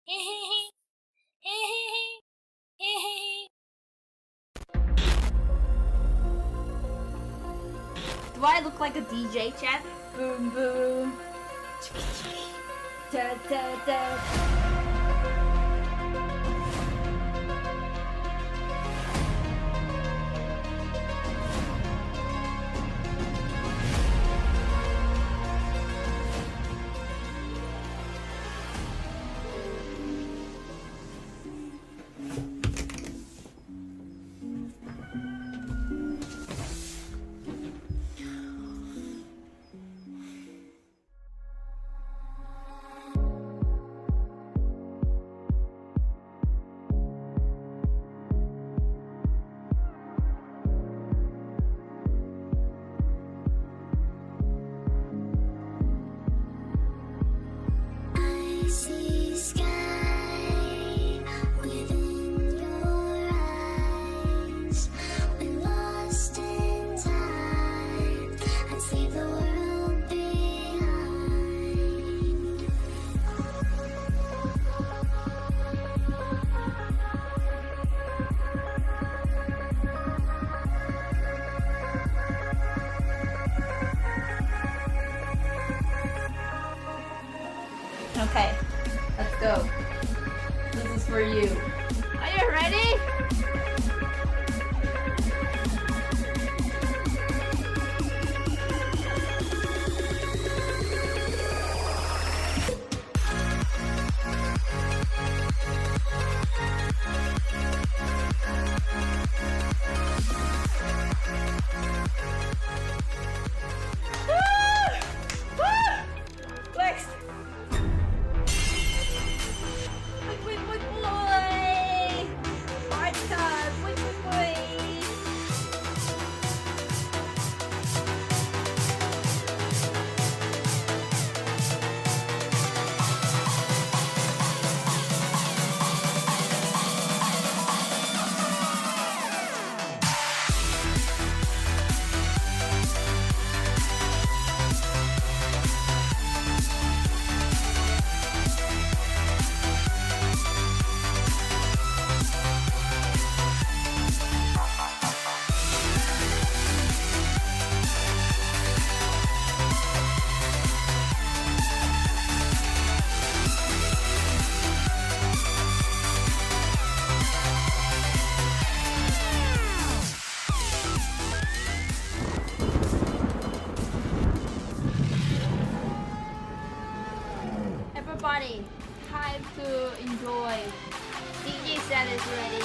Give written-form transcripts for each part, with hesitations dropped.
Do I look like a DJ, chat? Boom boom. Da, da, da. Okay, let's go. This is for you. Are you ready? Next. Everybody, time to enjoy. DJ set is ready.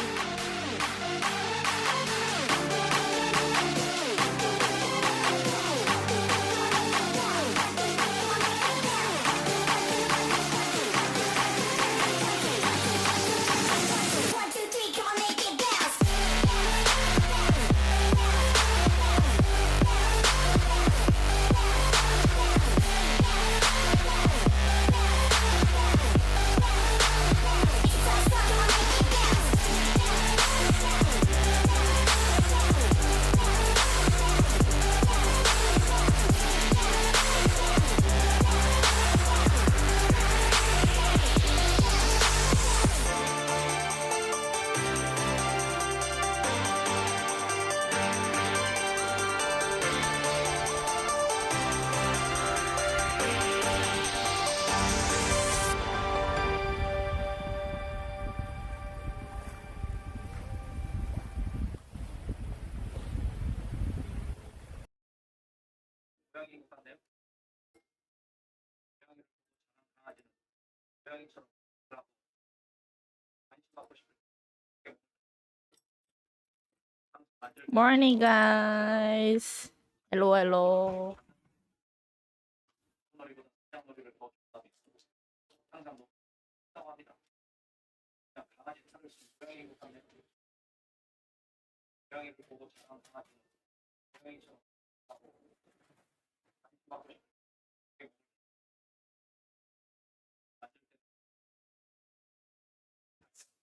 Morning, guys. Hello, hello.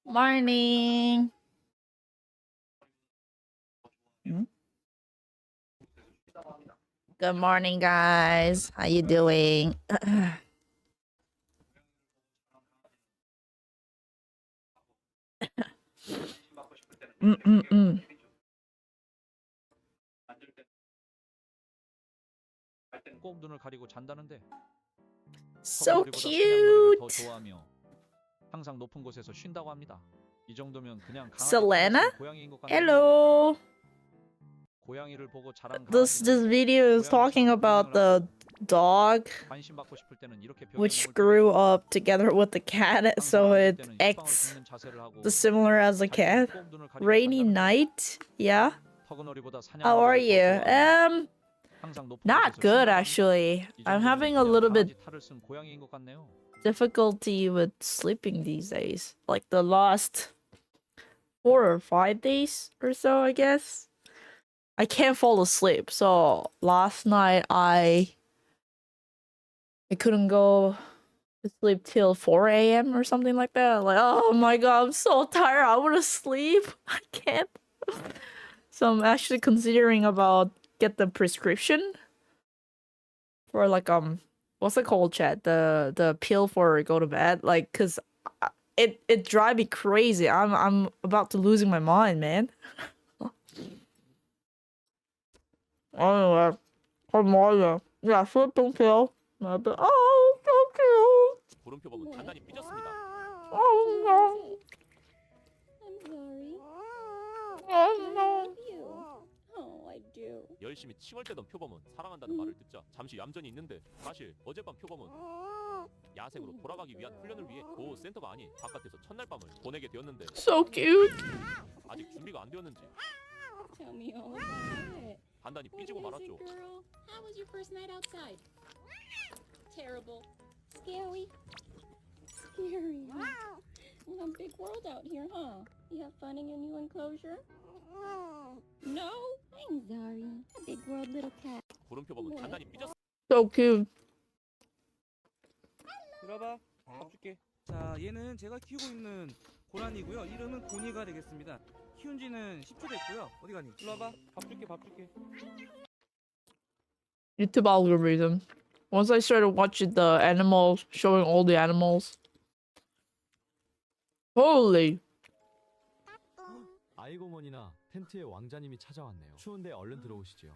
Morning. Good morning, guys. How you doing? 꼭 눈을 가리고 잔다는데 So 턱걸이보다 사냥놀이를 더 cute. 좋아하며 항상 높은 곳에서 쉰다고 합니다. 이 정도면 그냥 강아지 Selena? 탈을 쓴 고양이인 것 같네요. Hello. 고양이를 보고 자란 This 강아지는 video is talking about the dog 관심 받고 싶을 때는 이렇게 벽에 which 몸을 grew 뚫어주고 up together with the cat, 항상 so 앉을 it 때는 식빵을 acts 굽는 자세를 하고 the similar as a 잘 cat. 때는 꼭 눈을 가리고 Rainy 잔다는데 night. Yeah. 턱걸이보다 How are 사냥놀이를 더 you? 좋아하며 항상 높은 Not 곳에서 good 쉰다고 합니다. actually. 이 I'm 정도면 having a 그냥 little bit 강아지 탈을 쓴 고양이인 것 같네요. difficulty with sleeping these days. Like the last 4 or 5 days or so, I guess. I can't fall asleep. So last night I couldn't go to sleep till 4 a.m. or something like that. Like, oh my god, I'm so tired. I want to sleep. I can't. So I'm actually considering about get the prescription for like what's it called, chat? The pill for go to bed. Like, cause it drive me crazy. I'm about to losing my mind, man. Anyway, yeah, sleeping pill. Maybe. Oh, so cute. 물음표 보면 단단히 삐졌습니다. Oh no. I'm sorry. Oh I no. love you. Oh, I do. 열심히 칭얼대던 표범은 사랑한다는 말을 듣자 잠시 얌전히 있는데 사실 어젯밤 표범은 야생으로 돌아가기 위한 훈련을 위해 보호 센터가 아닌 바깥에서 첫날 밤을 보내게 되었는데 So cute. 아직 준비가 안 되었는지 Tell me all about it. 단단히 What 삐지고 is it, 말았죠. girl? How was your first night outside? Terrible. Scary. Scary. A big world out here, huh? You have fun in your new enclosure? No? I'm sorry. A big world, little cat. 물음표 보면 단단히 삐졌습니다. So cute. 들어봐. 밥 줄게. 자, 얘는 제가 키우고 있는 고라니고요. 이름은 고니가 되겠습니다. 키운 지는 10초 됐고요. 어디 가니? 일로 와봐. 밥 줄게, 밥 줄게. YouTube algorithm. Once I started watching the animals, showing all the animals. Holy. 아이고머니나 텐트에 왕자님이 찾아왔네요. 추운데 얼른 들어오시죠.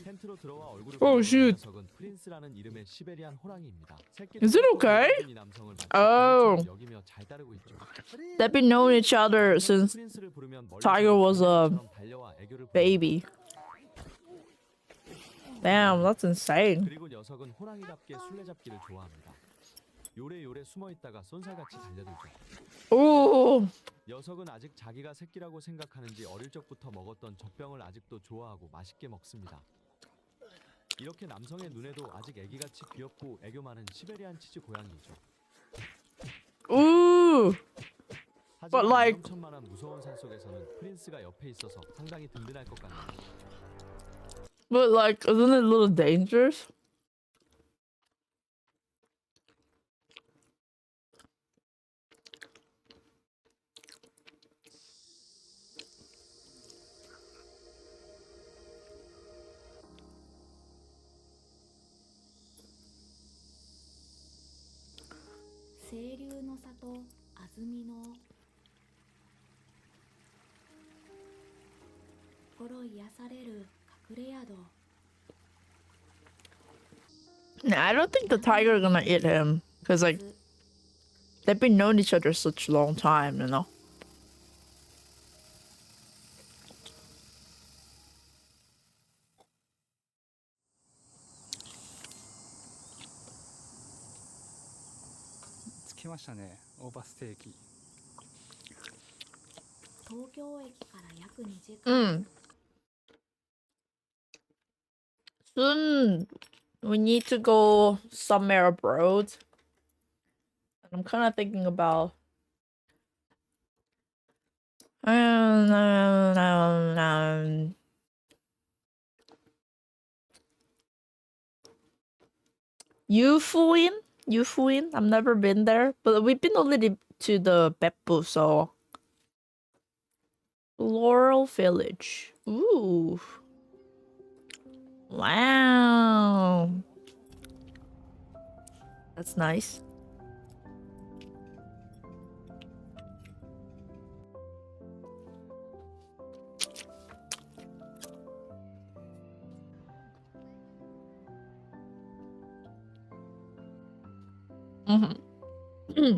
텐트로 들어와 얼굴을 Oh, 보는 shoot. 녀석은 프린스라는 이름의 시베리안 호랑이입니다. Is it okay? 이 남성을 마치 Oh. 그것처럼 여기며 잘 따르고 있죠. They've been knowing each other since 프린스를 부르면 멀리서 Tiger was a 고양이처럼 달려와 애교를 부립니다. baby. Damn, that's insane. 그리고 녀석은 호랑이답게 술래잡기를 좋아합니다. 요래요래 숨어있다가 쏜살같이 달려들죠. Ooh. 녀석은 아직 자기가 새끼라고 생각하는지 어릴 적부터 먹었던 젖병을 아직도 좋아하고 맛있게 먹습니다. 이렇게 남성의 눈에도 아직 애기같이 귀엽고 애교 많은 시베리안 치즈 고양이죠. Ooh. 하지만 But like- 위험천만한 무서운 산속에서는 프린스가 옆에 있어서 상당히 든든할 것 같네요. But like, isn't it a little dangerous? Nah, I don't think the tiger gonna eat him. Cause like, they've been knowing each other such a long time, you know? Soon we need to go somewhere abroad. And I'm kind of thinking about. Yufuin? Yufuin? I've never been there, but we've been already to the Beppu, so. Laurel Village. Ooh. Wow. That's nice. Mm-hmm.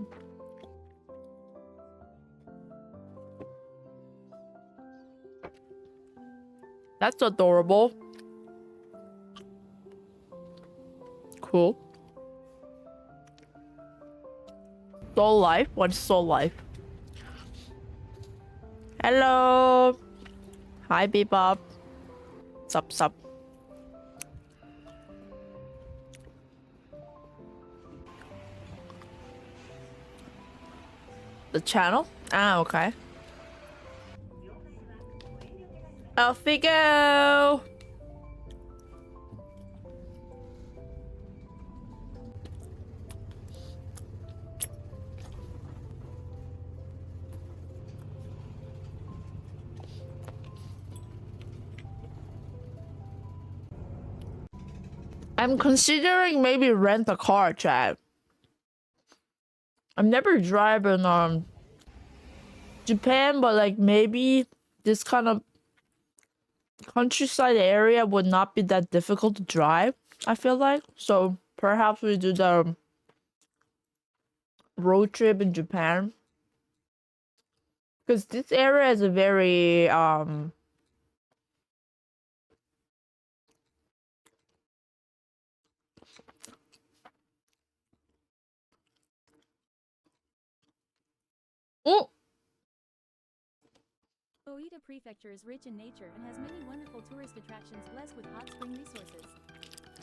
That's adorable. Cool. Soul Life? What's Soul Life? Hello. Hi, Bebop. Sup, sup. The channel? Ah, okay. Off we go. I'm considering maybe rent a car, Chad. I've never driven Japan, but like maybe this kind of countryside area would not be that difficult to drive, I feel like. So perhaps we do the road trip in Japan. Because this area is a very Oh! Oita Prefecture is rich in nature and has many wonderful tourist attractions blessed with hot spring resources.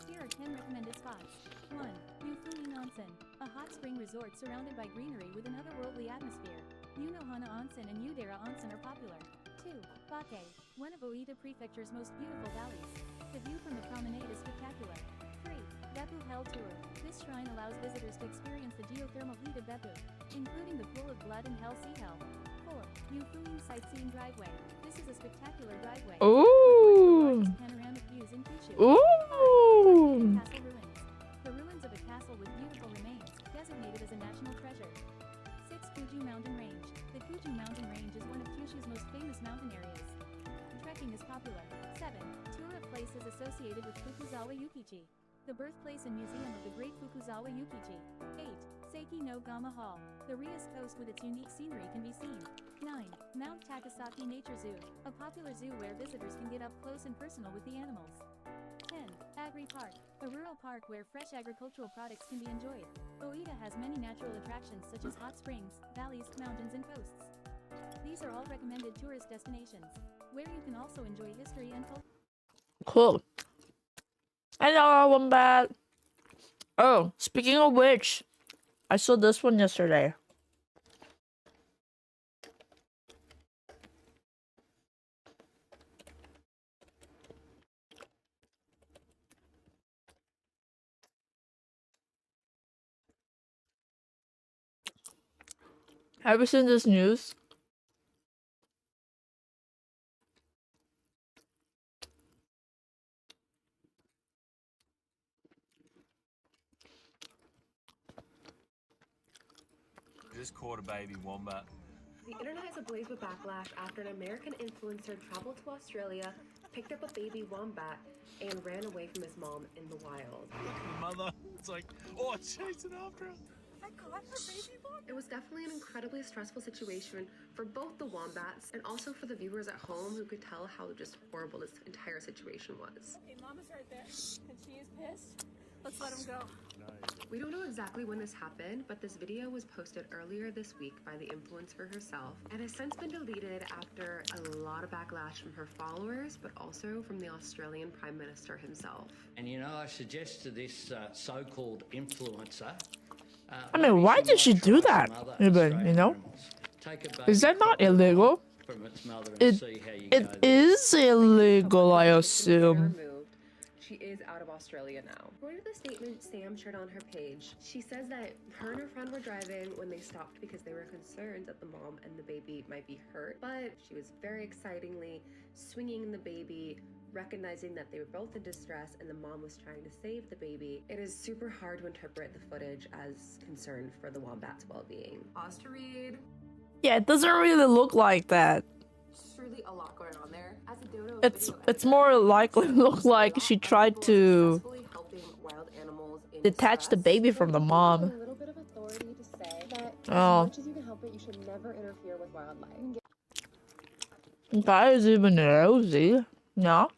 Here are 10 recommended spots. 1. Yufuin Onsen, a hot spring resort surrounded by greenery with an otherworldly atmosphere. Yunohana Onsen and Udera Onsen are popular. 2. Bake, one of Oita Prefecture's most beautiful valleys. The view from the promenade is spectacular. 3. Beppu Hell Tour. This shrine allows visitors to experience the geothermal heat of Beppu, including the pool of blood and Hell Sea Hell. 4. Yufuin Sightseeing Driveway. This is a spectacular driveway. Ooh! With panoramic views in Kyushu. Ooh! Castle Ruins. The ruins of a castle with beautiful remains, designated as a national treasure. 6. Kuju Mountain Range. The Kuju Mountain Range is one of Kyushu's most famous mountain areas. Trekking is popular. 7. Tour of places associated with Fukuzawa Yukichi. The birthplace and museum of the great Fukuzawa Yukichi. 8. Seiki no Gama Hall. The Rias Coast with its unique scenery can be seen. 9. Mount Takasaki Nature Zoo. A popular zoo where visitors can get up close and personal with the animals. 10. Agri Park. A rural park where fresh agricultural products can be enjoyed. Oita has many natural attractions such as hot springs, valleys, mountains, and coasts. These are all recommended tourist destinations, where you can also enjoy history and culture. Cool. Hello, Wombat. Oh, speaking of which, I saw this one yesterday. Have you seen this news? Just caught a baby wombat. The internet is ablaze with backlash after an American influencer traveled to Australia, picked up a baby wombat, and ran away from his mom in the wild. Mother, it's like, oh, it's chasing after her. I caught a baby wombat. It was definitely an incredibly stressful situation for both the wombats and also for the viewers at home who could tell how just horrible this entire situation was. Hey, Mama's right there, and she is pissed. Let's let him go. We don't know exactly when this happened, but this video was posted earlier this week by the influencer herself and has since been deleted after a lot of backlash from her followers, but also from the Australian Prime Minister himself. And you know, I suggest to this so-called influencer. I mean, why did she do that? Even, you know? Is that not illegal? It is illegal, I assume. She is out of Australia now. According to the statement Sam shared on her page, she says that her and her friend were driving when they stopped because they were concerned that the mom and the baby might be hurt, but she was very excitingly swinging the baby, recognizing that they were both in distress and the mom was trying to save the baby. It is super hard to interpret the footage as concern for the wombat's well-being. Pause to read. Yeah, it doesn't really look like that. Surely a lot going on there. As a dodo It's more likely look like she tried to detach the baby from the mom. A little bit of a Oh. As much as you can help it, you should never interfere with wildlife. That is even rosy. No?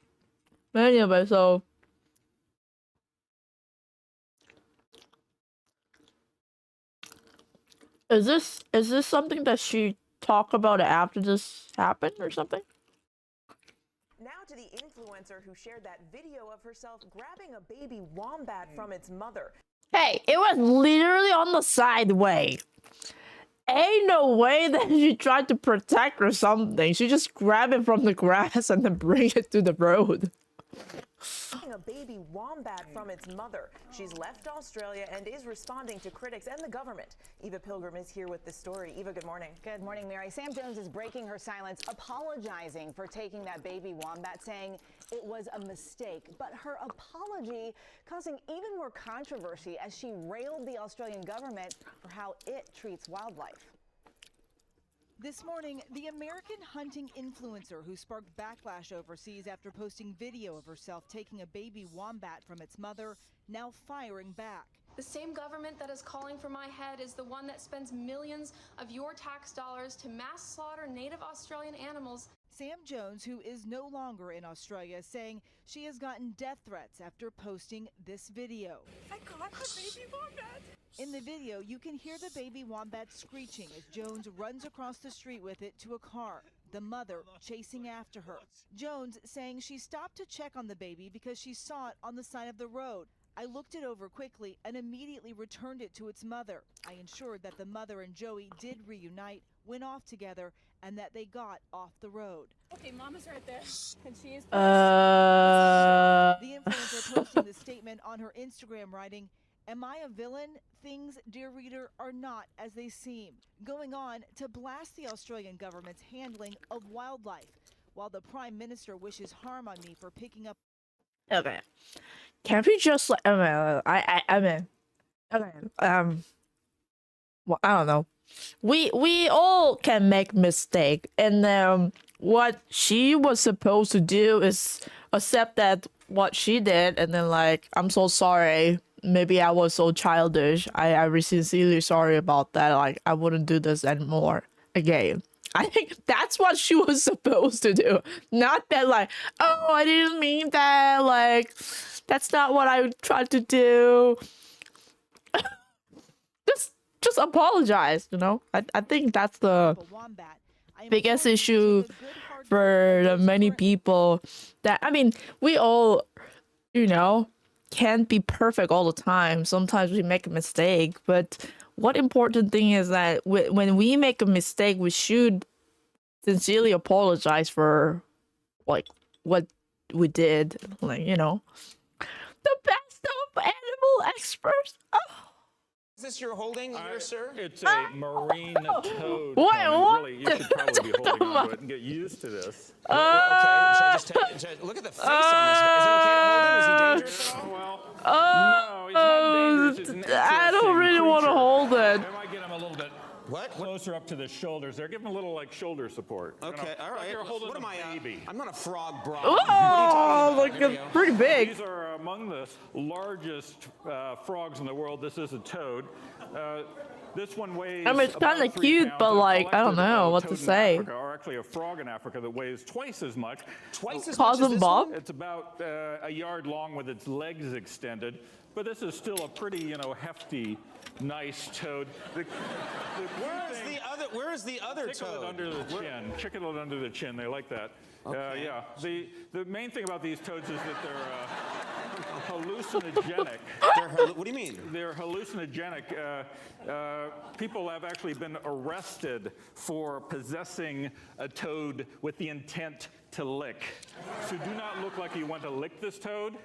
Anyway, so is this something that she talked about after this happened or something? Now to the influencer who shared that video of herself grabbing a baby wombat from its mother. Hey, it was literally on the sideway. Ain't no way that she tried to protect or something. She just grabbed it from the grass and then bring it to the road. A baby wombat from its mother. She's left Australia and is responding to critics and the government. Eva Pilgrim is here with the story. Eva, good morning. Good morning, Mary. Sam Jones is breaking her silence, apologizing for taking that baby wombat, saying it was a mistake. But her apology causing even more controversy as she railed the Australian government for how it treats wildlife. This morning, the American hunting influencer who sparked backlash overseas after posting video of herself taking a baby wombat from its mother, now firing back. The same government that is calling for my head is the one that spends millions of your tax dollars to mass slaughter native Australian animals. Sam Jones, who is no longer in Australia, saying she has gotten death threats after posting this video. I got the baby wombat. In the video, you can hear the baby wombat screeching as Jones runs across the street with it to a car, the mother chasing after her. Jones saying she stopped to check on the baby because she saw it on the side of the road. I looked it over quickly and immediately returned it to its mother. I ensured that the mother and Joey did reunite, went off together, and that they got off the road. Okay, Mama's right there, and she is. The influencer posting the statement on her Instagram, writing, "Am I a villain? Things, dear reader, are not as they seem." Going on to blast the Australian government's handling of wildlife, while the Prime Minister wishes harm on me for picking up. Okay. Can't we just like I mean okay, well, I don't know. We all can make mistake, and what she was supposed to do is accept that what she did, and then like, I'm so sorry. Maybe I was so childish. I'm sincerely sorry about that. Like, I wouldn't do this anymore again. I think that's what she was supposed to do. Not that like, oh, I didn't mean that. Like, that's not what I tried to do. just apologize, you know? I think that's the biggest issue for the many people that, I mean, we all, you know, can't be perfect all the time. Sometimes we make a mistake, but what important thing is that when we make a mistake, we should sincerely apologize for like what we did. Like, you know, the best of animal experts. Oh. Is this you're holding here, sir? It's a marine toad. Wait, what? Really, you should probably be holding on to it and get used to this. Okay, should I just take, look at the face on this guy. Is it okay to hold him? Is he dangerous at all? No, he's not dangerous. It's an I don't really want to hold it. I might get him a little bit closer up to the shoulders there. Give him a little like shoulder support. Okay, all right. Like you're holding What am I? baby. I'm not a frog bra. Oh, like it's pretty big. These are among the largest frogs in the world. This is a toad. This one weighs. I mean, it's kind of cute, but like, I don't know what to say. Africa, or actually a frog in Africa that weighs twice as much. Twice as much as this one? It's about a yard long with its legs extended. But this is still a pretty, you know, hefty, nice toad. Where is the other Chicken toad? it under the chin. Chicken it under the chin. They like that. Okay. Yeah. The main thing about these toads is that they're hallucinogenic. What do you mean? They're hallucinogenic. People have actually been arrested for possessing a toad with the intent to lick. So do not look like you want to lick this toad.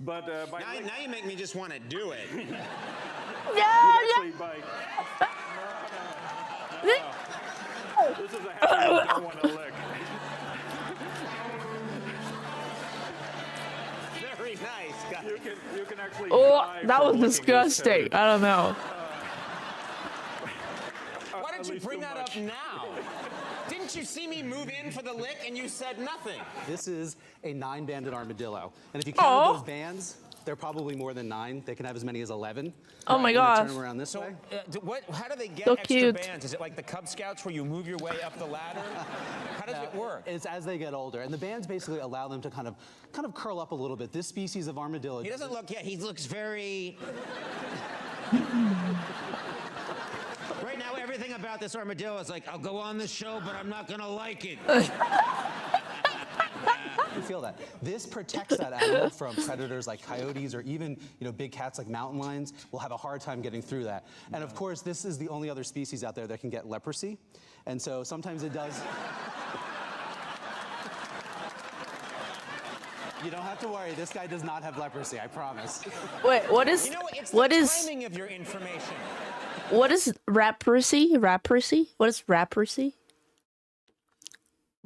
But now you make me just want to do it. This is a habit I don't want to lick. Very nice, guys. You can actually. Oh, that was disgusting. I don't know. Why did you bring that up now? Didn't you see me move in for the lick and you said nothing? This is a 9-banded armadillo. And if you count those bands, they're probably more than 9. They can have as many as 11. Oh my I'm gonna gosh. turn them around this way. How do they get So extra cute. bands? Is it like the Cub Scouts where you move your way up the ladder? How does it work? It's as they get older, and the bands basically allow them to kind of curl up a little bit. This species of armadillo. He doesn't look. Yeah, he looks very. Right now, everything about this armadillo is like, I'll go on the show, but I'm not gonna like it. You feel that. This protects that animal from predators like coyotes or even big cats like mountain lions will have a hard time getting through that. And of course, this is the only other species out there that can get leprosy. And so sometimes it does. You don't have to worry. This guy does not have leprosy, I promise. Wait, what is It's what the is timing of your information. what is raprosy? Raprosy? What is raprosy?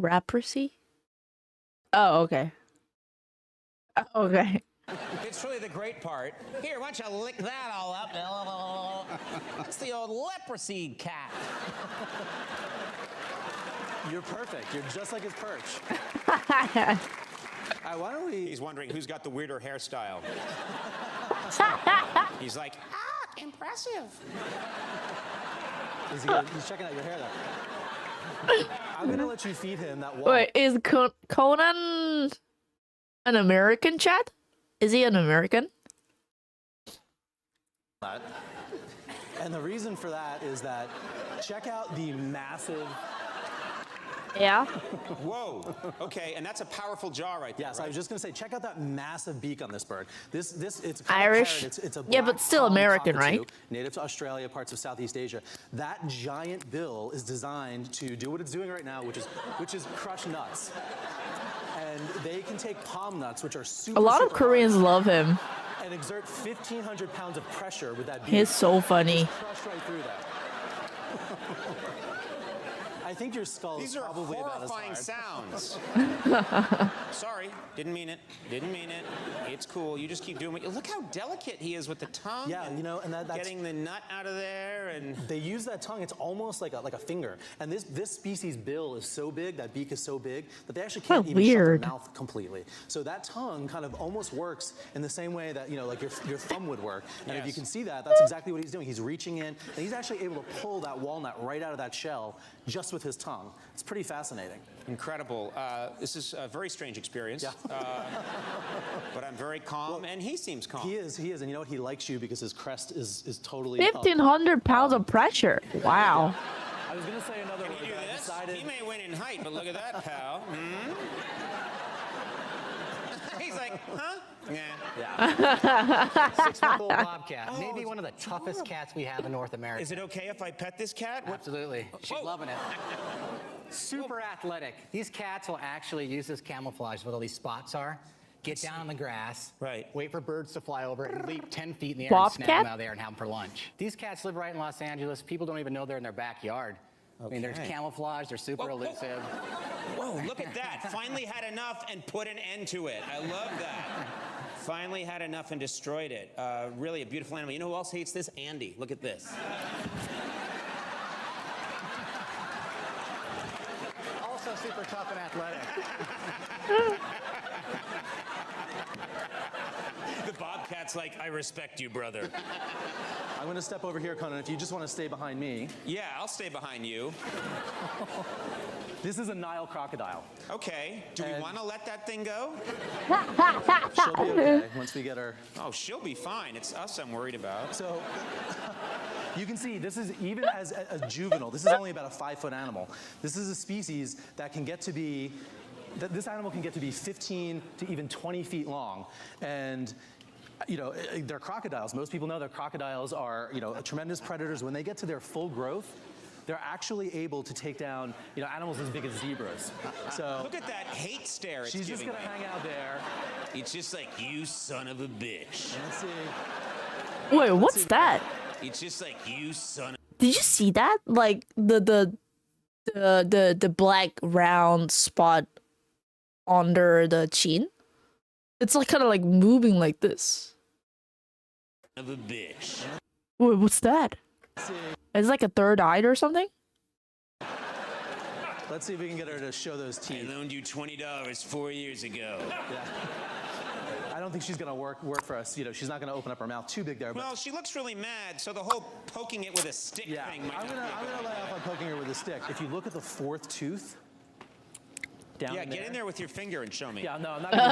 Raprosy? Oh, okay. Oh, okay. It's really the great part. Here, why don't you lick that all up? It's the old leprosy cat. You're perfect. You're just like his perch. Why don't we... He's wondering who's got the weirder hairstyle. He's like, impressive. He's checking out your hair, though. I'm going to let you feed him that wall. Wait, is Conan an American, Chad? Is he an American? And the reason for that is that check out the massive... Yeah. Whoa. Okay, and that's a powerful jaw right there. Yes, I was just going to say, check out that massive beak on this bird. It's kind Irish? of parrot. It's a Yeah, black but still palm American, cockatoo, right? Native to Australia, parts of Southeast Asia. That giant bill is designed to do what it's doing right now, which is crush nuts. And they can take palm nuts, which are super. A lot of super Koreans hard, love him. and exert 1,500 pounds of pressure with that beak. He's so funny. Just crush right through that. I think your skull These is are probably about as horrifying hard. sounds. Sorry, didn't mean it. Didn't mean it. It's cool. You just keep doing it. Look how delicate he is with the tongue. Yeah, and that's getting the nut out of there, and they use that tongue. It's almost like a finger. And this species' bill is so big, that beak is so big that they actually can't even shut their mouth completely. So that tongue kind of almost works in the same way that like your thumb would work. And if you can see that, that's exactly what he's doing. He's reaching in, and he's actually able to pull that walnut right out of that shell just with his tongue. It's pretty fascinating. incredible. This is a very strange experience. But I'm very calm, and he seems calm. He is, and you know what? He likes you because his crest is totally 1,500 pounds of pressure. Wow. I was going to say another word, but I decided... He may win in height, but look at that, pal. Hmm? He's like, huh? Yeah. 6-month-old bobcat. Maybe one of the toughest cats we have in North America. Is it okay if I pet this cat? Absolutely. She's loving it. Super athletic. These cats will actually use this camouflage, what all these spots are. Get down on the grass, wait for birds to fly over, and leap 10 feet in the air and snap them out of there and have them for lunch. These cats live right in Los Angeles. People don't even know they're in their backyard. I mean, they're camouflaged, they're super elusive. Whoa, look at that. Finally had enough and put an end to it. I love that. Finally had enough and destroyed it. Really a beautiful animal. You know who else hates this? Andy. Look at this. Also super tough and athletic. The bobcat's like, I respect you, brother. I'm going to step over here, Conan, if you just want to stay behind me. Yeah, I'll stay behind you. This is a Nile crocodile. Okay. Do we want to let that thing go? She'll be okay once we get her. Oh, she'll be fine. It's us I'm worried about. So you can see this is even as a juvenile. This is only about a 5-foot animal. This is a species that can get to be. This animal can get to be 15 to even 20 feet long, and you know they're crocodiles. Most people know that crocodiles are tremendous predators. When they get to their full growth, they're actually able to take down animals as big as zebras. So look at that hate stare. She's just gonna hang out there. It's just like, you son of a bitch. Let's see. Wait, what's that? It's just like, you son of. Did you see that? Like the black round spot under the chin? It's like kind of like moving like this. Of a bitch. Wait, what's that? It's like a third eye or something? Let's see if we can get her to show those teeth. I loaned you $20 4 years ago. Yeah. I don't think she's gonna work for us. You know, she's not gonna open up her mouth too big there. But Well, she looks really mad, so the whole poking it with a stick thing might I'm gonna lay off on poking her with a stick. If you look at the fourth tooth, down Yeah, get in there with your finger and show me. Yeah, no, I'm not gonna do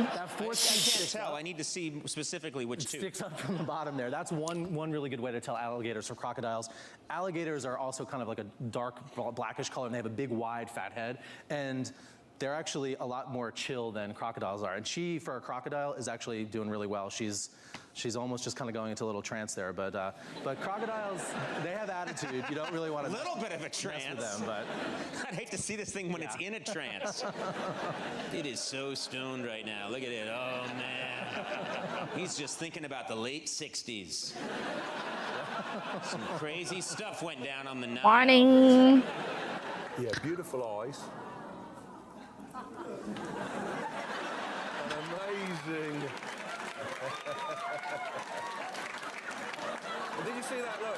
that. That fourth I tooth can't tell. I need to see specifically which tooth. sticks up from the bottom there. That's one really good way to tell alligators from crocodiles. Alligators are also kind of like a dark blackish color, and they have a big, wide, fat head. And they're actually a lot more chill than crocodiles are. And she, for a crocodile, is actually doing really well. She's almost just kind of going into a little trance there. But crocodiles, they have attitude. You don't really want to A little bit of a mess trance. with them, but I'd hate to see this thing when it's in a trance. It is so stoned right now. Look at it. Oh, man. He's just thinking about the late 60s. Some crazy stuff went down on the Nile. Morning. Yeah, beautiful eyes. Amazing. Did you see that? Look.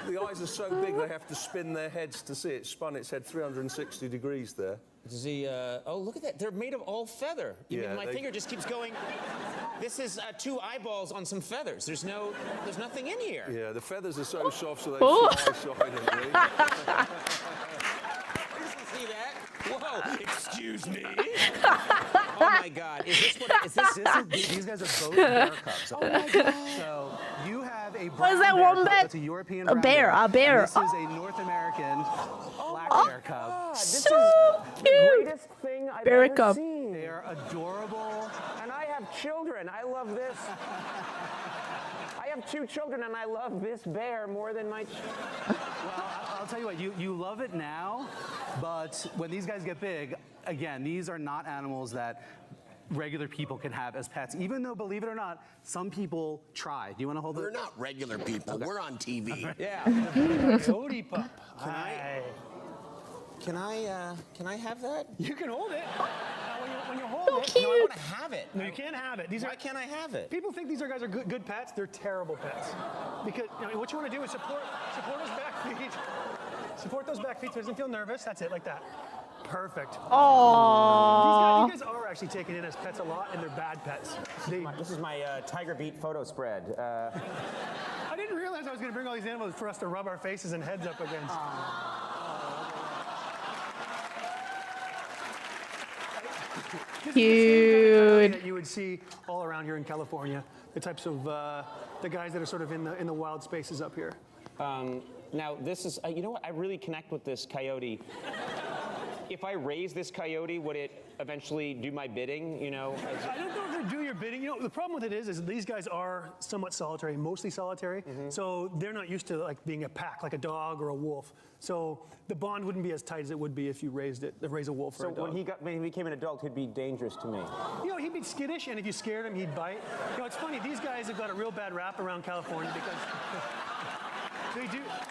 The eyes are so big they have to spin their heads to see it. Spun its head 360 degrees there. Oh, look at that. They're made of all feather. My finger just keeps going. This is 2 eyeballs on some feathers. There's nothing in here. Yeah, the feathers are so soft so they fly silently. See that? Whoa, excuse me. Oh my God, is this these guys are both bear cubs. Oh my God. So you have a brown What is that bear wombat? cub. That's a European A brown bear, a bear. And this is a North American black bear cub. So cute. Greatest thing I've Bear ever cub. seen. They are adorable. And I have children. I love this. I have 2 children, and I love this bear more than my. Well, I'll tell you what. You love it now, but when these guys get big, again, these are not animals that regular people can have as pets, even though, believe it or not, some people try. Do you want to hold it? We're not regular people. Okay. We're on TV. Yeah. Coyote pup. Can I have that? You can hold it. When you hold So it, cute. No, I want to have it. no, you can't have it. Why can't I have it? People think these guys are good pets. They're terrible pets. Because what you want to do is support those back feet. Support those back feet so it doesn't feel nervous. That's it, like that. Perfect. Aww. These guys are actually taken in as pets a lot, and they're bad pets. This is my Tiger Beat photo spread. I didn't realize I was going to bring all these animals for us to rub our faces and heads up against. This is the same kind of Cute. that you would see all around here in California. The types of the guys that are sort of in the wild spaces up here. Now, this is, you know what? I really connect with this coyote. If I raise this coyote, would it eventually do my bidding? You know? I don't know if they do your bidding. You know, the problem with it is these guys are somewhat solitary, mostly solitary. So they're not used to like being a pack, like a dog or a wolf. So the bond wouldn't be as tight as it would be if you raise a wolf or a dog. When he became an adult, he'd be dangerous to me. You know, he'd be skittish, and if you scared him, he'd bite. You know, it's funny. These guys have got a real bad rap around California because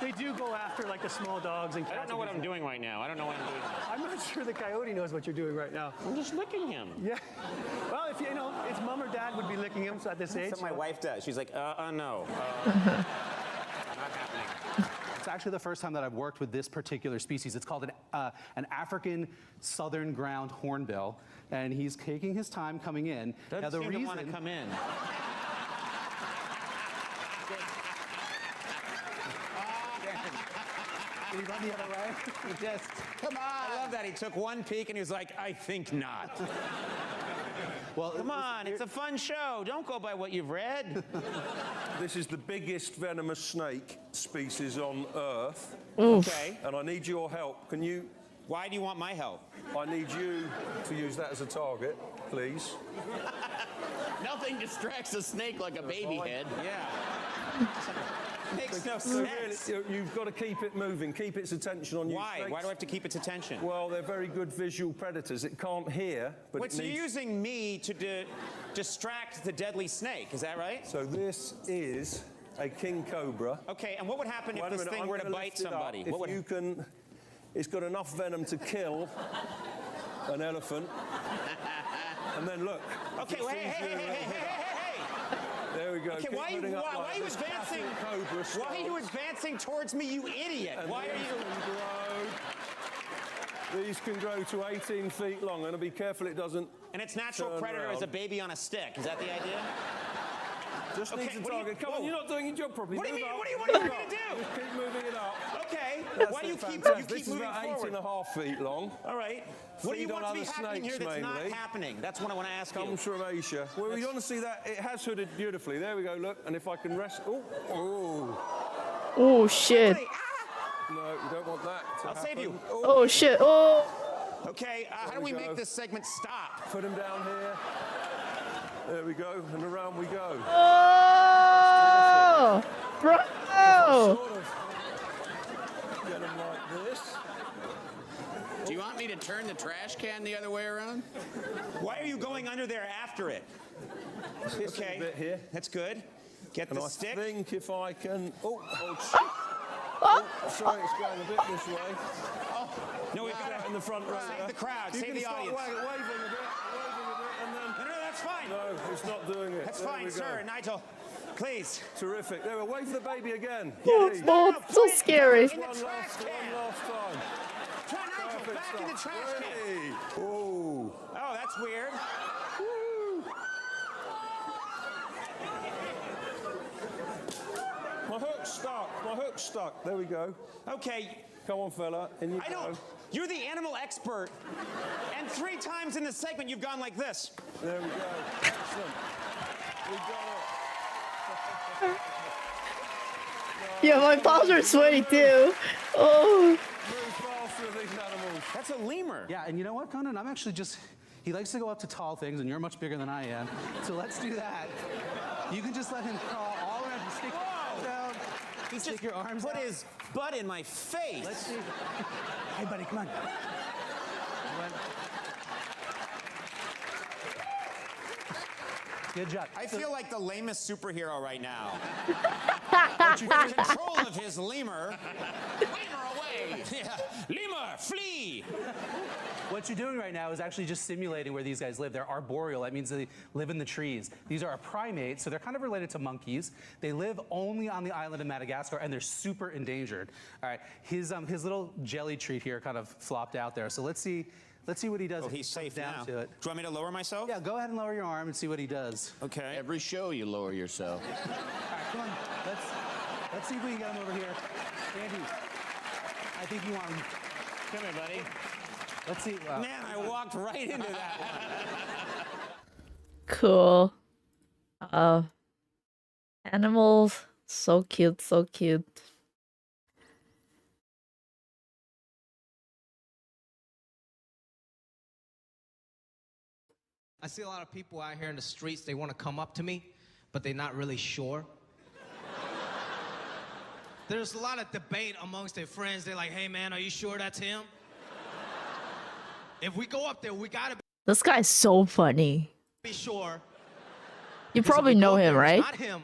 they do go after like the small dogs and cats. I don't know what I'm doing right now. I don't know what I'm doing. I'm not sure the coyote knows what you're doing right now. I'm just licking him. Yeah. Well, if you know, its mom or dad would be licking him at this age. That's what my wife does. She's like, no. Not happening. It's actually the first time that I've worked with this particular species. It's called an African southern ground hornbill, and he's taking his time coming in. Doesn't seem to want to come in. Did he run the other way? He just, come on. I love that. He took one peek and he was like, I think not. Well, come on, it's a fun show. Don't go by what you've read. This is the biggest venomous snake species on Earth. Oof. Okay. And I need your help. Can you... Why do you want my help? I need you to use that as a target, please. Nothing distracts a snake like a baby head. Yeah. Makes no sense. You've got to keep it moving, keep its attention on you. Why? Why do I have to keep its attention? Well, they're very good visual predators. It can't hear, but Wait, so you're using me to distract the deadly snake, is that right? So this is a king cobra. Okay, and what would happen if this thing were to bite somebody? If you can... It's got enough venom to kill an elephant. And then look. Okay, well, hey. There we go. Okay, why are you advancing? Why are you advancing towards me, you idiot? Why are you? These can grow to 18 feet long, and be careful it doesn't. And its natural turn predator round. is a baby on a stick. Is that the idea? Just Okay, needs a what do you- target. Come on, whoa. you're not doing your job properly. What do you Move mean? up. What do you want me Move to up. do? Just keep moving it up. Okay. That's Why do you it, keep fantastic. moving This is about forward? 8.5 feet long. All right. What do you Feed on want to be other happening here snakes, that's not mainly. happening? That's what I want to ask you. Comes from Asia. Well, we want to see that. It has hooded beautifully. There we go, look. And if I can rest... Oh. Oh shit. No, you don't want that to I'll save you. happen. Oh shit. Oh. Okay, how do we make this segment stop? Put him down here. There we go, and around we go. Oh. Bro. Sort of get him like this. Do you want me to turn the trash can the other way around? Why are you going under there after it? Okay, a bit here. That's good. Get And the I stick. think if I can... Oh, shit. Oh, sorry, it's going a bit this way. No, we've got out in the front row. Save the crowd, You save can the start audience. waving a bit, and then... No, that's fine. No, it's not doing it. That's There fine, we go. sir. Nigel, please. Terrific. There we go. Wave for the baby again. Oh, Please. oh, so scary. One last time. Try Nigel, Perfect back in the stuff. trash can. Ready. Oh. Oh, that's weird. My hook's stuck. My hook's stuck. There we go. Okay. Come on, fella. In you I go. don't. You're the animal expert, and 3 times in the segment you've gone like this. There we go. Excellent. We got it. Yeah, my palms are sweaty too. Oh. Move faster with these animals. That's a lemur. Yeah, and you know what, Conan? I'm actually just... He likes to go up to tall things, and you're much bigger than I am. So let's do that. You can just let him crawl all around. Just stick your arms out. He's Stick just your arms put out. his butt in my face. Let's see. Hey, buddy, come on. Good job. I feel like the lamest superhero right now. Don't you With control of his lemur. Lemur away! Yeah. Lemur, flee! What you're doing right now is actually just simulating where these guys live. They're arboreal. That means they live in the trees. These are a primate, so they're kind of related to monkeys. They live only on the island of Madagascar, and they're super endangered. All right, his little jelly treat here kind of flopped out there. So let's see what he does. Oh, if he he's comes safe down now. to it. Do you want me to lower myself? Yeah, go ahead and lower your arm and see what he does. Okay. Every show you lower yourself. All right, come on. Let's see if we can get him over here. Andy, I think you want him. Come here, buddy. Let's see. Man, I walked right into that one. Cool. Animals. So cute, so cute. I see a lot of people out here in the streets, they want to come up to me, but they're not really sure. There's a lot of debate amongst their friends. They're like, hey man, are you sure that's him? If we go up there, we gotta This guy's so funny. be sure. You Because if probably we go know up him, there and right? it's not him,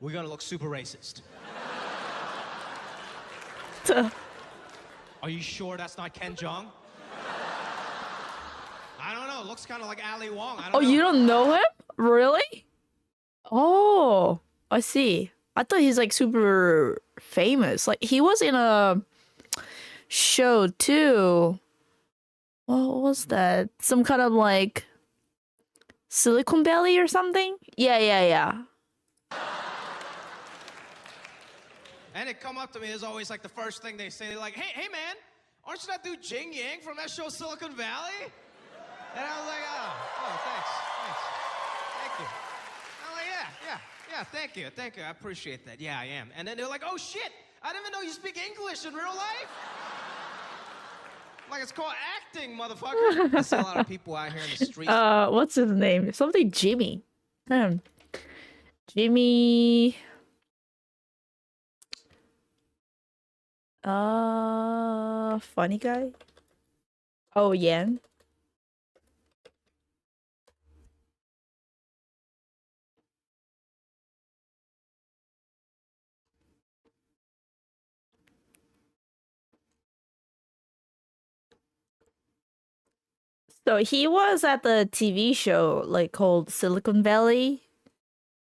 we're gonna look super racist. Are you sure that's not Ken Jeong? I don't know. It looks kind of like Ali Wong. I don't Oh, know. you don't know him? Really? Oh, I see. I thought he's like super famous. Like he was in a show too. What was that? Some kind of like Silicon Valley or something? Yeah. And they come up to me, it's always like the first thing they say. They're like, hey man, aren't you that dude Jing Yang from that show Silicon Valley? And I was like, oh, thanks. Thank you. I'm like, yeah, thank you. I appreciate that. Yeah, I am. And then they're like, oh shit, I didn't even know you speak English in real life. I'm like, it's called acting, motherfucker. I see a lot of people out here in the streets. What's his name? Something Jimmy. Jimmy. Funny guy. Oh, Yan. So he was at the TV show like called Silicon Valley,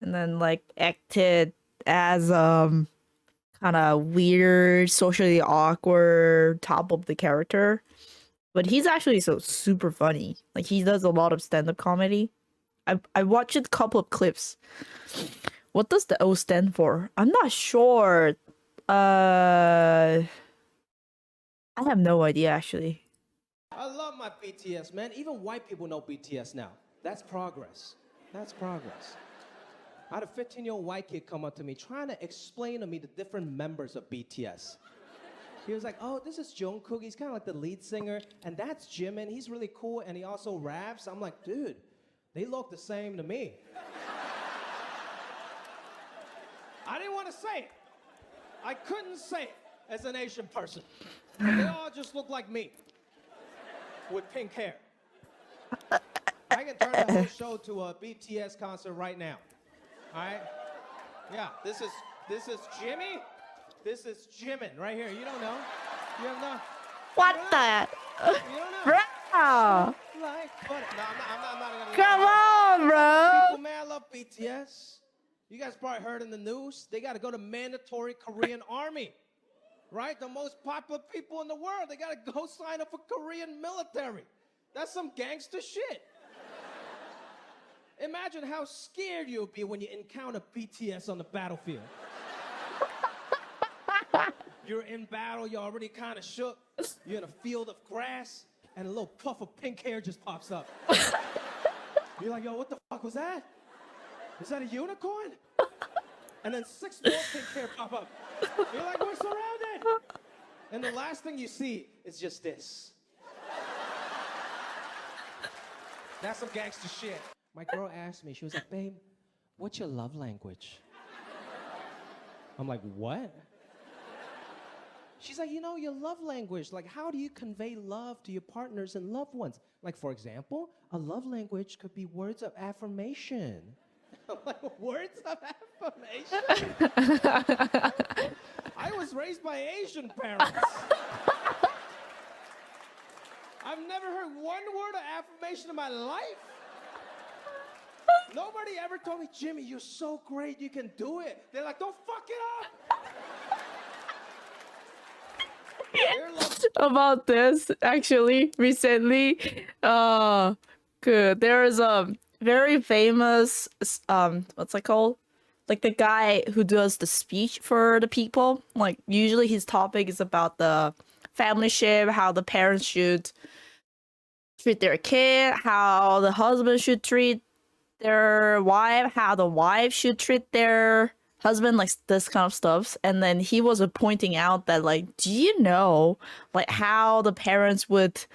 and then like acted as kind of weird, socially awkward top of the character. But he's actually so super funny. Like he does a lot of stand-up comedy. I watched a couple of clips. What does the O stand for? I'm not sure. I have no idea actually. I love my BTS, man. Even white people know BTS now. That's progress. That's progress. I had a 15-year-old white kid come up to me trying to explain to me the different members of BTS. He was like, oh, this is Jungkook. He's kind of like the lead singer. And that's Jimin. He's really cool. And he also raps. I'm like, dude, they look the same to me. I didn't want to say it. I couldn't say it as an Asian person. But they all just look like me with pink hair. I can turn the whole show to a BTS concert right now. All right? Yeah, this is Jimmy. This is Jimin right here. You don't know. You don't know. What the? You don't know. Bro! Like butter. No, I'm not gonna. Come on, bro! People, man, I love BTS. You guys probably heard in the news, they got to go to mandatory Korean army. Right? The most popular people in the world, they got to go sign up for Korean military. That's some gangster shit. Imagine how scared you'll be when you encounter BTS on the battlefield. You're in battle, you're already kind of shook. You're in a field of grass, and a little puff of pink hair just pops up. You're like, yo, what the fuck was that? Is that a unicorn? And then 6 more pink hair pop up. You're like, we're surrounded. And the last thing you see is just this. That's some gangster shit. My girl asked me, she was like, babe, what's your love language? I'm like, what? She's like, you know, your love language. Like, how do you convey love to your partners and loved ones? Like, for example, a love language could be words of affirmation. I'm like, words of affirmation? I was raised by Asian parents. I've never heard one word of affirmation in my life. Nobody ever told me, Jimmy, you're so great, you can do it. They're like, don't fuck it up. About this, actually, recently, there is a very famous, what's it called? Like the guy who does the speech for the people. Like usually his topic is about the family ship, how the parents should treat their kid, how the husband should treat their wife, how the wife should treat their husband, like this kind of stuff. And then he was pointing out that, like, do you know, like, how the parents would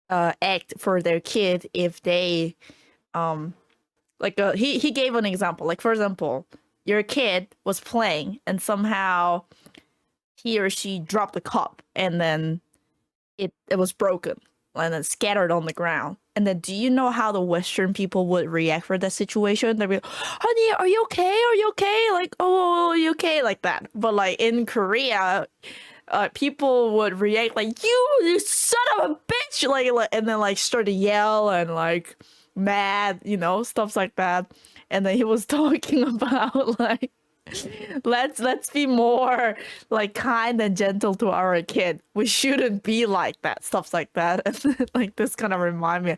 act for their kid if they he gave an example. Like, for example, your kid was playing and somehow he or she dropped a cup and then it was broken and then scattered on the ground. And then do you know how the Western people would react for that situation? They'd be like, honey, are you okay? Are you okay? Like, oh, are you okay? Like that. But like in Korea, people would react like, you son of a bitch! Like, and then like start to yell and like mad, you know, stuff like that. And then he was talking about like, let's be more like kind and gentle to our kid. We shouldn't be like that, stuff like that. And like this kind of remind me,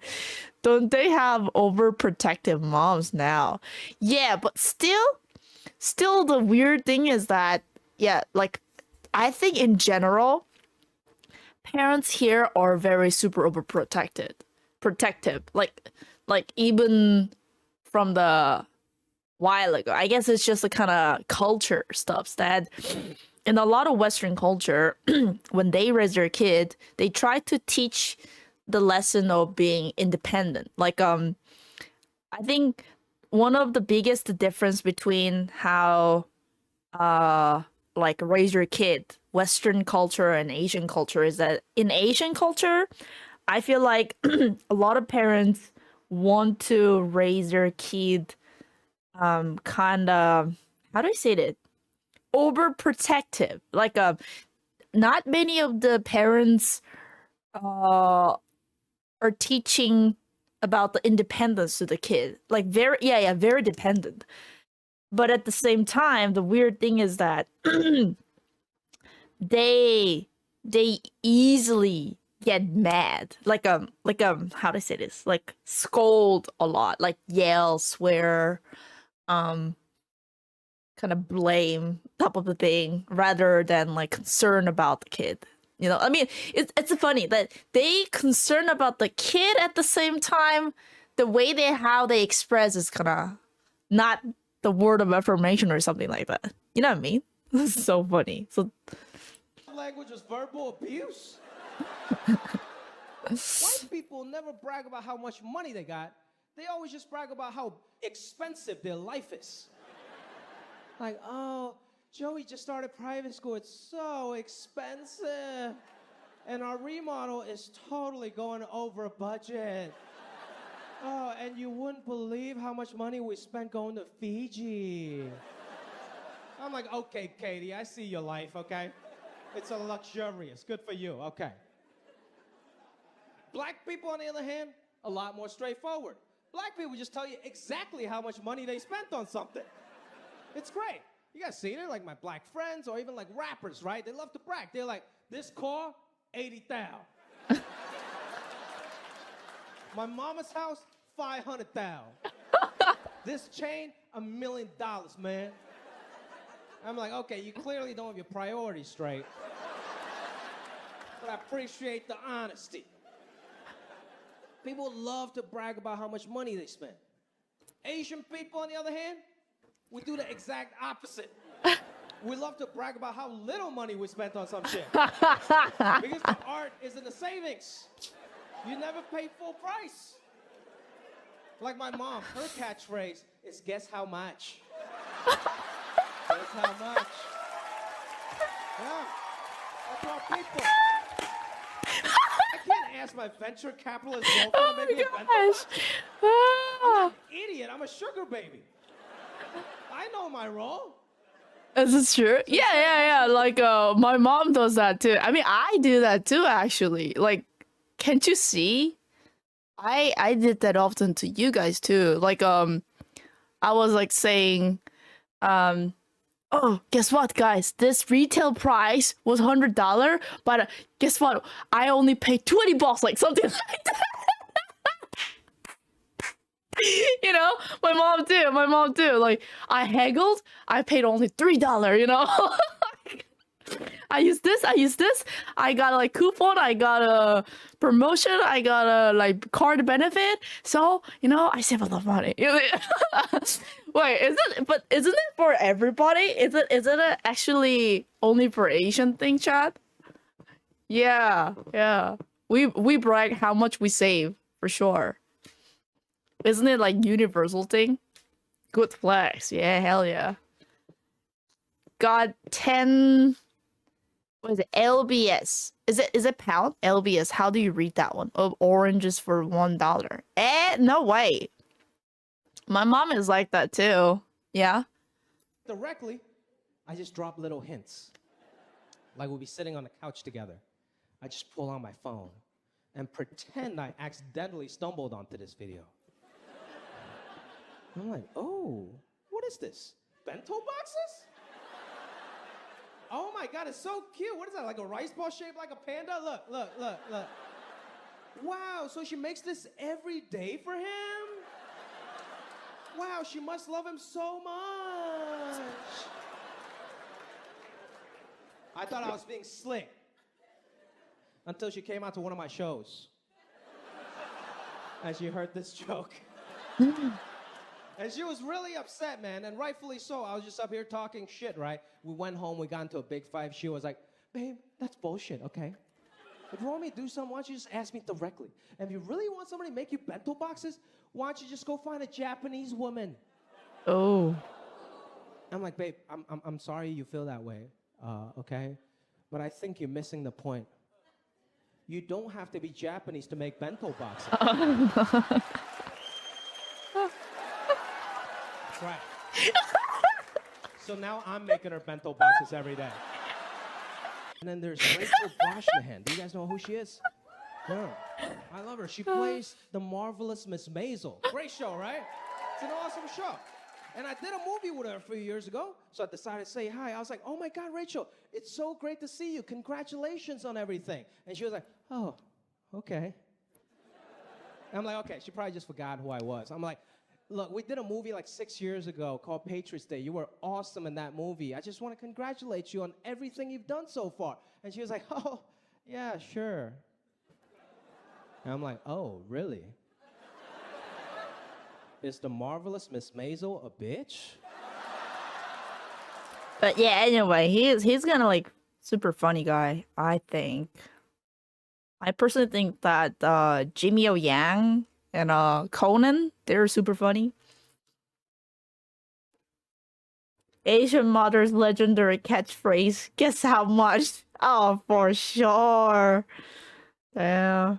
don't they have overprotective moms now? Yeah, but still the weird thing is that, yeah, like I think in general, parents here are very super protective. Like even from the while ago. I guess it's just the kind of culture stuff that in a lot of Western culture, when they raise their kid, they try to teach the lesson of being independent. Like, I think one of the biggest difference between how, like raise your kid, Western culture and Asian culture is that in Asian culture, I feel like a lot of parents want to raise their kid kind of, how do I say it, overprotective. Like not many of the parents are teaching about the independence to the kid. Like very dependent. But at the same time, the weird thing is that they easily get mad, like how to say this, like scold a lot, like yell, swear, kind of blame type of the thing, rather than like concern about the kid. You know, I mean, it's funny that they concern about the kid at the same time. The way how they express is kind of not the word of affirmation or something like that. You know what I mean? This is so funny. So language is verbal abuse. White people never brag about how much money they got. They always just brag about how expensive their life is. Like, oh, Joey just started private school. It's so expensive. And our remodel is totally going over budget. Oh, and you wouldn't believe how much money we spent going to Fiji. I'm like, okay, Katie, I see your life, okay? It's a luxurious. Good for you, okay. Black people, on the other hand, a lot more straightforward. Black people just tell you exactly how much money they spent on something. It's great. You guys seen it? Like my black friends or even like rappers, right? They love to brag. They're like, this car, 80,000. My mama's house, 500,000. This chain, $1 million, man. I'm like, okay, you clearly don't have your priorities straight. But I appreciate the honesty. People love to brag about how much money they spend. Asian people, on the other hand, we do the exact opposite. We love to brag about how little money we spent on some shit. Because the art is in the savings. You never pay full price. Like my mom, her catchphrase is, guess how much? Guess how much? Yeah, that's our people. I can't ask my venture capitalist girlfriend to make me a bento. I'm an idiot. I'm a sugar baby. I know my role. Is this true? Yeah. Like, my mom does that too. I mean, I do that too, actually. Like, can't you see? I did that often to you guys too. Like, I was like saying, oh, guess what, guys? This retail price was $100, but guess what? I only paid $20, like something like that. You know, my mom too. Like, I haggled, I paid only $3, you know? I use this, I got a like coupon, I got a promotion, I got a like card benefit, so, you know, I save a lot of money. Wait, isn't it for everybody? Is it actually only for Asian thing, chat? Yeah. We brag how much we save, for sure. Isn't it like universal thing? Good flex. Yeah, hell yeah. Got 10... What is it? LBS. Is it pound? LBS. How do you read that one? Of oranges for $1. No way. My mom is like that too. Yeah. Directly, I just drop little hints. Like we'll be sitting on the couch together. I just pull out my phone and pretend I accidentally stumbled onto this video. I'm like, oh, what is this? Bento boxes? Oh my God, it's so cute. What is that, like a rice ball shaped like a panda? Look. Wow, so she makes this every day for him? Wow, she must love him so much. I thought I was being slick until she came out to one of my shows. And she heard this joke. And she was really upset, man, and rightfully so. I was just up here talking shit, right? We went home, we got into a big fight. She was like, babe, that's bullshit, okay? If you want me to do something, why don't you just ask me directly? And if you really want somebody to make you bento boxes, why don't you just go find a Japanese woman? Oh. I'm like, babe, I'm sorry you feel that way, okay? But I think you're missing the point. You don't have to be Japanese to make bento boxes. Right. So now I'm making her bento boxes every day. And then there's Rachel Brosnahan. Do you guys know who she is? No. I love her. She plays the marvelous Miss Maisel. Great show, right? It's an awesome show. And I did a movie with her a few years ago, so I decided to say hi. I was like, oh my God, Rachel, it's so great to see you. Congratulations on everything. And she was like, oh, okay. And I'm like, okay, she probably just forgot who I was. I'm like, look, we did a movie like 6 years ago called Patriots Day. You were awesome in that movie. I just want to congratulate you on everything you've done so far. And she was like, oh, yeah, sure. And I'm like, oh, really? Is the marvelous Miss Maisel a bitch? But yeah, anyway, he's gonna like super funny guy, I think. I personally think that Jimmy O Yang and Conan, they're super funny. Asian mother's legendary catchphrase, guess how much? Oh, for sure. Yeah.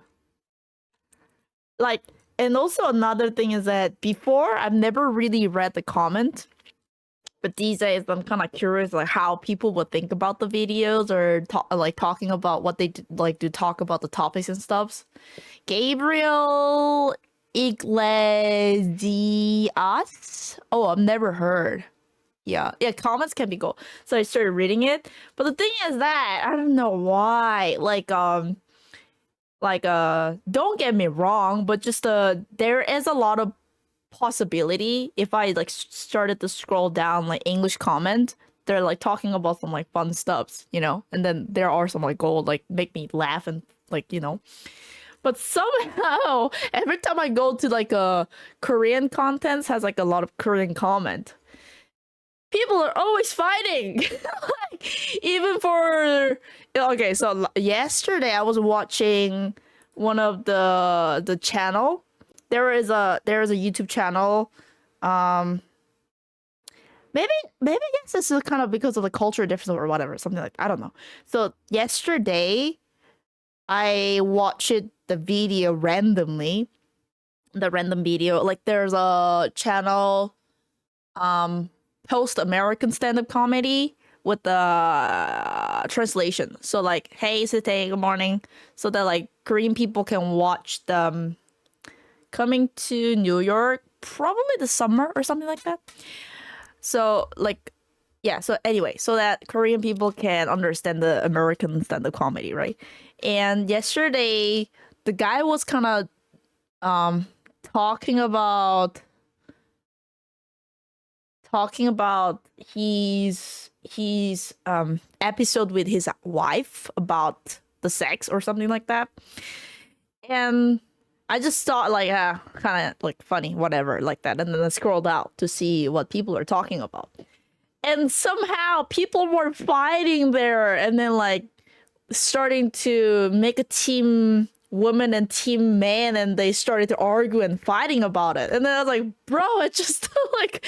Like, and also another thing is that before, I've never really read the comment. But these days, I'm kind of curious, like how people would think about the videos or talking about what they do talk about the topics and stuffs. Gabriel Iglesias. Oh, I've never heard. Yeah, comments can be cool. So I started reading it, but the thing is that I don't know why. Don't get me wrong, but just there is a lot of possibility if I like started to scroll down like English comment, they're like talking about some like fun stuffs, you know, and then there are some like gold like make me laugh and like, you know, but somehow every time I go to like a Korean contents has like a lot of Korean comment, people are always fighting. Like, even for okay, so yesterday I was watching one of the channel. There is a YouTube channel. Maybe I guess this is kind of because of the culture difference or whatever, something like I don't know. So yesterday, I watched the video randomly. The random video, like there's a channel, post American stand-up comedy with the translation. So like, hey, Site, good morning. So that like Korean people can watch them coming to New York, probably the summer or something like that. So like, yeah. So anyway, so that Korean people can understand the American stand-up comedy, right? And yesterday, the guy was kind of talking about his episode with his wife about the sex or something like that. And I just thought like kind of like funny, whatever, like that. And then I scrolled out to see what people are talking about. And somehow people were fighting there and then like starting to make a team woman and team man, and they started to argue and fighting about it. And then I was like, bro, it's just like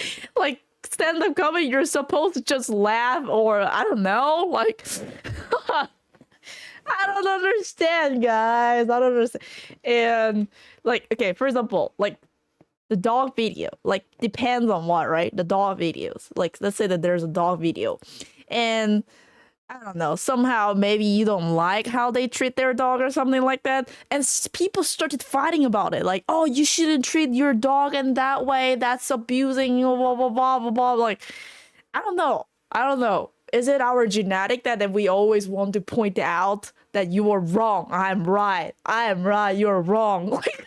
stand-up comedy, you're supposed to just laugh, or I don't know, like I don't understand, guys. I don't understand. And like, okay, for example, like the dog video, like depends on what, right? The dog videos. Like let's say that there's a dog video and I don't know, somehow maybe you don't like how they treat their dog or something like that. And people started fighting about it. Like, oh, you shouldn't treat your dog in that way. That's abusing, blah, blah, blah, blah, blah. Like, I don't know. Is it our genetic that we always want to point out that you are wrong? I'm right. I am right. You're wrong. Like,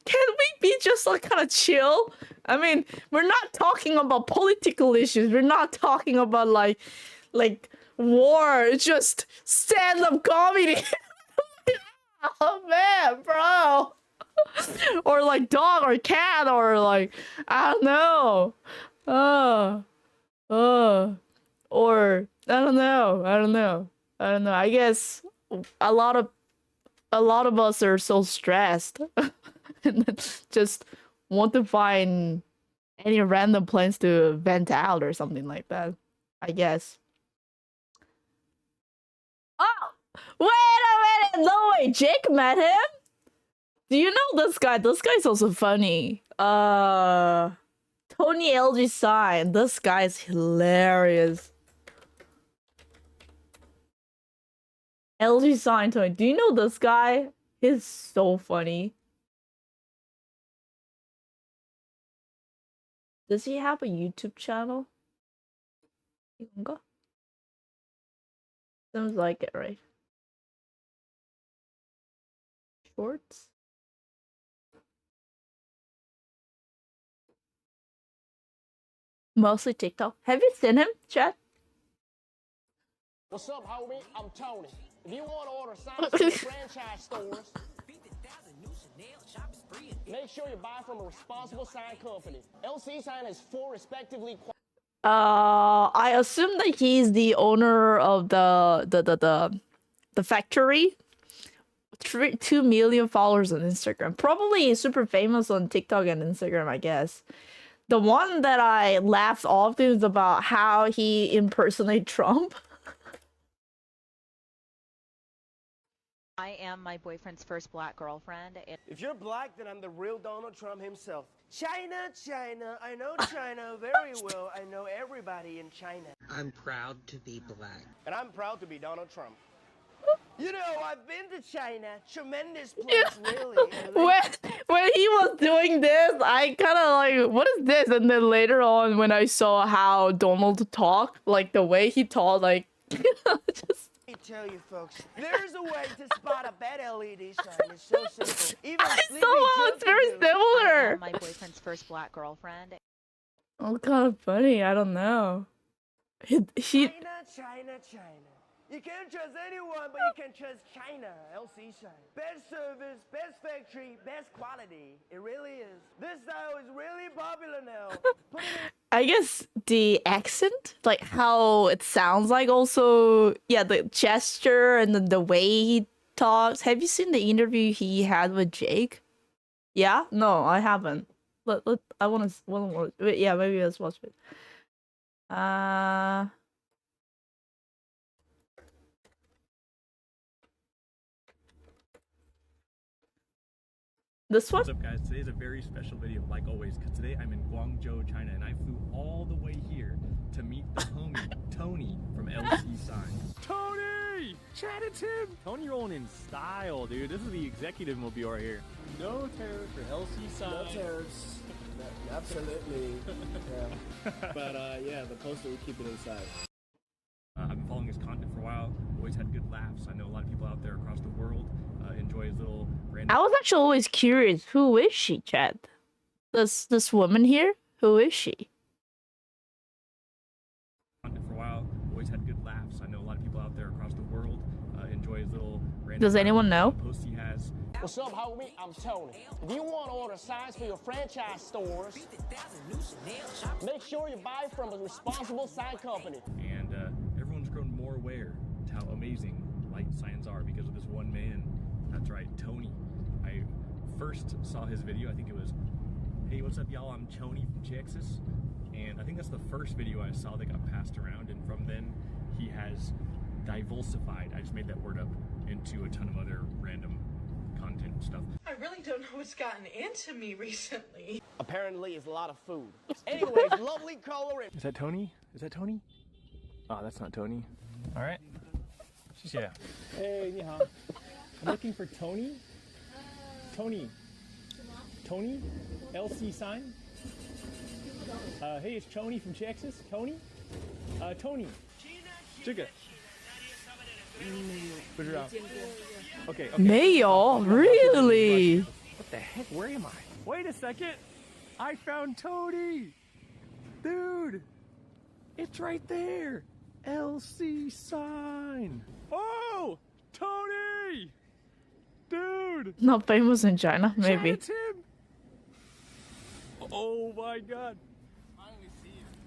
can we be just like kind of chill? I mean, we're not talking about political issues. We're not talking about like war. It's just stand-up comedy. Oh man, bro. Or like dog or cat or like I don't know. Or I don't know. I guess a lot of us are so stressed and then just want to find any random plans to vent out or something like that, I guess. Oh, wait a minute! No way, Jake met him? Do you know this guy? This guy's also funny. Tony LG Sign. This guy's hilarious. LG Sign Tony. Do you know this guy? He's so funny. Does he have a YouTube channel? 이건가? Seems like it, right? Shorts? Mostly TikTok. Have you seen him, chat? What's up, homie? I'm Tony. If you want to order signs from franchise stores, make sure you buy from a responsible sign company. LC Sign has 4 respectively. I assume that he's the owner of the factory. 2 million followers on Instagram. Probably super famous on TikTok and Instagram, I guess. The one that I laughed often is about how he impersonates Trump. I am my boyfriend's first black girlfriend. If you're black, then I'm the real Donald Trump himself. China, China, I know China very well. I know everybody in China. I'm proud to be black. And I'm proud to be Donald Trump. You know, I've been to China. Tremendous place, really. When he was doing this, I kind of like, what is this? And then later on, when I saw how Donald talked, like the way he talked, like, just... Let me tell you, folks, there's a way to spot a bad LED sign. It's so simple. Even I saw how it's very I similar. am my boyfriend's first black girlfriend. Oh, kind of funny. I don't know. He China, China, China. You can't trust anyone, but you can trust China. LC Sign. Best service, best factory, best quality. It really is. This style is really popular now. I guess the accent, like how it sounds like, also, yeah, the gesture and the way he talks. Have you seen the interview he had with Jake? Yeah? No, I haven't. I want to, yeah, maybe let's watch it. This one? What's up, guys? Today's a very special video, like always, because today I'm in Guangzhou, China, and I flew all the way here to meet the homie, Tony, from LC Sign. Tony! Chat it, Tim! Tony rolling in style, dude. This is the executive mobile right here. No tariffs for LC Sign. No tariffs. Absolutely. Yeah. But, yeah, the poster, we keep it inside. I've been following his content for a while. Always had good laughs. I know a lot of people out there across the world enjoy his little random... I was actually always curious, who is she, Chad? This woman here? Who is she? For a while, always had good laughs. I know a lot of people out there across the world enjoy his little random... Does anyone know? Posts he has. What's up, homie? I'm Tony. If you want to order signs for your franchise stores, make sure you buy from a responsible sign company. And everyone's grown more aware to how amazing light signs are because of this one man. That's right, Tony. I first saw his video, I think it was, hey, what's up, y'all? I'm Tony from Texas. And I think that's the first video I saw that got passed around. And from then, he has diversified, I just made that word up, into a ton of other random content stuff. I really don't know what's gotten into me recently. Apparently, it's a lot of food. Anyways, lovely color. Is that Tony? Is that Tony? Oh, that's not Tony. All right. Yeah. Hey, ni hao. I'm looking for Tony. Tony. Tony? LC Sign? Hey, it's Tony from Texas. Tony? Tony. 这个 不知道. Okay. Mayo? Really? What the heck? Where am I? Wait a second. I found Tony. Dude. It's right there. LC Sign. Oh, Tony. Dude. Not famous in China, maybe. It's him. Oh my God.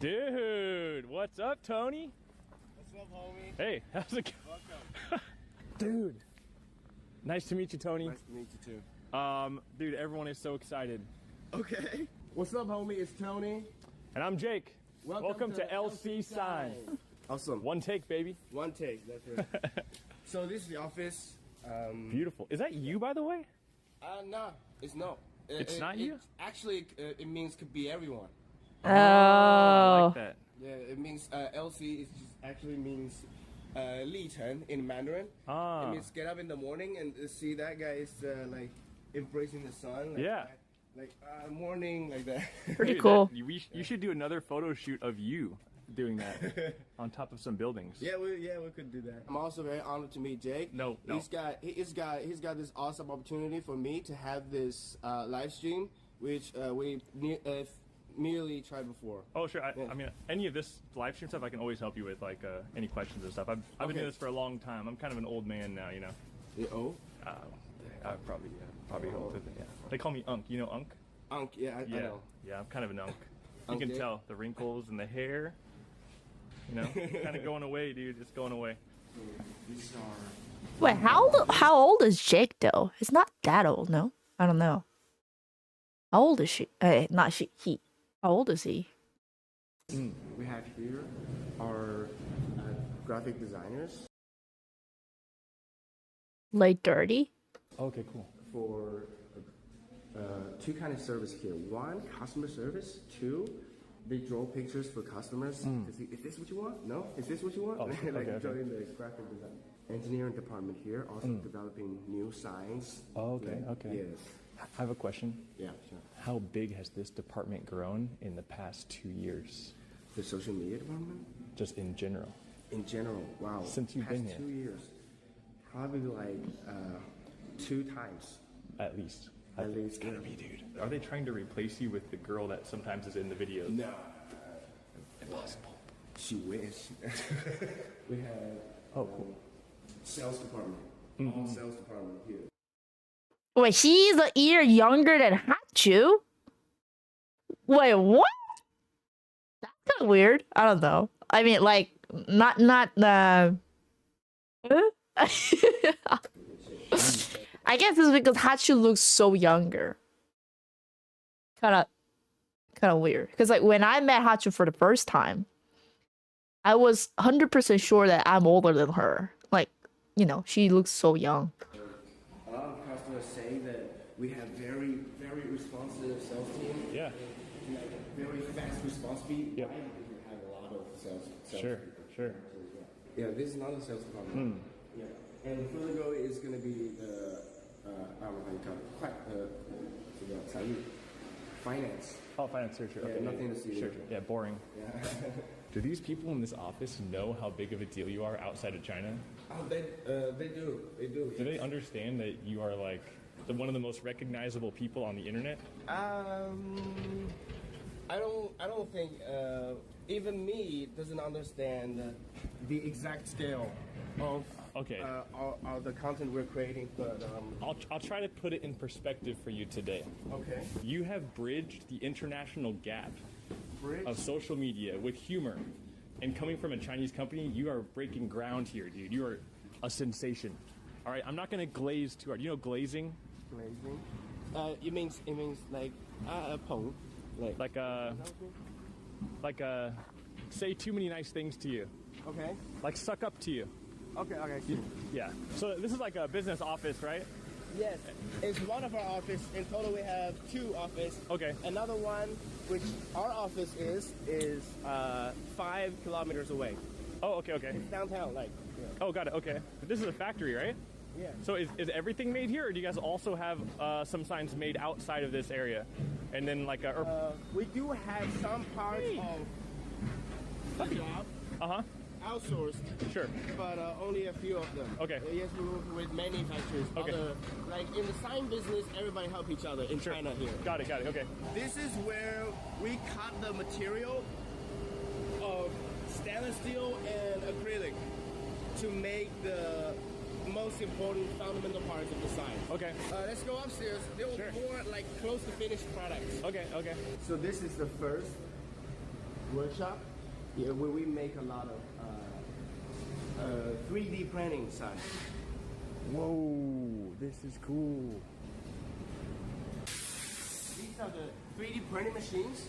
Dude, what's up, Tony? What's up, homie? Hey, how's it going? Dude, nice to meet you, Tony. Nice to meet you too. Dude, everyone is so excited. Okay. What's up, homie? It's Tony. And I'm Jake. Welcome to LC Sign. Awesome. One take, baby. One take, that's right. So this is the office. Beautiful. Is that you, by the way? No, it's not. It's not you? Actually, it means could be everyone. I like that. Yeah, it means LC actually means Li Chen in Mandarin. Ah. It means get up in the morning and see that guy is like embracing the sun. Like, Yeah. Like morning, like that. Pretty cool. You should do another photo shoot of you. doing that on top of some buildings. Yeah, we could do that. I'm also very honored to meet Jake. No. He's got this awesome opportunity for me to have this live stream, which we merely tried before. Oh, sure. I mean, any of this live stream stuff, I can always help you with, like any questions and stuff. I've been doing this for a long time. I'm kind of an old man now, you know. You're old? Probably old. Yeah. They call me Unk. You know Unk? Unk, yeah, I know. Yeah, I'm kind of an Unk. You Unk can Dick? tell the wrinkles and the hair. You know, kind of going away, dude. It's going away. Wait, how old is Jake though? It's not that old, no? I don't know. How old is she? Not she. He. How old is he? We have here our graphic designers. Late 30? Okay, cool. For two kind of service here. One, customer service. Two, they draw pictures for customers to see, is this what you want? No? Is this what you want? Oh, like okay. drawing the graphic design. Engineering department here, also developing new signs. Oh, okay. Yes. I have a question. Yeah, sure. How big has this department grown in the past 2 years? The social media department? Just in general. In general, wow. Since you've been here. 2 years. Probably like 2 times. At least. At least. Gotta be, dude. Are they trying to replace you with the girl that sometimes is in the videos? No. Impossible. She wish. We have cool. Sales department. All sales department here. Wait, he's a year younger than Hachu? Wait, what? That's kind of weird. I don't know. I mean, like, not I guess it's because Hachu looks so younger. Kind of weird. Because like when I met Hachu for the first time, I was 100% sure that I'm older than her. Like, you know, she looks so young. A lot of customers say that we have very, very responsive sales team. Yeah. Like very fast response speed. Yeah. Why? Because we have a lot of sales Sure. Yeah, this is not a sales department. Yeah. And further is going to be the, I don't know how you call it, finance. Oh, finance, sure. Yeah, Okay. nothing to see Sure. there. Yeah, boring. Yeah. Do these people in this office know how big of a deal you are outside of China? Oh, they do. They do. Do they understand that you are like one of the most recognizable people on the internet? I don't think even me doesn't understand the exact scale of the content we're creating. But I'll try to put it in perspective for you today. Okay. You have bridged the international gap of social media with humor, and coming from a Chinese company, you are breaking ground here, dude. You are a sensation. All right, I'm not gonna glaze too hard. You know glazing? Glazing. It means like pong. Like say too many nice things to you. Okay. Like suck up to you. Okay. Yeah. So this is like a business office, right? Yes, it's one of our offices. In total, we have 2 offices. Okay. Another one, which our office is 5 kilometers away. Oh, okay. It's downtown, like. Yeah. Oh, got it. Okay. But this is a factory, right? Yeah. So is everything made here, or do you guys also have some signs made outside of this area? And then like we do have some parts of the job. Outsourced. Sure. But only a few of them. Okay. Yes, we work with manufacturers. Okay. Like in the sign business, everybody help each other in China here. Got it. Okay. This is where we cut the material of stainless steel and acrylic to make the most important fundamental parts of the sign. Okay. Let's go upstairs. There will be more like close to finished products. Okay. So this is the first workshop where we make a lot of 3D printing signs. Whoa, this is cool. These are the 3D printing machines.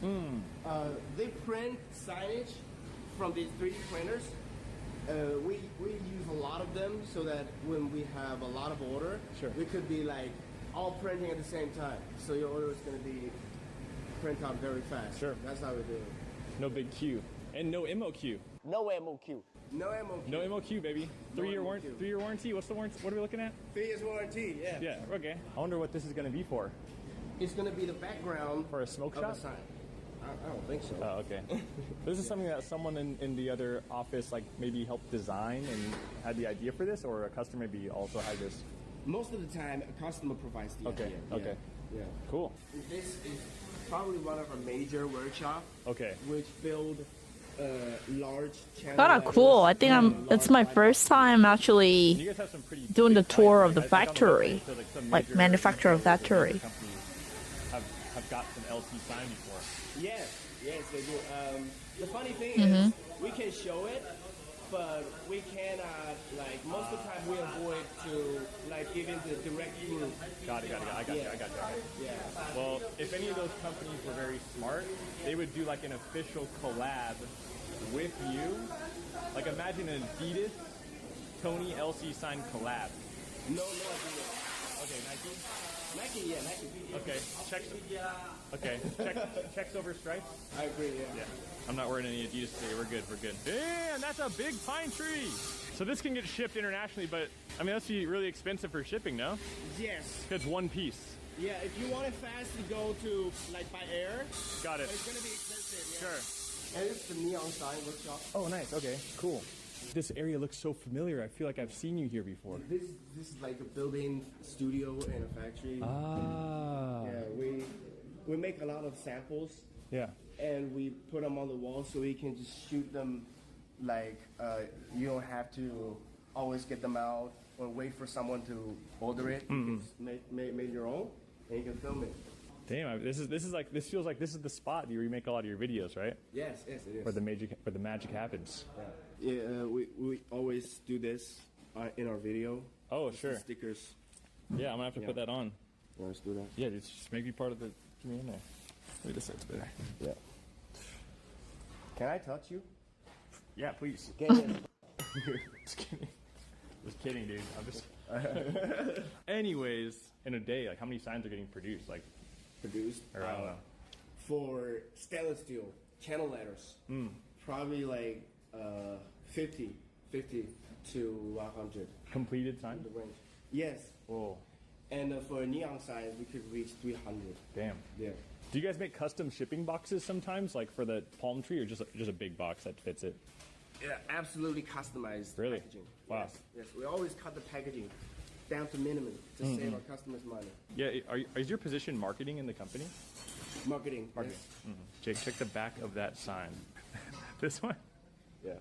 They print signage from these 3D printers. We use a lot of them so that when we have a lot of order, we could be like all printing at the same time. So your order is going to be print out very fast. Sure. That's how we do it. No big Q. And no MOQ. No MOQ. No MOQ. No MOQ, baby. 3-year warranty. 3-year warranty. What's the warranty? What are we looking at? 3 years warranty. Yeah. Yeah. Okay. I wonder what this is going to be for. It's going to be the background for a smoke of shop. the sign. I don't think so. Oh, okay. This is something that someone in the other office like maybe helped design and had the idea for this, or a customer maybe also had this. Most of the time, a customer provides the idea. Okay. Yeah. Cool. This is probably one of our major workshops. Okay. Which build large channel. Kind of cool. I think it's my first time actually doing the tour of the factory, like manufacturer factory. Have got some LC sign before. Yes, they do. The funny thing is, we can show it, but we cannot, like, most of the time we avoid to, like, give in the direct proof. Got it. I got you. Yeah. Well, if any of those companies were very smart, they would do like an official collab with you. Like imagine an Adidas, Tony LC sign collab. No idea. Okay, Nike? Nike, yeah, Nike. Okay, checks over stripes? I agree, Yeah. I'm not wearing any Adidas today. We're good. Damn, that's a big pine tree. So this can get shipped internationally, but I mean, that's really expensive for shipping, no? Yes. It's one piece. Yeah, if you want it fast, you go to, like, by air. Got it. But it's going to be expensive, yeah. Sure. And it's the neon sign workshop. Oh, nice. Okay, cool. This area looks so familiar. I feel like I've seen you here before. This is like a building studio and a factory. Ah. Yeah, we make a lot of samples. Yeah. And we put them on the wall so we can just shoot them. Like you don't have to always get them out or wait for someone to order it. You can make your own, and you can film it. Damn, this feels like this is the spot where you make a lot of your videos, right? Yes, it is. Where the magic happens. Yeah, we always do this in our video. Oh, sure. Stickers. Yeah, I'm gonna have to put that on. Yeah, let's do that. Yeah, just make me part of the. Give me in there. Maybe this side's better. Yeah. Can I touch you? Yeah, please. Get in. Just kidding, dude. I'm just. Anyways, in a day, like how many signs are getting produced? Like. Produced? Or I don't know. For stainless steel channel letters, probably like 50 to 100. Completed signs? The range. Yes. Whoa. And for neon signs, we could reach 300. Damn. Yeah. Do you guys make custom shipping boxes sometimes, like for the palm tree, or just a big box that fits it? Yeah, absolutely customized packaging. Wow. Yes, we always cut the packaging down to minimum to save our customers money. Yeah, is your position marketing in the company? Marketing. Yes. Jake, check the back of that sign. This one? Yeah.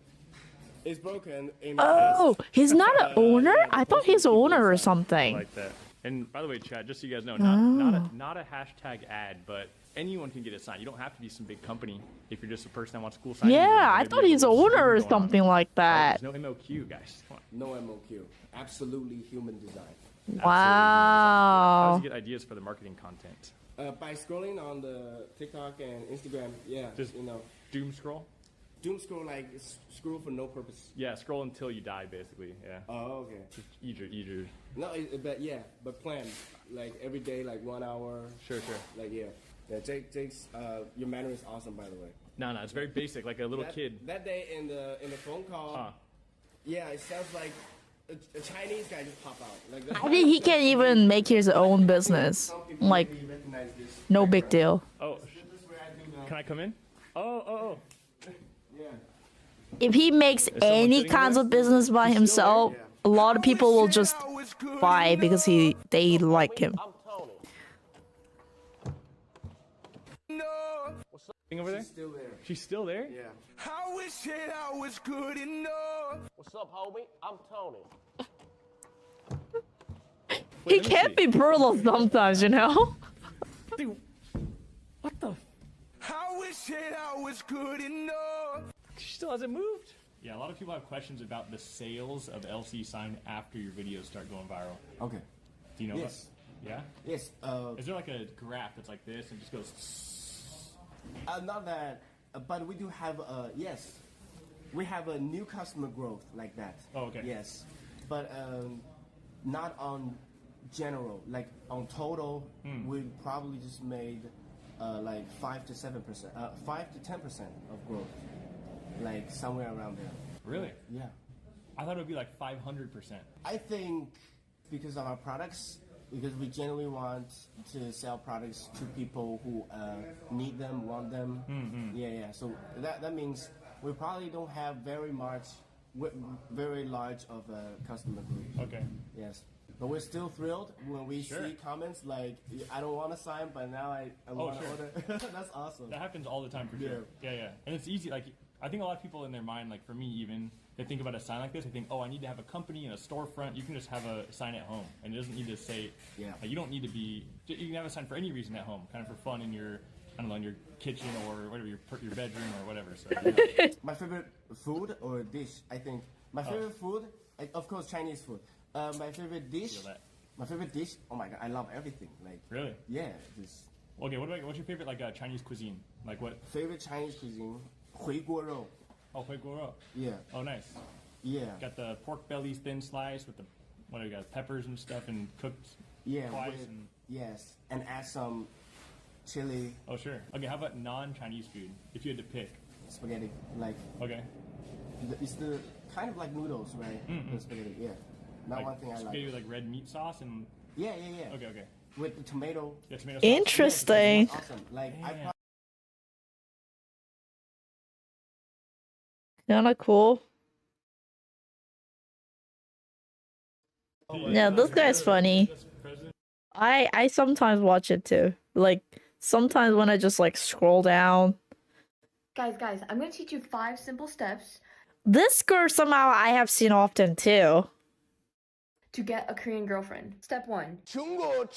It's broken. Oh, he's not an owner? I thought he's an owner or something. Like that. And by the way, Chad, just so you guys know, not a hashtag ad, but anyone can get a sign. You don't have to be some big company if you're just a person that wants a cool sign. Yeah, I thought he's an owner or something like that. There's no MOQ, guys. Come on. No MOQ. Absolutely human design. Wow. How do you get ideas for the marketing content? By scrolling on the TikTok and Instagram, yeah. Just doom scroll? Doom scroll, like scroll for no purpose. Yeah, scroll until you die, basically. Yeah. Oh, okay. Just eat your. No, but plan. Like every day, like 1 hour. Sure. Like Jake's your manner is awesome, by the way. No, it's very basic, like a little kid. That day in the phone call, yeah, it sounds like a Chinese guy just pop out. Like I think he can even make his own business. Like, no big deal. Oh, can I come in? Oh. Yeah. If he makes any kinds of business by himself, a lot of people will just buy because they like him. Over there? She's still there. She's still there? Yeah. I wish that I was good enough. What's up, homie? I'm Tony. He can't be brutal sometimes, you know? Dude, what the? I wish that I was good enough. She still hasn't moved. Yeah, a lot of people have questions about the sales of LC sign after your videos start going viral. Okay. Do you know Yes. that? Yeah? Yes. Is there like a graph that's like this and just goes... Not that, but we do have yes. We have a new customer growth like that. Oh, okay. Yes. But not on general. Like on total, we probably just made like 5 to 7%, 5 to 10% of growth. Like somewhere around there. Really? Yeah. I thought it would be like 500%. I think because of our products, because we generally want to sell products to people who need them, want them. Yeah. So that means we probably don't have very large of a customer group. Okay. Yes. But we're still thrilled when we see comments like, I don't want to sign, but now I want to order. That's awesome. That happens all the time for sure. Yeah. And it's easy. Like, I think a lot of people in their mind, like for me even, they think about a sign like this. They think, oh, I need to have a company and a storefront. You can just have a sign at home, and it doesn't need to say. You don't need to be. You can have a sign for any reason at home, kind of for fun in your, I don't know, in your kitchen or whatever, your bedroom or whatever. So. My favorite food or dish, I think. My favorite food, of course, Chinese food. My favorite dish. Oh my god, I love everything. Like really? Yeah. Just. Okay, what's your favorite like Chinese cuisine? Like what? Favorite Chinese cuisine? 回锅肉. Oh, 回锅肉. Yeah. Oh, nice. Yeah. Got the pork bellies thin sliced with the what do you got? Peppers and stuff and cooked. Twice. Yes, and add some chili. Oh sure. Okay, how about non-Chinese food? If you had to pick. Spaghetti, like. Okay. It's the kind of like noodles, right? The spaghetti, yeah. Not like one thing I like. Spaghetti with like red meat sauce and. Yeah. Okay. With the tomato. Yeah, tomato sauce. Interesting. Yeah, awesome. Like Kinda cool. Yeah, this guy's funny. I sometimes watch it too. Like sometimes when I just like scroll down. Guys, I'm gonna teach you 5 simple steps. This girl somehow I have seen often too. To get a Korean girlfriend. Step 1. 중고.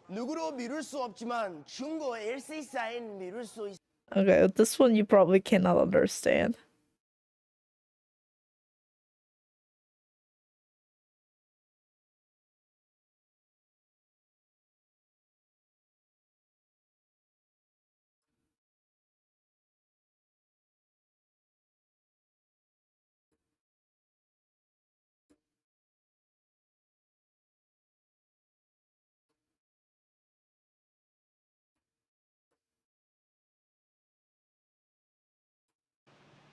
누구로 미룰 수 없지만 중고 LC 사인 미룰 수 있어. Okay, this one you probably cannot understand.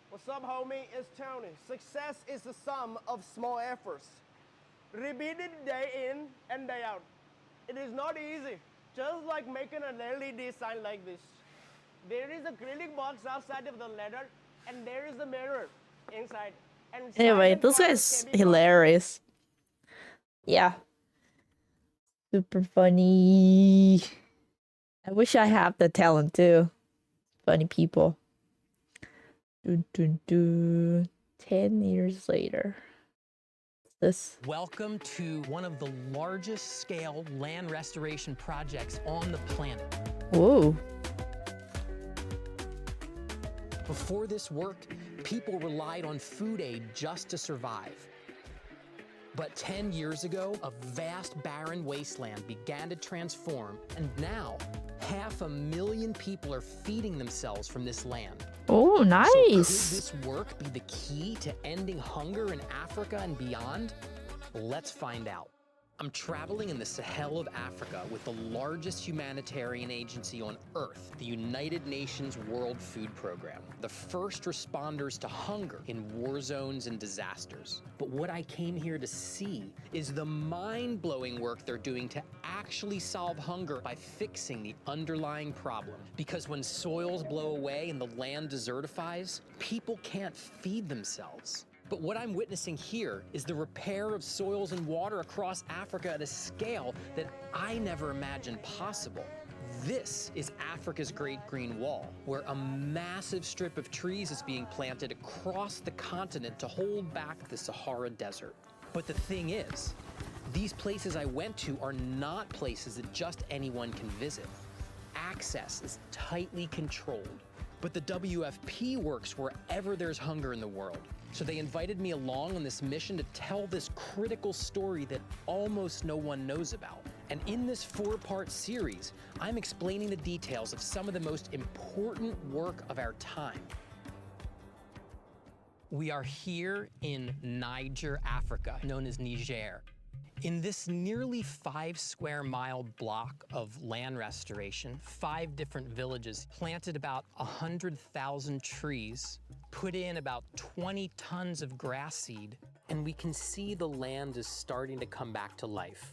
What's up, homie? It's Tony. Success is the sum of small efforts. Repeated day in and day out. It is not easy. Just like making an LED sign like this. There is a acrylic box outside of the letter, and there is a mirror inside. And Anyway, this guy's hilarious. Yeah. Super funny. I wish I have the talent too. Funny people. 10 years later. What's this? Welcome to one of the largest scale land restoration projects on the planet. Whoa. Before this work, people relied on food aid just to survive. But 10 years ago, a vast barren wasteland began to transform, and now 500,000 people are feeding themselves from this land. Oh, nice. So could this work be the key to ending hunger in Africa and beyond? Let's find out. I'm traveling in the Sahel of Africa with the largest humanitarian agency on Earth, the United Nations World Food Program, the first responders to hunger in war zones and disasters. But what I came here to see is the mind-blowing work they're doing to actually solve hunger by fixing the underlying problem. Because when soils blow away and the land desertifies, people can't feed themselves. But what I'm witnessing here is the repair of soils and water across Africa at a scale that I never imagined possible. This is Africa's Great Green Wall, where a massive strip of trees is being planted across the continent to hold back the Sahara Desert. But the thing is, these places I went to are not places that just anyone can visit. Access is tightly controlled. But the WFP works wherever there's hunger in the world. So they invited me along on this mission to tell this critical story that almost no one knows about. And in this 4-part series, I'm explaining the details of some of the most important work of our time. We are here in Niger, Africa, known as Niger. In this nearly 5-square-mile block of land restoration, 5 different villages planted about 100,000 trees, put in about 20 tons of grass seed, and we can see the land is starting to come back to life.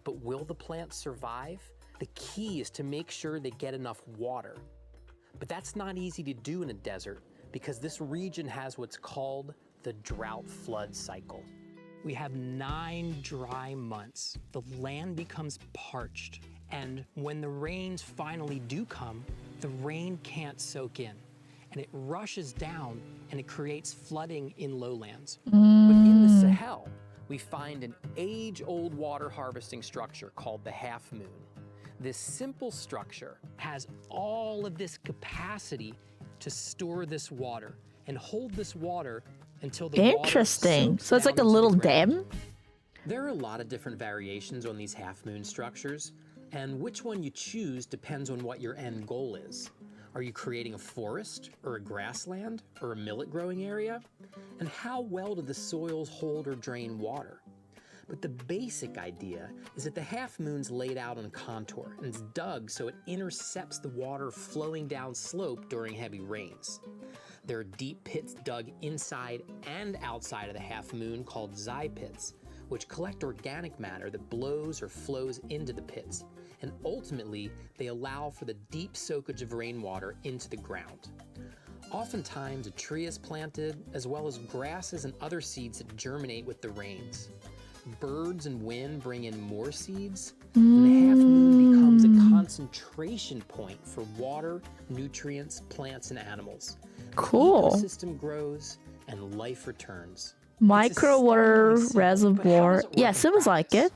But will the plants survive? The key is to make sure they get enough water. But that's not easy to do in a desert because this region has what's called the drought flood cycle. We have 9 dry months. The land becomes parched. And when the rains finally do come, the rain can't soak in. And it rushes down and it creates flooding in lowlands. But in the Sahel, we find an age-old water harvesting structure called the half moon. This simple structure has all of this capacity to store this water and hold this water until the Interesting. water So it's like a down into little the ground. dam? There are a lot of different variations on these half-moon structures, and which one you choose depends on what your end goal is. Are you creating a forest, or a grassland, or a millet growing area? And how well do the soils hold or drain water? But the basic idea is that the half moon's laid out on a contour and it's dug so it intercepts the water flowing down slope during heavy rains. There are deep pits dug inside and outside of the half moon called zai pits, which collect organic matter that blows or flows into the pits. And ultimately, they allow for the deep soakage of rainwater into the ground. Oftentimes, a tree is planted, as well as grasses and other seeds that germinate with the rains. Birds and wind bring in more seeds, and the half moon becomes a concentration point for water, nutrients, plants, and animals. Cool. The ecosystem grows, and life returns. Micro water reservoir. Yeah, seems like it.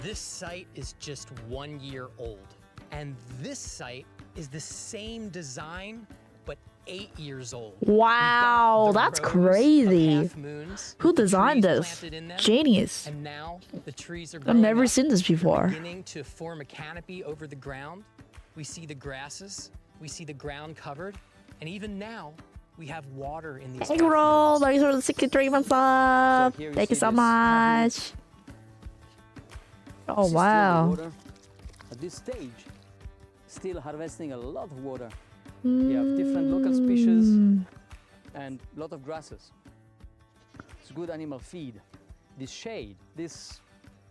This site is just 1 year old, and this site is the same design, but 8 years old. Wow, that's crazy. Who designed this? Genius. And now the trees are I've never seen this They're before. beginning to form a canopy over the ground. We see the grasses, we see the ground covered, and even now we have water in these. Hey, girl, thanks for the 63 months up. Thank you so much. Oh, wow. At this stage, still harvesting a lot of water. You have different local species and a lot of grasses. It's good animal feed. This shade, this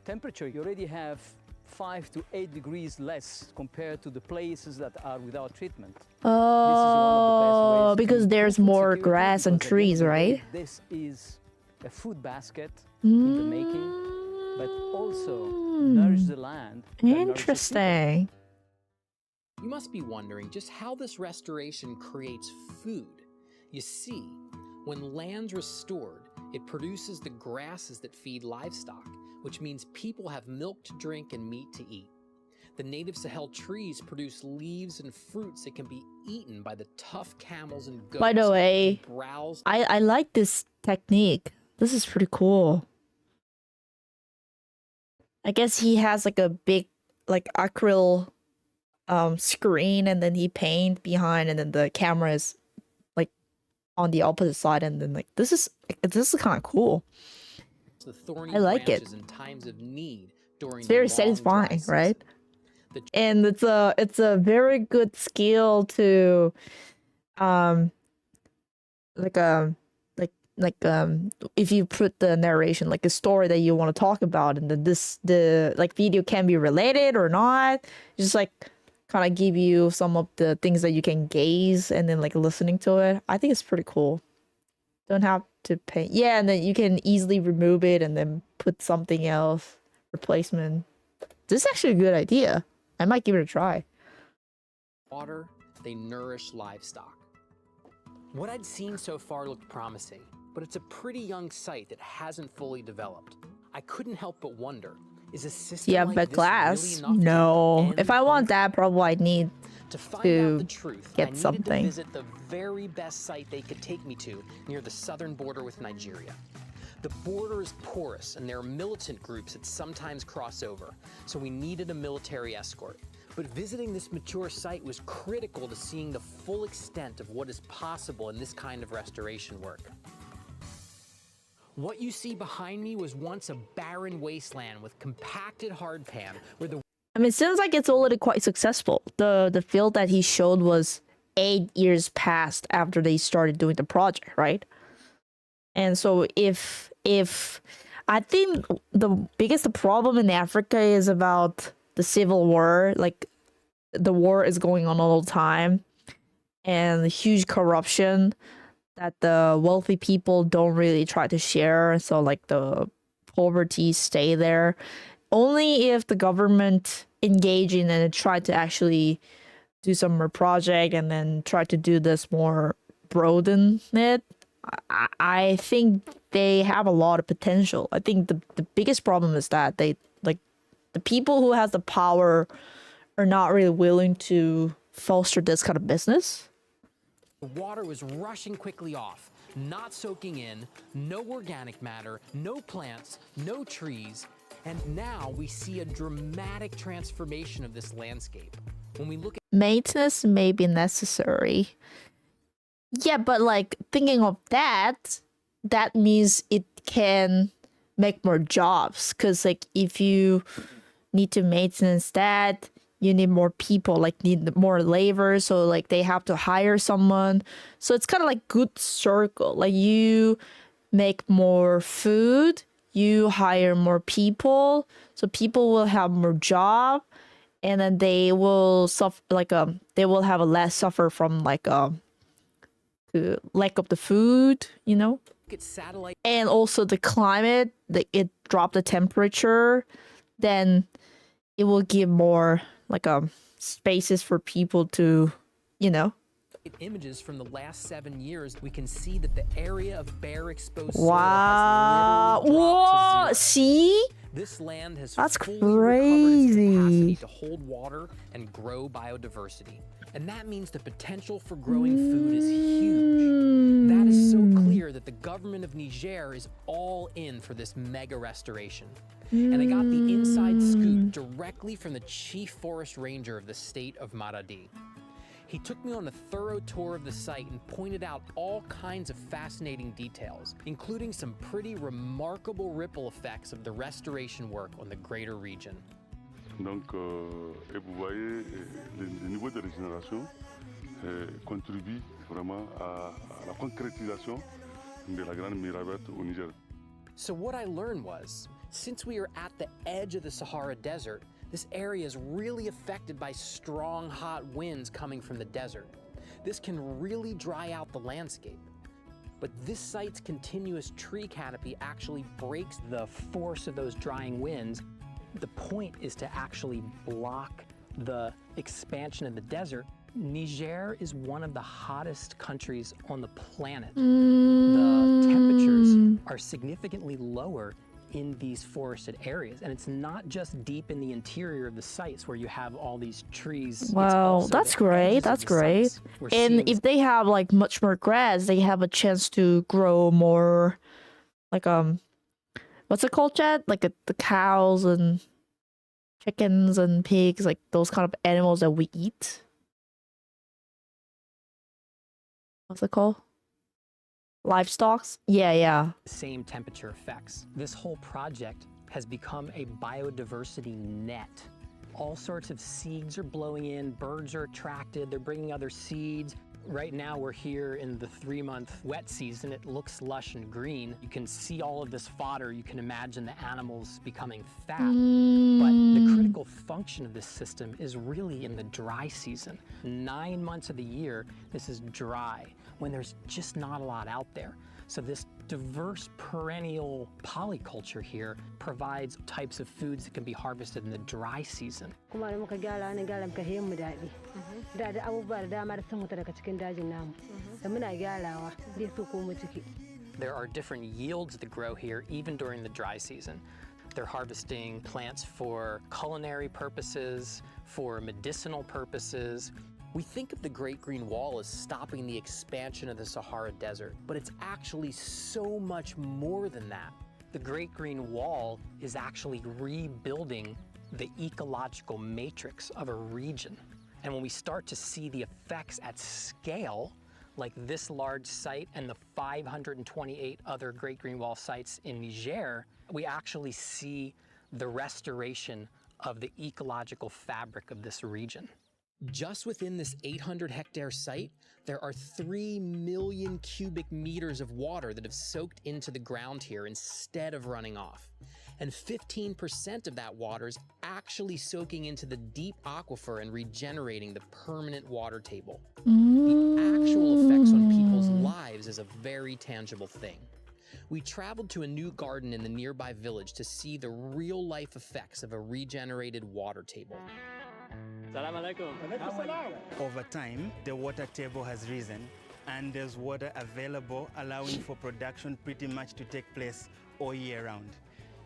temperature, you already have 5 to 8 degrees less compared to the places that are without treatment. Oh, because there's more grass and trees, right? This is a food basket in the making, but also nourish the land. Interesting. You must be wondering just how this restoration creates food. You see, when land's restored, it produces the grasses that feed livestock, which means people have milk to drink and meat to eat. The native Sahel trees produce leaves and fruits that can be eaten by the tough camels and goats. By the way, who browse. I like this technique. This is pretty cool. I guess he has like a big like acryl screen, and then he paint behind, and then the camera is like on the opposite side, and then like this is kind of cool. The thorny I like it. branches in times of need during It's very the long dry satisfying, season. right? And it's a very good skill to if you put the narration like a story that you want to talk about, and then the like video can be related or not, just like kind of give you some of the things that you can gaze and then like listening to it. I think it's pretty cool. Don't have to pay. Yeah, and then you can easily remove it and then put something else replacement. This is actually a good idea. I might give it a try. Water, they nourish livestock. What I'd seen so far looked promising, but it's a pretty young site that hasn't fully developed. I couldn't help but wonder, is a system Yeah, like but this glass? really enough to No. end If I want that, probably I need To find to out the truth, I get needed something. to visit the very best site they could take me to near the southern border with Nigeria. The border is porous, and there are militant groups that sometimes cross over, so we needed a military escort. But visiting this mature site was critical to seeing the full extent of what is possible in this kind of restoration work. What you see behind me was once a barren wasteland with compacted hardpan where the I mean, it seems like it's already quite successful. The field that he showed was 8 years past after they started doing the project, right? And so if I think the biggest problem in Africa is about the civil war. Like the war is going on all the time, and huge corruption that the wealthy people don't really try to share. So like the poverty stay there. Only if the government engage in and try to actually do some more project and then try to do this more broaden it. I think they have a lot of potential. I think the biggest problem is that they like the people who has the power are not really willing to foster this kind of business. The water was rushing quickly off, not soaking in, no organic matter, no plants, no trees, and now we see a dramatic transformation of this landscape. When we look at Maintenance may be necessary. Yeah, but like thinking of that means it can make more jobs. Cause like if you need to maintenance that, you need more people, like need more labor. So like they have to hire someone. So it's kind of like good circle. Like you make more food, you hire more people. So people will have more job, and then they will suffer they will have a less suffer from like the lack of the food, you know. satellite And also the climate, it dropped the temperature, then it will give more like spaces for people to, you know. Images from the last 7 years, we can see that the area of bare exposed soil Wow. has literally dropped Whoa, to zero. see? This land has That's fully recovered its capacity crazy. to hold water and grow biodiversity. And that means the potential for growing food is huge. That is so clear that the government of Niger is all in for this mega restoration. And I got the inside scoop directly from the chief forest ranger of the state of Maradi. He took me on a thorough tour of the site and pointed out all kinds of fascinating details, including some pretty remarkable ripple effects of the restoration work on the greater region. Donc, et vous voyez, le niveau de régénération contribue vraiment à la concrétisation de la Grande Muraille Verte au Niger. So what I learned was, since we are at the edge of the Sahara Desert, this area is really affected by strong, hot winds coming from the desert. This can really dry out the landscape. But this site's continuous tree canopy actually breaks the force of those drying winds. The point is to actually block the expansion of the desert. Niger is one of the hottest countries on the planet. The temperatures are significantly lower in these forested areas, and it's not just deep in the interior of the sites where you have all these trees. Wow, that's great. That's great. And if they have like much more grass, they have a chance to grow more like what's it called, Chad? Like the cows and chickens and pigs, like those kind of animals that we eat. What's it called? Livestocks? Yeah. Same temperature effects. This whole project has become a biodiversity net. All sorts of seeds are blowing in, birds are attracted, they're bringing other seeds. Right now we're here in the 3-month wet season. It looks lush and green. You can see all of this fodder. You can imagine the animals becoming fat. But the critical function of this system is really in the dry season. 9 months of the year, this is dry, when there's just not a lot out there. So this diverse perennial polyculture here provides types of foods that can be harvested in the dry season. There are different yields that grow here even during the dry season. They're harvesting plants for culinary purposes, for medicinal purposes. We think of the Great Green Wall as stopping the expansion of the Sahara Desert, but it's actually so much more than that. The Great Green Wall is actually rebuilding the ecological matrix of a region. And when we start to see the effects at scale, like this large site and the 528 other Great Green Wall sites in Niger, we actually see the restoration of the ecological fabric of this region. Just within this 800-hectare site, there are 3 million cubic meters of water that have soaked into the ground here instead of running off. And 15% of that water is actually soaking into the deep aquifer and regenerating the permanent water table. The actual effects on people's lives is a very tangible thing. We traveled to a new garden in the nearby village to see the real-life effects of a regenerated water table. Over time, the water table has risen and there's water available, allowing for production pretty much to take place all year round.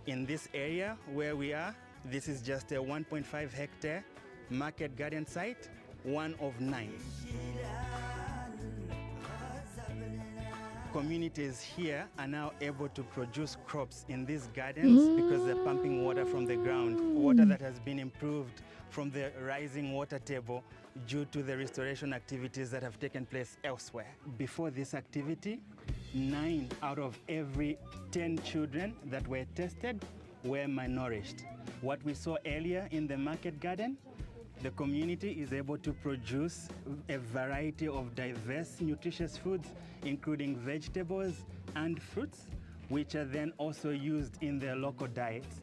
In this area where we are, this is just a 1.5 hectare market garden site, one of 9. Communities here are now able to produce crops in these gardens because they're pumping water from the ground, water that has been improved from the rising water table due to the restoration activities that have taken place elsewhere. Before this activity, 9 out of every 10 children that were tested were malnourished. What we saw earlier in the market garden, the community is able to produce a variety of diverse nutritious foods, including vegetables and fruits, which are then also used in their local diets,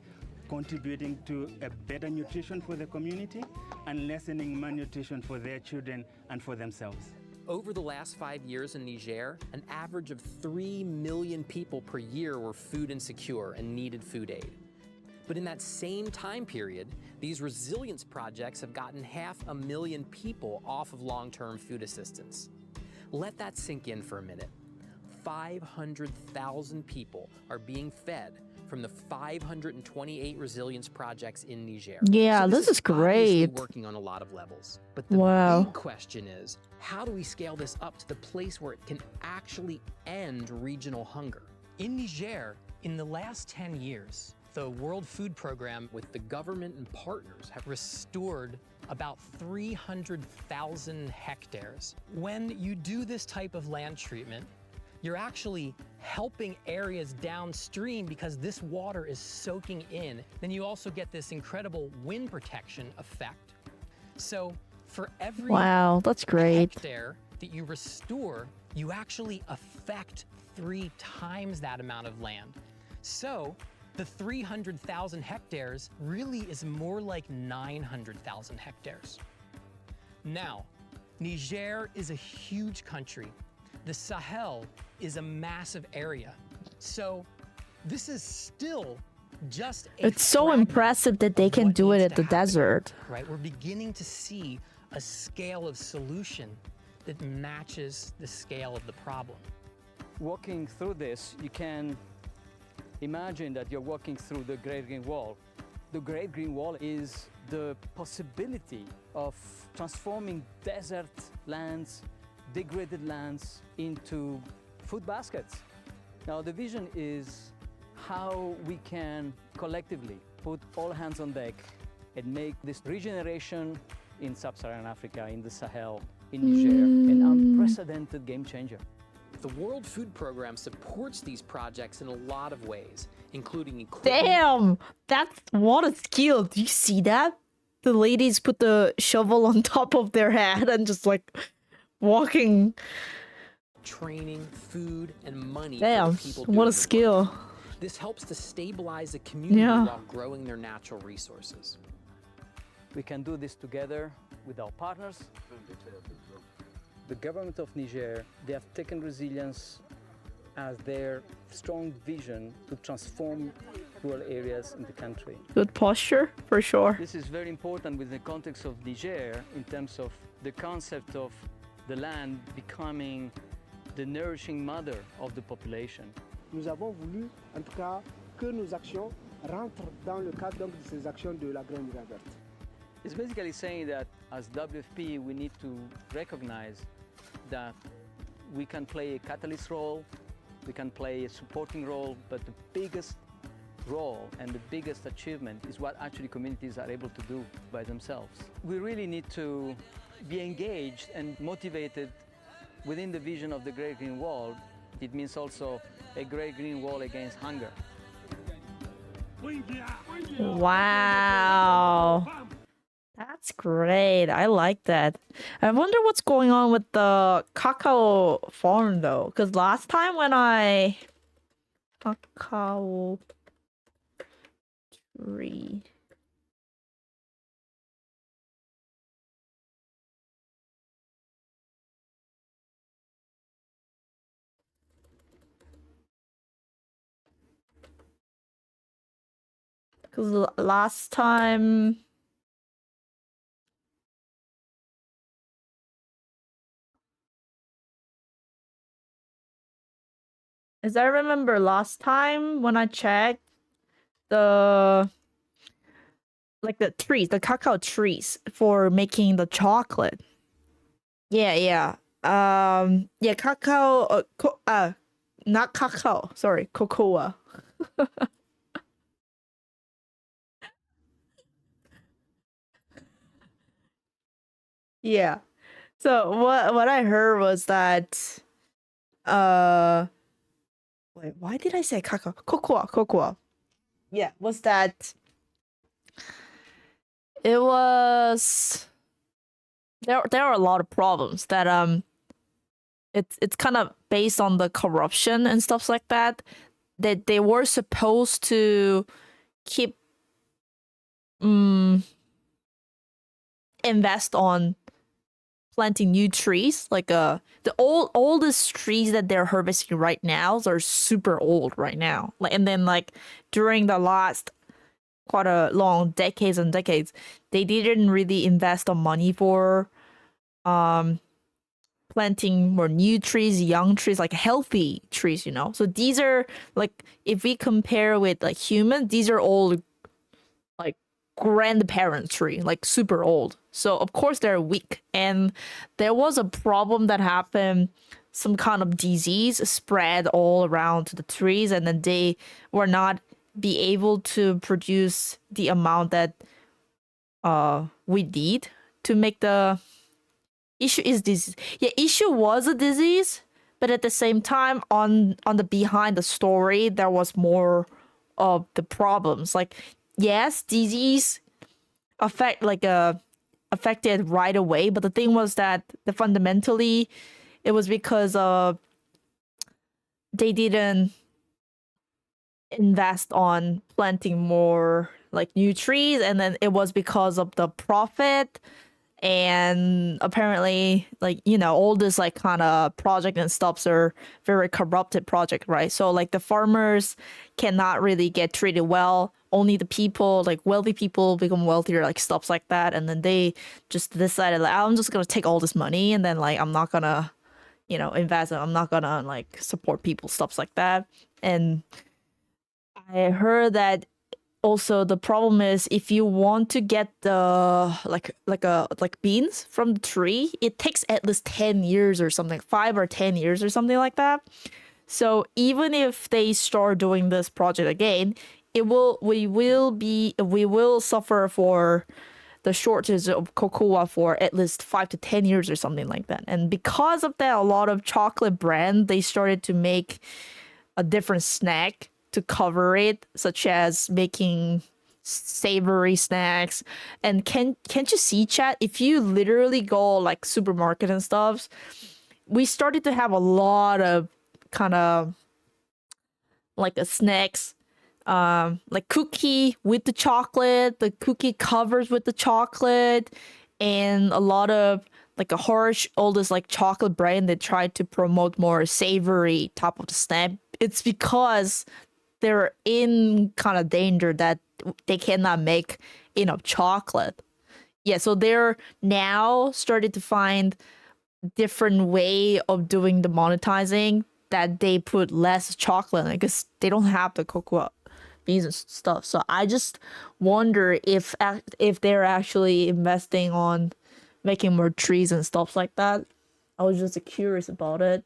contributing to a better nutrition for the community and lessening malnutrition for their children and for themselves. Over the last 5 years in Niger, an average of 3 million people per year were food insecure and needed food aid. But in that same time period, these resilience projects have gotten 500,000 people off of long-term food assistance. Let that sink in for a minute. 500,000 people are being fed from the 528 resilience projects in Niger. Yeah, so this is obviously great. working on a lot of levels. But the big question is, how do we scale this up to the place where it can actually end regional hunger? In Niger, in the last 10 years, the World Food Program with the government and partners have restored about 300,000 hectares. When you do this type of land treatment, you're actually helping areas downstream because this water is soaking in. Then you also get this incredible wind protection effect. So for every that's great. hectare that you restore, you actually affect 3 times that amount of land. So the 300,000 hectares really is more like 900,000 hectares. Now, Niger is a huge country. The Sahel is a massive area. So this is still just a It's so impressive that they can do it at the desert. right? We're beginning to see a scale of solution that matches the scale of the problem. Walking through this, you can imagine that you're walking through the Great Green Wall. The Great Green Wall is the possibility of transforming desert lands, degraded lands into food baskets. Now the vision is how we can collectively put all hands on deck and make this regeneration in sub-Saharan Africa, in the Sahel, in Niger, an unprecedented game changer. The World Food Program supports these projects in a lot of ways, including Damn, that's what a skill. Do you see that? The ladies put the shovel on top of their head and just like walking. training, food, and money Damn, for the people what doing a the skill. work. This helps to stabilize the community while growing their natural resources. We can do this together with our partners. The government of Niger, they have taken resilience as their strong vision to transform rural areas in the country. Good posture, for sure. This is very important with the context of Niger in terms of the concept of the land becoming the nourishing mother of the population. Nous avons voulu, en tout cas, que nos actions rentrent dans le cadre donc, de ces actions de la Grande Muraille Verte. It's basically saying that as WFP, we need to recognize that we can play a catalyst role, we can play a supporting role, but the biggest role and the biggest achievement is what actually communities are able to do by themselves. We really need to be engaged and motivated within the vision of the Great Green Wall. It means also a Great Green Wall against hunger. Wow. That's That's great. I like that. I wonder what's going on with the cacao farm though, because last time when I cacao tree. Because last time. As I remember last time when I checked the trees, the cacao trees for making the chocolate. Yeah. Yeah, cacao not cacao, sorry, cocoa. Yeah. So what I heard was that wait, why did I say cacao? Cocoa. Yeah, was that it was there are a lot of problems that it's kind of based on the corruption and stuff like that they were supposed to keep invest on planting new trees like the oldest trees that they're harvesting right now are super old right now, like, and then like during the last quite a long decades and decades they didn't really invest on money for planting more new trees, young trees, like healthy trees, you know. So these are like if we compare with like human, these are all like grandparent tree, like super old. So of course they're weak. And there was a problem that happened, some kind of disease spread all around the trees, and then they were not be able to produce the amount that we need to make the issue is disease. Yeah, issue was a disease, but at the same time, on the behind the story, there was more of the problems. Like, yes, disease affected right away, but the thing was that fundamentally, it was because they didn't invest on planting more like new trees, and then it was because of the profit. And apparently, like, you know, all this like kind of project and stuffs are very corrupted project, right? So like the farmers cannot really get treated well. Only the people, like wealthy people, become wealthier, like stuffs like that. And then they just decided like, I'm just gonna take all this money and then like I'm not gonna, you know, invest. I'm not gonna like support people, stuffs like that. And I heard that also the problem is if you want to get the like beans from the tree, it takes at least 10 years or something, 5 or 10 years or something like that. So even if they start doing this project again, we will suffer for the shortage of cocoa for at least 5 to 10 years or something like that. And because of that, a lot of chocolate brand, they started to make a different snack to cover it, such as making savory snacks. And can't you see, chat, if you literally go like supermarket and stuff, we started to have a lot of kind of like a snacks, like cookie with the chocolate, the cookie covers with the chocolate, and a lot of like a harsh all this like chocolate brand that tried to promote more savory type of the snack. It's because they're in kind of danger that they cannot make enough chocolate. Yeah, so they're now started to find different way of doing the monetizing that they put less chocolate in it because they don't have the cocoa beans and stuff. So I just wonder if they're actually investing on making more trees and stuff like that. I was just curious about it.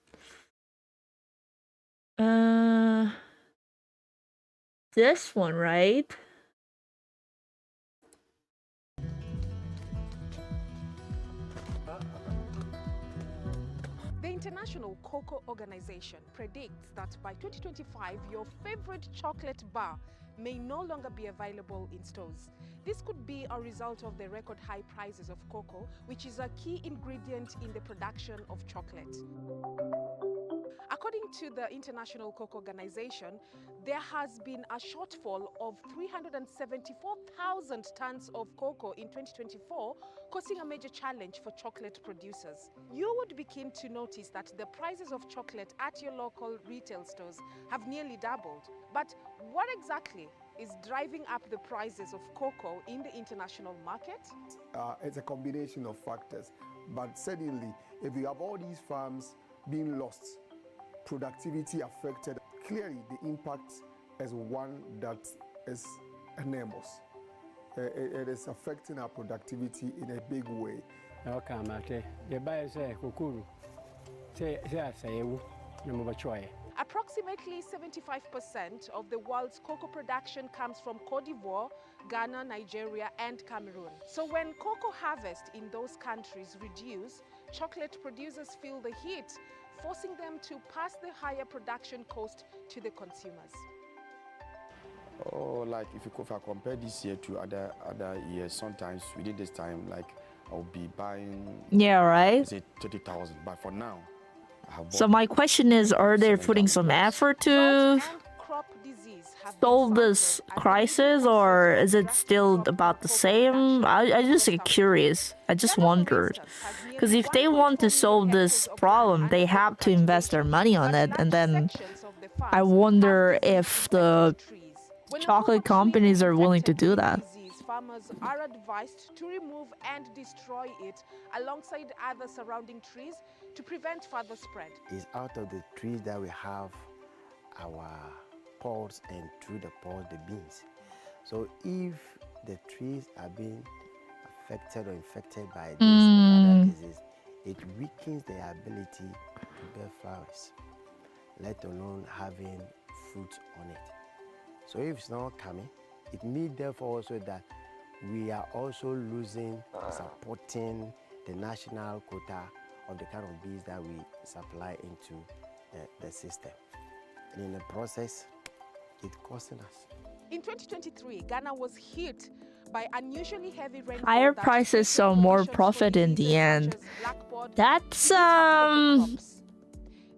This one, right? International Cocoa Organization predicts that by 2025, your favorite chocolate bar may no longer be available in stores. This could be a result of the record high prices of cocoa, which is a key ingredient in the production of chocolate. According to the International Cocoa Organization, there has been a shortfall of 374,000 tons of cocoa in 2024, causing a major challenge for chocolate producers. You would be keen to notice that the prices of chocolate at your local retail stores have nearly doubled. But what exactly is driving up the prices of cocoa in the international market? It's a combination of factors, but certainly if you have all these farms being lost, productivity affected, clearly the impact is one that is enormous. It is affecting our productivity in a big way. Approximately 75% of the world's cocoa production comes from Cote d'Ivoire, Ghana, Nigeria, and Cameroon. So when cocoa harvest in those countries reduce, chocolate producers feel the heat, forcing them to pass the higher production cost to the consumers. Oh, like if I compare this year to other years, sometimes within this time, like I'll be buying, Yeah, right? say 30,000, but for now, I have So my question is, are they putting some effort to solve this crisis, or is it still about the same? I just get curious. I just wondered. Because if they want to solve this problem, they have to invest their money on it. And then I wonder if the chocolate companies are willing to do that. Farmers are advised to remove and destroy it alongside other surrounding trees to prevent further spread. It's out of the trees that we have our pods, and through the pods the beans. So if the trees are being affected or infected by this other disease, it weakens their ability to bear flowers, let alone having fruit on it. So if it's not coming, it means therefore also that we are also losing supporting the national quota of the kind of bees that we supply into the system. And in the process, it's costing us. In 2023, Ghana was hit by unusually heavy rainfall. Higher prices, so more profit in the end. That's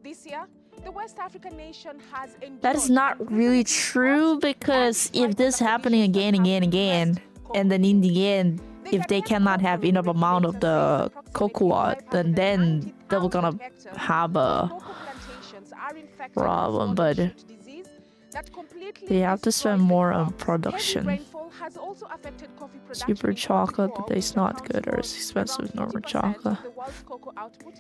This year, the West African nation has that is not really true, because if this happening again, and then in the end, if they cannot have enough amount of the cocoa, then they're gonna have a problem. But they have to spend more on production. Super chocolate, but it's not good, or it's expensive normal chocolate.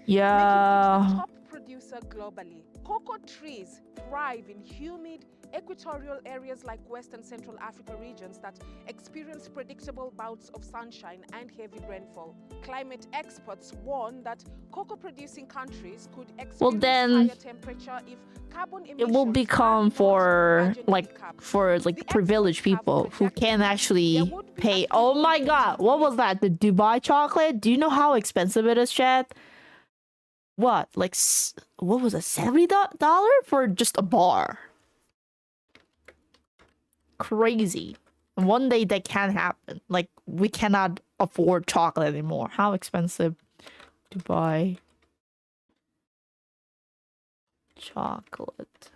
Yeah. Producer globally. Cocoa trees thrive in humid equatorial areas like West and Central Africa regions that experience predictable bouts of sunshine and heavy rainfall. Climate experts warn that cocoa-producing countries could experience higher temperature if carbon emissions. It will become for privileged people who can actually pay. Oh my god, what was that? The Dubai chocolate? Do you know how expensive it is, Chad? What, like, what was it, $70 for just a bar? Crazy. One day that can happen. Like, we cannot afford chocolate anymore. How expensive to buy chocolate?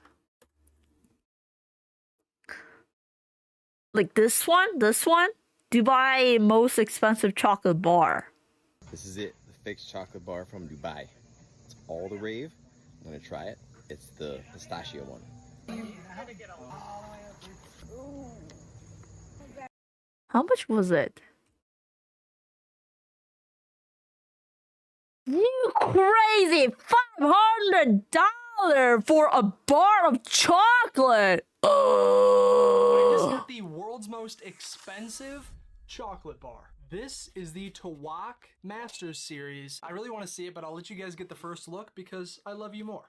Like this one? Dubai most expensive chocolate bar. This is it, the fixed chocolate bar from Dubai. All the rave. I'm gonna try it. It's the pistachio one. How much was it? You crazy! $500 for a bar of chocolate! I just got the world's most expensive chocolate bar. This is the Tawak Masters series. I really want to see it, but I'll let you guys get the first look because I love you more.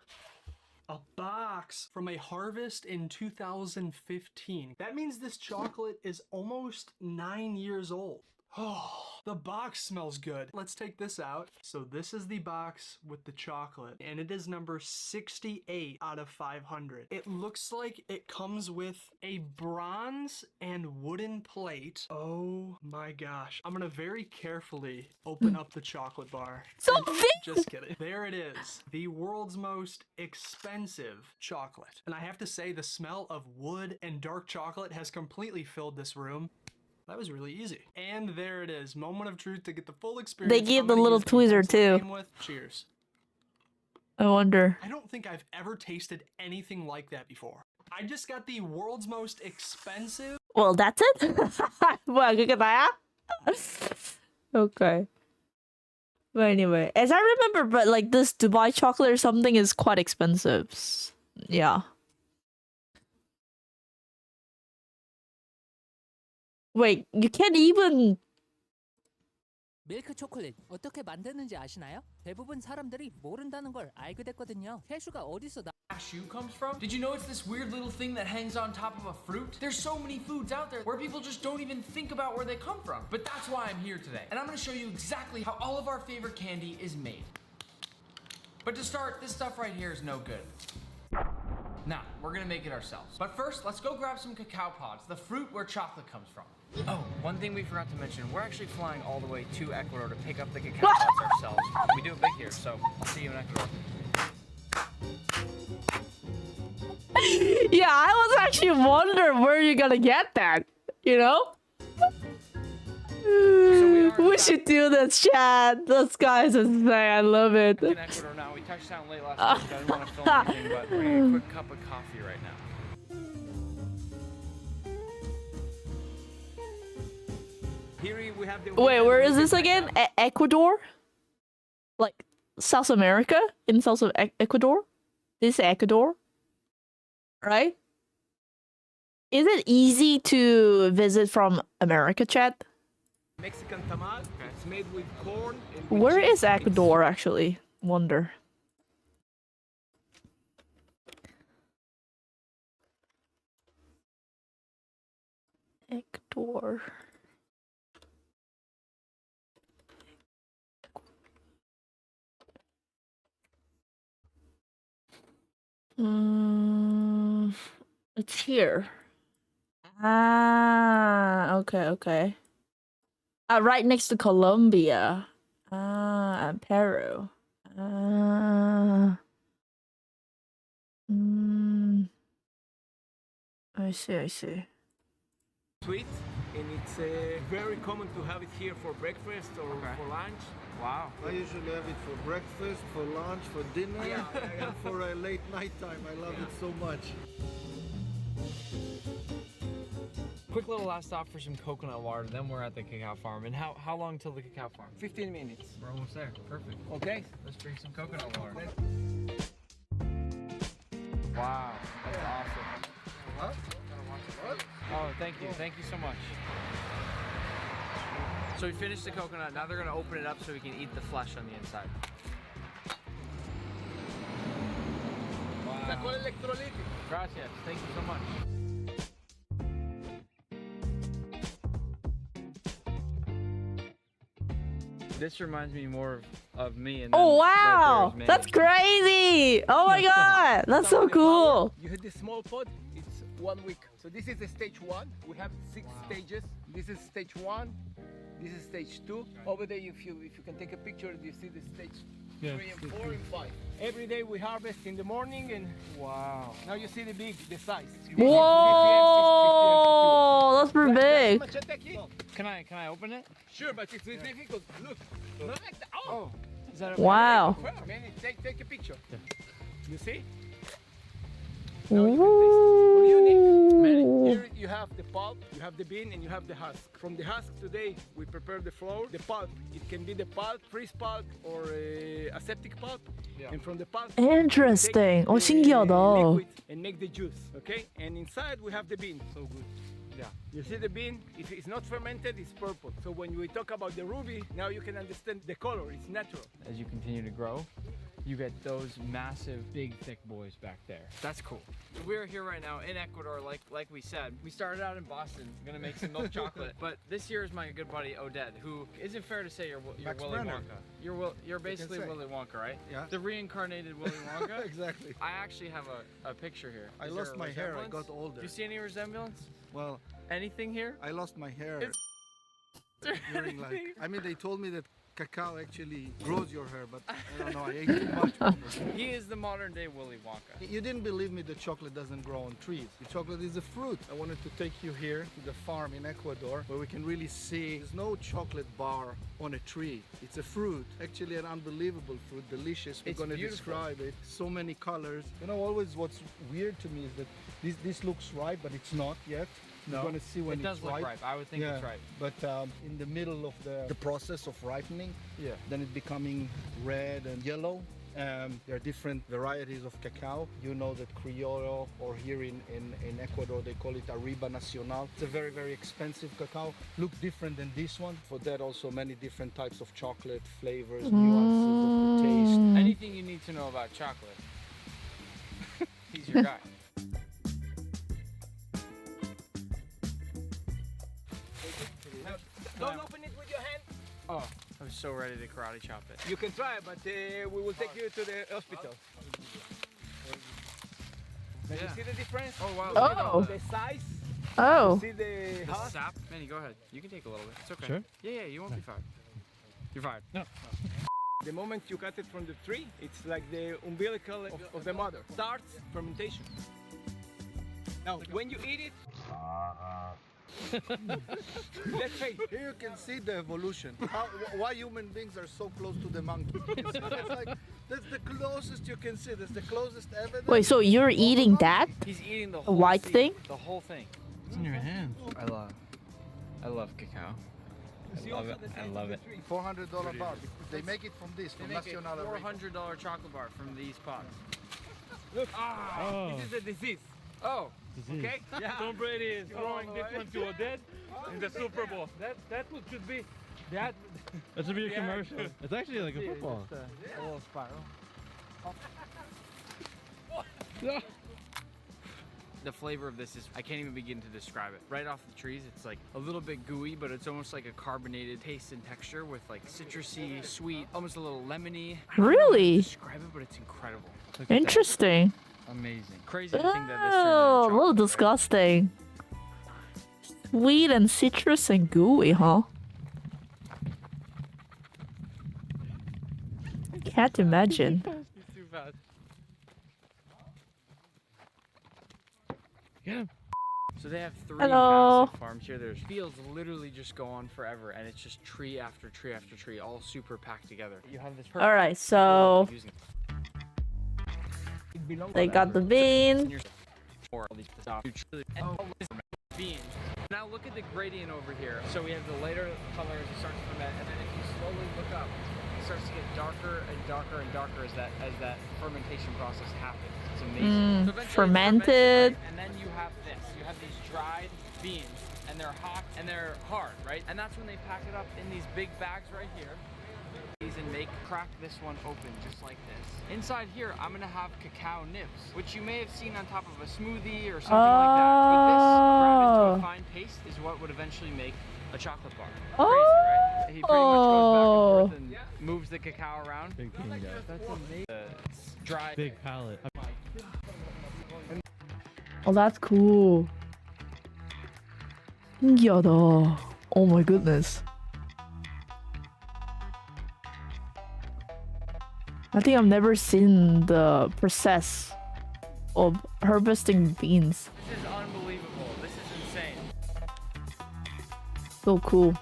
A box from a harvest in 2015. That means this chocolate is almost 9 years old. Oh, the box smells good. Let's take this out. So this is the box with the chocolate, and it is number 68 out of 500. It looks like it comes with a bronze and wooden plate. Oh my gosh. I'm gonna very carefully open up the chocolate bar. So big! Just kidding. There it is. The world's most expensive chocolate. And I have to say, the smell of wood and dark chocolate has completely filled this room. That was really easy. And there it is. Moment of truth to get the full experience. They gave the little tweezer too. Cheers. I wonder. I don't think I've ever tasted anything like that before. I just got the world's most expensive. Well, that's it. Well, look at that. Okay. But anyway, as I remember, but like this Dubai chocolate or something is quite expensive. Yeah. Wait, you can't even. 밀크 초콜릿 어떻게 만드는지 아시나요? 대부분 사람들이 모른다는 걸 알게 됐거든요. 캐슈가 어디서 나? Cashew comes from? Did you know it's this weird little thing that hangs on top of a fruit? There's so many foods out there where people just don't even think about where they come from. But that's why I'm here today. And I'm gonna show you exactly how all of our favorite candy is made. But to start, this stuff right here is no good. Now, we're gonna make it ourselves. But first, let's go grab some cacao pods, the fruit where chocolate comes from. Oh, one thing we forgot to mention, we're actually flying all the way to Ecuador to pick up the cacao pods ourselves. We do it big here, so I'll see you in Ecuador. Yeah, I was actually wondering where you're gonna get that, you know? We should do this, chat. This guy's insane. I love it. In Ecuador now, we touched down late last week, so I didn't want to film anything, but we're getting a quick cup of coffee right now. Here we have the Wait, where is this again? Ecuador? Like South America? In South of Ecuador? This is Ecuador? Right? Is it easy to visit from America, chat? Mexican tamal. It's made with corn and with Where cheese. is Ecuador actually? Wonder. Ecuador. It's here. Ah, okay. Right next to Colombia. And Peru. I see. Sweet, and it's very common to have it here for breakfast or for lunch. Wow. I usually have it for breakfast, for lunch, for dinner, and for a late night time. I love it so much. Quick little last stop for some coconut water, then we're at the cacao farm. And how long till the cacao farm? 15 minutes. We're almost there. Perfect. Okay. Let's drink some coconut water. Wow, that's awesome. What? Oh, thank you. Thank you so much. So we finished the coconut. Now they're going to open it up so we can eat the flesh on the inside. Wow. Gracias. Thank you so much. This reminds me more of me. And Oh wow, that's crazy! Oh my god, that's so cool. You hit the small pod, it's 1 week. So this is the stage 1. We have 6 stages. This is stage 1. This is stage 2. Over there, if you can take a picture, you see the stage 3 and 4 and 5. Every day we harvest in the morning and wow. Now you see the size. Whoa, that's pretty big. Can I open it? Sure, but it's difficult. Look, not like that. Oh, is that wow. Man, take a picture. Yeah. You see? Here you have the pulp, you have the bean, and you have the husk. From the husk today, we prepare the flour. The pulp, it can be the pulp, freeze pulp, or aseptic pulp. Yeah. And from the pulp, Interesting. Oh, 신기하다. liquid and make the juice. Okay? And inside we have the bean. So good. Yeah. You see the bean? If it's not fermented, it's purple. So when we talk about the ruby, now you can understand the color. It's natural. As you continue to grow, you get those massive, big, thick boys back there. That's cool. We're here right now in Ecuador, like we said. We started out in Boston, gonna make some milk chocolate. But this here is my good buddy Oded, who isn't fair to say you're Willy Wonka. You're basically Willy Wonka, right? Yeah. The reincarnated Willy Wonka. Exactly. I actually have a picture here. I Is lost there a my hair. I resemblance? got older. Do you see any resemblance? Well, anything here? I lost my hair. During I mean, they told me that cacao actually grows your hair, but I don't know, I ate too much. He is the modern day Willy Wonka. You didn't believe me that chocolate doesn't grow on trees. The chocolate is a fruit. I wanted to take you here to the farm in Ecuador where we can really see there's no chocolate bar on a tree. It's a fruit, actually an unbelievable fruit, delicious. We're going to describe it. So many colors. You know, always what's weird to me is that this looks ripe, but it's not yet. No, You're going to see when it does it's look ripe. ripe. I would think it's ripe. But in the middle of the process of ripening, then it's becoming red and yellow. There are different varieties of cacao. You know that Criollo, or here in Ecuador, they call it Arriba Nacional. It's a very, very expensive cacao. Look different than this one. For that, also many different types of chocolate flavors, nuances of the taste. Anything you need to know about chocolate, he's your guy. Don't open it with your hand. Oh, I was so ready to karate chop it. You can try, but we will take you to the hospital. You see the difference? Oh wow. Oh. The size. Oh. You see the husk? sap? Manny, go ahead. You can take a little bit. It's okay. Sure? Yeah, you won't be fired. You're fired. No. The moment you cut it from the tree, it's like the umbilical of the mother. Starts fermentation. Now, when you eat it, let's say here you can see the evolution. Why human beings are so close to the monkey. It's like, that's the closest you can see. That's the closest evidence. Wait, so you're eating that? He's eating the The whole white seed, thing? The whole thing. It's in your hand. I love cacao. I love it. I love it. $400 bar. They make it from this, from They make Nacional. a $400 chocolate bar from these pots. Look, Oh. this is a disease. Oh, Disease. Okay? Yeah. Tom Brady is throwing this one to Oded in the Super Bowl. That one should be that. That should be a Yeah. commercial. It's actually like a football. A little spiral. The flavor of this is, I can't even begin to describe it. Right off the trees, it's like a little bit gooey, but it's almost like a carbonated taste and texture with like citrusy, sweet, almost a little lemony. I don't know how to Really? describe it, but it's incredible. Look at that. Interesting. Amazing. Crazy to think that this turned Oh, a into little chocolate, right? disgusting. Sweet and citrus and gooey, huh? Can't imagine. He's too fast. Get him. So they have 3 Hello. massive farms here. There's fields literally just go on forever, and it's just tree after tree after tree, all super packed together. You have this. All right, so they got the bean. Beans. Now look at the gradient over here. So we have the lighter color as it starts to ferment, and then if you slowly look up, it starts to get darker and darker and darker as that fermentation process happens. It's amazing. So eventually it's Fermented. right? And then you have this. You have these dried beans, and they're hot and they're hard, right? And that's when they pack it up in these big bags right here. And crack this one open just like this. Inside here, I'm gonna have cacao nibs, which you may have seen on top of a smoothie or something like that. But this ground into a fine paste is what would eventually make a chocolate bar. Crazy, right? He pretty much goes back and forth and moves the cacao around. Big bean guy. That's amazing. It's dry. Big palette. Oh, that's cool. 신기하다. Oh my goodness. I think I've never seen the process of harvesting beans. This is unbelievable. This is insane. So cool.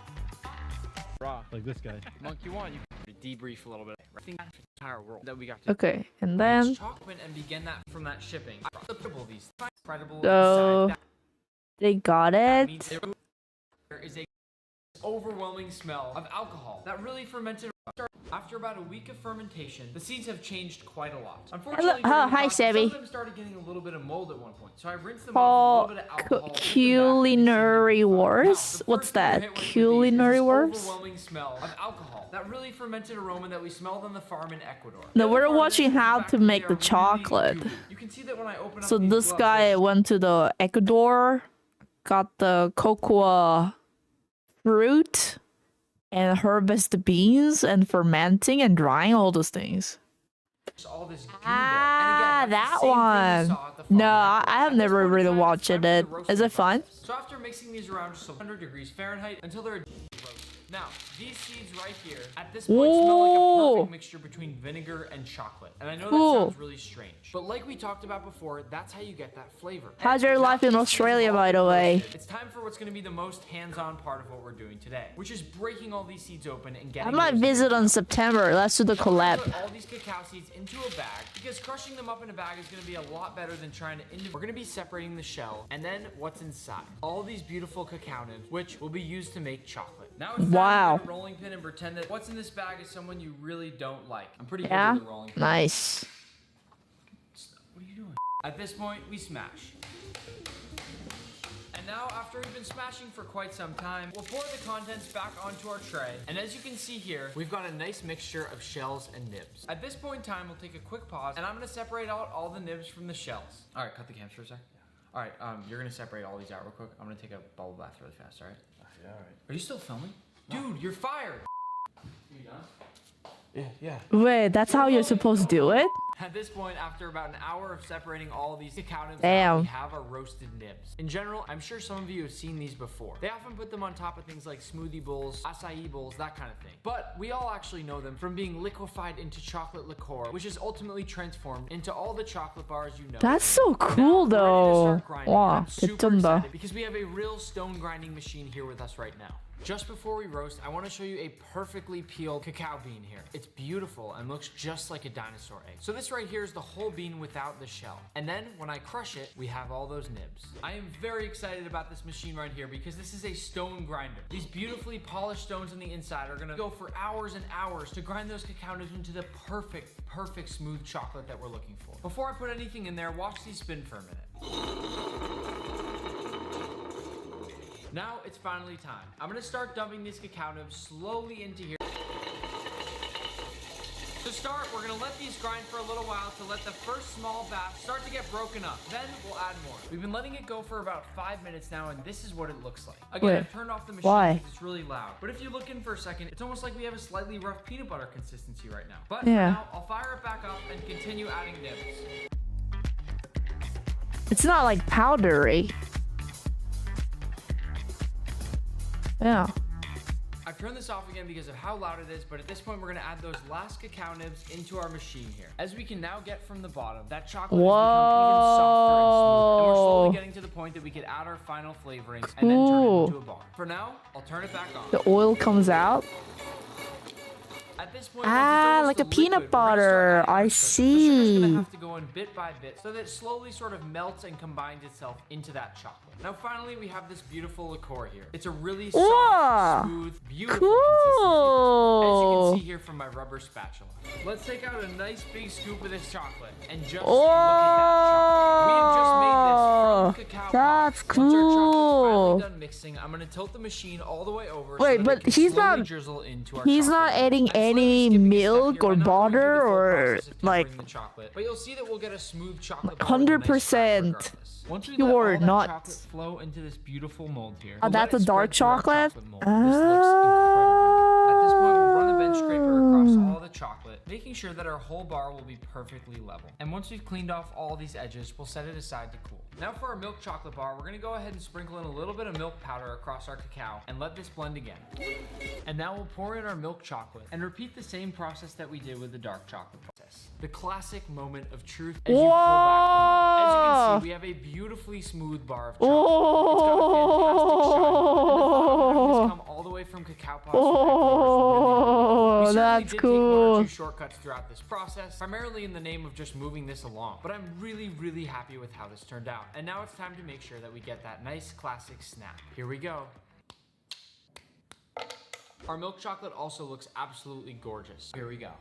Raw. Like this guy. Monkey one, you can debrief a little bit. I think that's the entire world that we got to. Okay, and then Chocolate and begin that from that shipping. These incredible. so they got it. There is a overwhelming smell of alcohol that really fermented. After about a week of fermentation, the seeds have changed quite a lot. Unfortunately, Hello. during the Hi, process, some Sebby. of them started getting a little bit of mold at one point. So I rinsed them off with a little bit of alcohol. Culinary wars? What's that? Culinary wars? Overwhelming smell of alcohol. That really fermented aroma that we smelled on the farm in Ecuador. No, we're watching how to make the chocolate. You can see that when I open So up these this gloves, guy went to the Ecuador, got the cocoa fruit, and harvest the beans and fermenting and drying all those things. all this goo Ah, there. And again, that that's the same thing we one. saw at the farm No, in I Ecuador. have At this never point in really time, it's watched time for it. the Is roasting it fun? process. So after mixing these around just 100 degrees Fahrenheit until they're roasted. Now, these seeds right here, at this point, smell like a Ooh. perfect mixture between vinegar and chocolate. And I know that Cool. sounds really strange. But like we talked about before, that's how you get that flavor. How's your And life in now these seeds Australia, have all by been the way? roasted. It's time for what's going to be the most hands-on part of what we're doing today, which is breaking all these seeds open and getting I might those visit on September. Let's do the Now, we're gonna collab. put all these cacao seeds into a bag because crushing them up in a bag is going to be a lot better than trying to. We're going to be separating the shell and then what's inside. All these beautiful cacao nibs, which will be used to make chocolate. Now it's time Wow. to get a rolling pin and pretend that what's in this bag is someone you really don't like. I'm pretty Yeah? good with a rolling pin. Nice. What are you doing? At this point, we smash. And now, after we've been smashing for quite some time, we'll pour the contents back onto our tray. And as you can see here, we've got a nice mixture of shells and nibs. At this point in time, we'll take a quick pause, and I'm gonna separate out all the nibs from the shells. All right, cut the cams for a sec. All right, you're gonna separate all these out real quick. I'm gonna take a bubble bath really fast, all right? Yeah, all right. Are you still filming? Dude, you're fired! You done? Yeah. Wait, that's how you're supposed to do it? At this point, after about an hour of separating all these cacao nibs, Damn. we have our roasted nibs. In general, I'm sure some of you have seen these before. They often put them on top of things like smoothie bowls, acai bowls, that kind of thing. But we all actually know them from being liquefied into chocolate liqueur, which is ultimately transformed into all the chocolate bars you know. That's so cool though. Wow, Super 개쩐다. excited because we have a real stone grinding machine here with us right now. Just before we roast, I want to show you a perfectly peeled cacao bean here. It's beautiful and looks just like a dinosaur egg. So this right here is the whole bean without the shell. And then when I crush it, we have all those nibs. I am very excited about this machine right here because this is a stone grinder. These beautifully polished stones on the inside are gonna go for hours and hours to grind those cacao nibs into the perfect smooth chocolate that we're looking for. Before I put anything in there, watch these spin for a minute. Now it's finally time. I'm gonna start dumping these cacao nibs slowly into here. To start, we're gonna let these grind for a little while to let the first small batch start to get broken up. Then we'll add more. We've been letting it go for about 5 minutes now, and this is what it looks like. Again, Wait, I've turned off the machine why? because it's really loud. But if you look in for a second, it's almost like we have a slightly rough peanut butter consistency right now. But Yeah. now I'll fire it back up and continue adding nibs. It's not like powdery. Yeah. I've turned this off again because of how loud it is, but at this point we're gonna add those last cacao nibs into our machine here. As we can now get from the bottom, that chocolate has become even softer and smoother. And we're slowly getting to the point that we could add our final flavorings and then turn it into a bar. For now, I'll turn it back on. The oil comes out. At this point, Ah, like a peanut butter. I see. gonna have to go in bit by bit so that it slowly sort of melts and combines itself into that chocolate. Now finally we have this beautiful liqueur here. It's a really soft, Whoa. smooth, beautiful consistency. As you can see here from my rubber spatula. Let's take out a nice big scoop of this chocolate and just look at that chocolate. We have just made this from cacao That's pods. Once our chocolate's cool. finally done mixing, I'm gonna tilt the machine all the way over Wait, so that but it can he's slowly not- drizzle into our He's chocolate. not adding any milk or butter or like The chocolate, but you'll see that we'll get a smooth chocolate. 100%. Once we let pure all that nuts. chocolate flow into this beautiful mold here. Oh, we'll that's let a it dark spread through our chocolate? mold. This looks incredible. At this point, we'll run a bench scraper across Mm. all the chocolate, making sure that our whole bar will be perfectly level. And once we've cleaned off all these edges, we'll set it aside to cool. Now for our milk chocolate bar, we're gonna go ahead and sprinkle in a little bit of milk powder across our cacao and let this blend again. And now we'll pour in our milk chocolate and repeat the same process that we did with the dark chocolate process. The classic moment of truth as you pull back the mold. As you can see, we have a beautifully smooth bar of chocolate. It's got a fantastic shine. And the thought of having this come all the way from cacao pods from Ecuador is really cool. We certainly that's did take one or cool. two shortcuts throughout this process, primarily in the name of just moving this along. But I'm really happy with how this turned out. And now it's time to make sure that we get that nice classic snap. Here we go. Our milk chocolate also looks absolutely gorgeous. Here we go.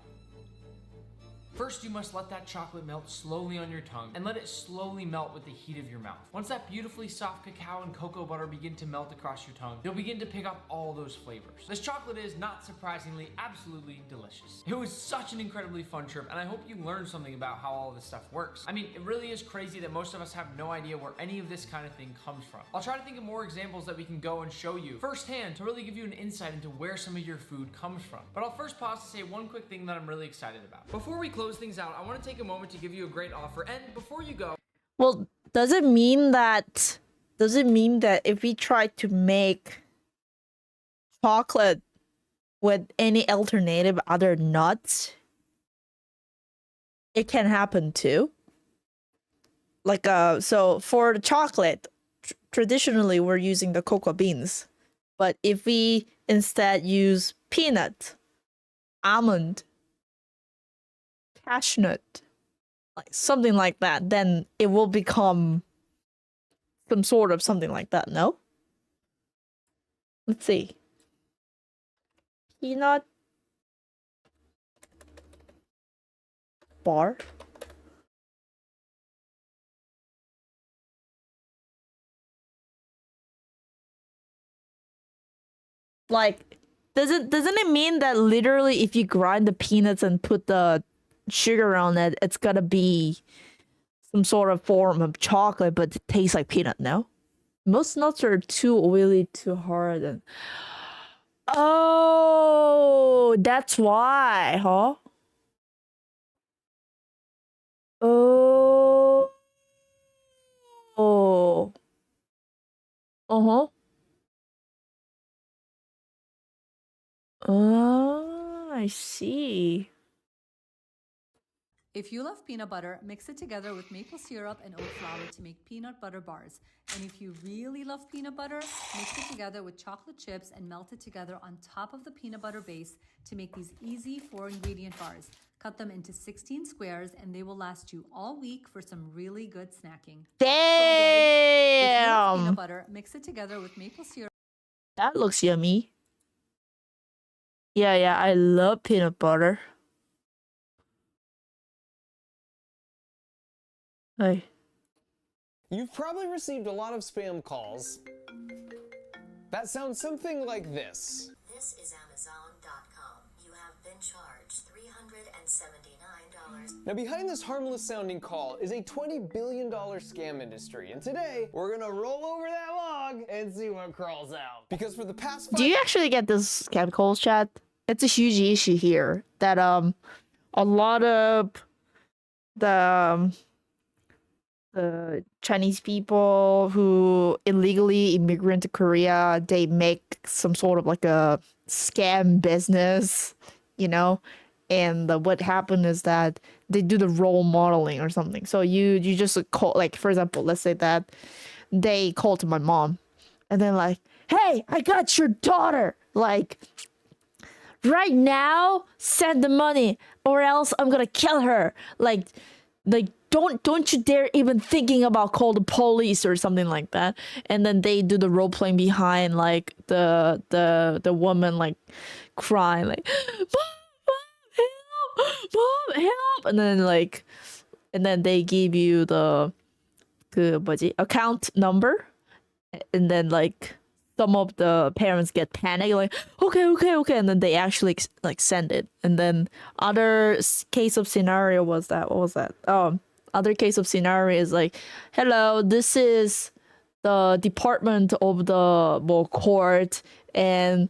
First, you must let that chocolate melt slowly on your tongue and let it slowly melt with the heat of your mouth. Once that beautifully soft cacao and cocoa butter begin to melt across your tongue, you'll begin to pick up all those flavors. This chocolate is, not surprisingly, absolutely delicious. It was such an incredibly fun trip, and I hope you learned something about how all this stuff works. I mean, it really is crazy that most of us have no idea where any of this kind of thing comes from. I'll try to think of more examples that we can go and show you firsthand to really give you an insight into where some of your food comes from. But I'll first pause to say one quick thing that I'm really excited about. Before we close things out, I want to take a moment to give you a great offer, and before you go... Well, does it mean that if we try to make chocolate with any alternative other nuts, it can happen too? Like, so for the chocolate, traditionally we're using the cocoa beans. But if we instead use peanut, almond, cashew nut, like something like that, then it will become some sort of something like that, no? Let's see. Peanut bar. Like, doesn't it mean that literally if you grind the peanuts and put the sugar on it, it's gonna be some sort of form of chocolate, but it tastes like peanut, no? Most nuts are too oily, too hard, and... Oh, that's why, huh? Oh. Oh. Uh-huh. Oh, I see. If you love peanut butter, mix it together with maple syrup and oat flour to make peanut butter bars. And if you really love peanut butter, mix it together with chocolate chips and melt it together on top of the peanut butter base to make these easy 4-ingredient bars. Cut them into 16 squares and they will last you all week for some really good snacking. Damn! If you love peanut butter, mix it together with maple syrup. That looks yummy. Yeah, I love peanut butter. Hey. You've probably received a lot of spam calls that sound something like this. This is Amazon.com. You have been charged $379. Now behind this harmless sounding call is a $20 billion scam industry, and today we're gonna roll over that log and see what crawls out. Because for the past Do you actually get this scam calls, chat? It's a huge issue here that a lot of the Chinese people who illegally immigrant to Korea, they make some sort of like a scam business, you know? And what happened is that they do the role modeling or something. So you just call, like, for example, let's say that they call to my mom and then like, hey, I got your daughter. Like, right now, send the money or else I'm gonna kill her. Like don't you dare even thinking about call the police or something like that. And then they do the role playing behind like the woman like crying like mom help, and then they give you the account number, and then like some of the parents get panicked like okay, and then they actually like send it. And then other case of scenario was that, what was that? Other case of scenario is like, hello, this is the department of the court, and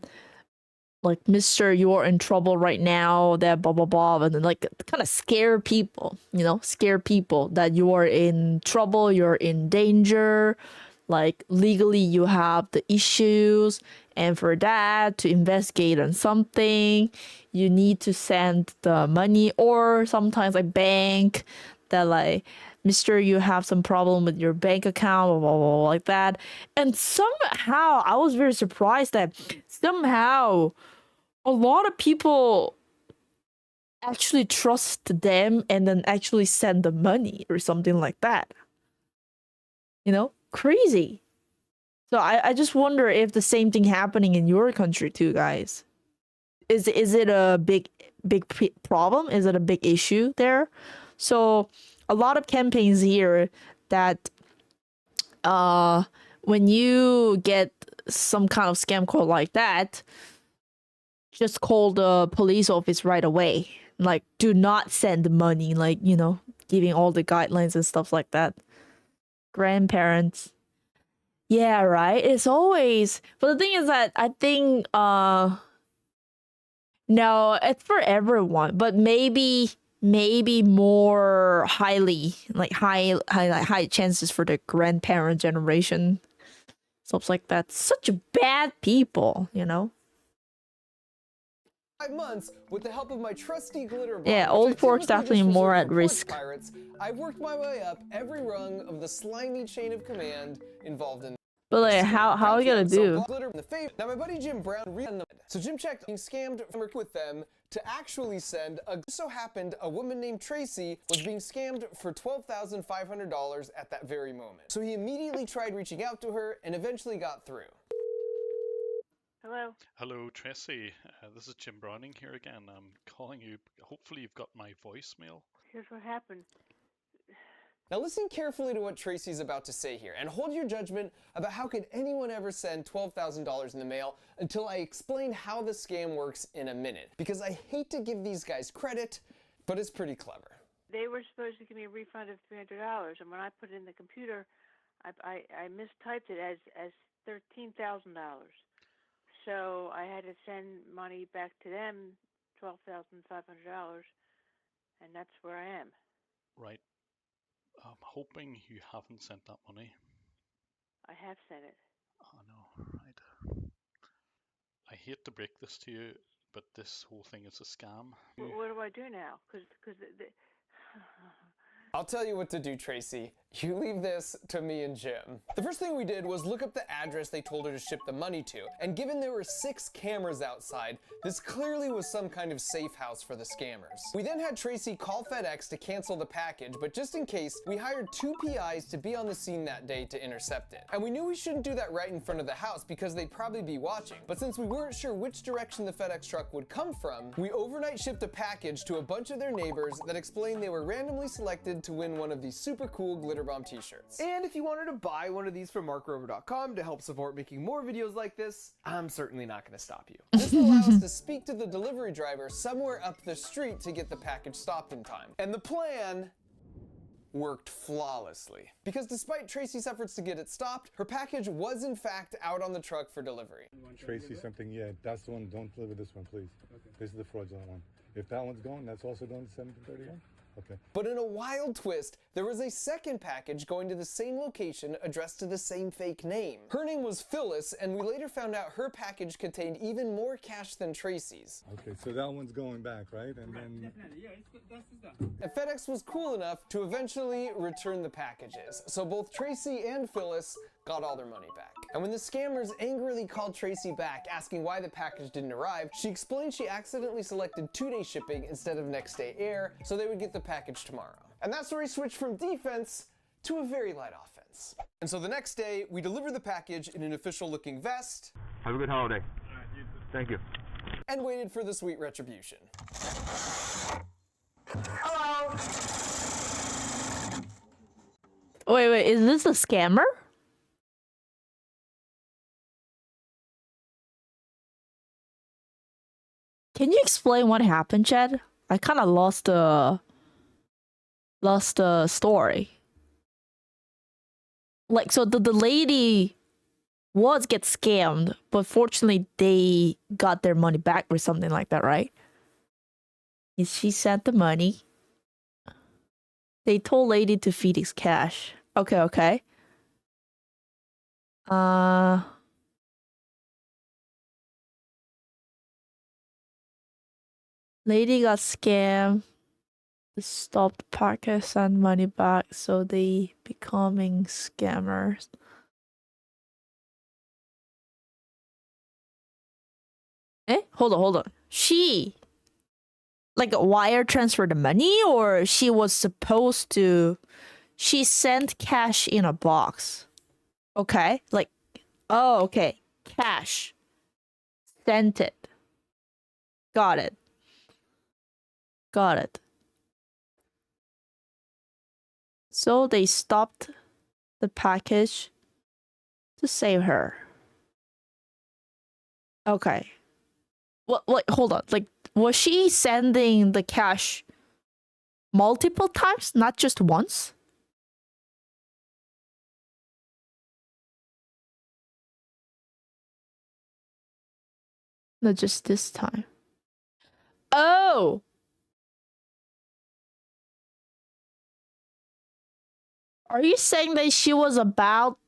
like, mister, you're in trouble right now, that blah blah blah, and then like kind of scare people, you know, scare people that you are in trouble, you're in danger, like legally you have the issues, and for that to investigate on something, you need to send the money, or sometimes like bank that like, mister, you have some problem with your bank account, blah, blah, blah, like that. And somehow I was very surprised that somehow a lot of people actually trust them and then actually send the money or something like that. You know, crazy. So I just wonder if the same thing happening in your country too, guys. is it a big problem? Is it a big issue there? So a lot of campaigns here that when you get some kind of scam call like that, just call the police office right away. Like, do not send money, like, you know, giving all the guidelines and stuff like that. Grandparents. Yeah, right. It's always, but the thing is that I think no, it's for everyone, but maybe more highly, like high chances for the grandparent generation. Stuff like that. Such bad people, you know. 5 months, with the help of my trusty glitter bomb, Yeah, which old I pork's typically definitely just more reserve at for porch risk. Pirates, I've worked my way up every rung of the slimy chain of command involved in. But like, how are you gonna do? Glitter in the face. Now my buddy Jim Brown so Jim checked being scammed from work with them to actually send a. Just so happened a woman named Tracy was being scammed for $12,500 at that very moment. So he immediately tried reaching out to her and eventually got through. Hello. Hello, Tracy. This is Jim Browning here again. I'm calling you. Hopefully, you've got my voicemail. Here's what happened. Now listen carefully to what Tracy's about to say here, and hold your judgment about how could anyone ever send $12,000 in the mail until I explain how the scam works in a minute. Because I hate to give these guys credit, but it's pretty clever. They were supposed to give me a refund of $300, and when I put it in the computer, I mistyped it as $13,000. So I had to send money back to them, $12,500, and that's where I am. Right. I'm hoping you haven't sent that money. I have sent it. Oh no, right. I hate to break this to you, but this whole thing is a scam. What do I do now? Because I'll tell you what to do, Tracy. You leave this to me and Jim. The first thing we did was look up the address they told her to ship the money to, and given there were 6 cameras outside, this clearly was some kind of safe house for the scammers. We then had Tracy call FedEx to cancel the package, but just in case, we hired 2 PIs to be on the scene that day to intercept it. And we knew we shouldn't do that right in front of the house because they'd probably be watching. But since we weren't sure which direction the FedEx truck would come from, we overnight shipped a package to a bunch of their neighbors that explained they were randomly selected to win one of these super cool glitter bomb t-shirts. And if you wanted to buy one of these from markrover.com to help support making more videos like this, I'm certainly not going to stop you. This will allow us to speak to the delivery driver somewhere up the street to get the package stopped in time. And the plan worked flawlessly. Because despite Tracy's efforts to get it stopped, her package was in fact out on the truck for delivery. Tracy something, yeah, that's the one. Don't deliver this one, please. Okay. This is the fraudulent one. If that one's going, that's also going to 1731? Okay. But in a wild twist, there was a second package going to the same location addressed to the same fake name. Her name was Phyllis, and we later found out her package contained even more cash than Tracy's. Okay, so that one's going back, right? And then... Definitely, yeah, it's good. That's done. And FedEx was cool enough to eventually return the packages, so both Tracy and Phyllis got all their money back. And when the scammers angrily called Tracy back asking why the package didn't arrive, she explained she accidentally selected 2-day shipping instead of next-day air, so they would get the package tomorrow. And that's where he switched from defense to a very light offense. And so the next day, we delivered the package in an official-looking vest. Have a good holiday. Thank you. And waited for the sweet retribution. Hello. Wait, is this a scammer? Can you explain what happened, Chad? I kind of lost the story. Like, so the lady was get scammed, but fortunately they got their money back or something like that, right? She sent the money. They told lady to Phoenix cash. Okay. Lady got scammed. Stopped package, send money back, so they becoming scammers. Hold on. She like wire transfer the money, or she was supposed to? She sent cash in a box. Okay, like, oh, okay, cash. Sent it. Got it. Got it. So they stopped the package to save her. Okay. What? Like, hold on. Like, was she sending the cash multiple times, not just once? No, just this time. Oh! Are you saying that she was about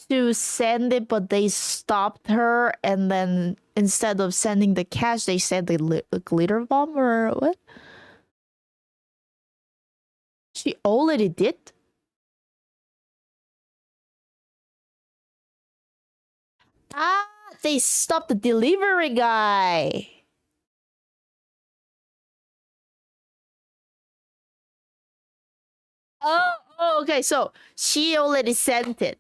to send it, but they stopped her, and then instead of sending the cash, they sent the glitter bomb, or what? She already did? Ah, they stopped the delivery guy. Oh, okay, so she already sent it.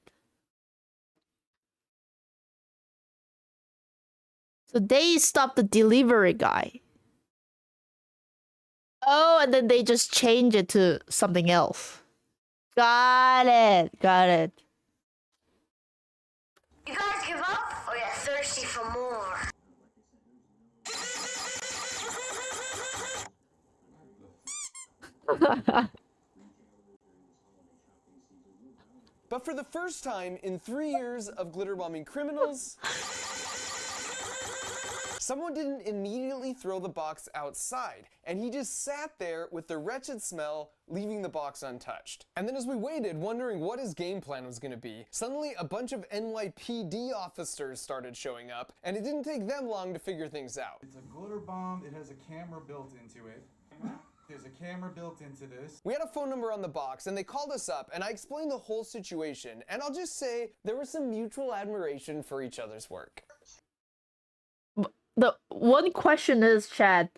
So they stopped the delivery guy. Oh, and then they just change it to something else. Got it. Got it. You guys give up, or you're thirsty for more? But for the first time in 3 years of glitter bombing criminals, someone didn't immediately throw the box outside, and he just sat there with the wretched smell, leaving the box untouched. And then as we waited, wondering what his game plan was going to be, suddenly a bunch of NYPD officers started showing up, and it didn't take them long to figure things out. It's a glitter bomb. It has a camera built into it. There's a camera built into this. We had a phone number on the box, and they called us up, and I explained the whole situation, and I'll just say there was some mutual admiration for each other's work. The one question is, Chad,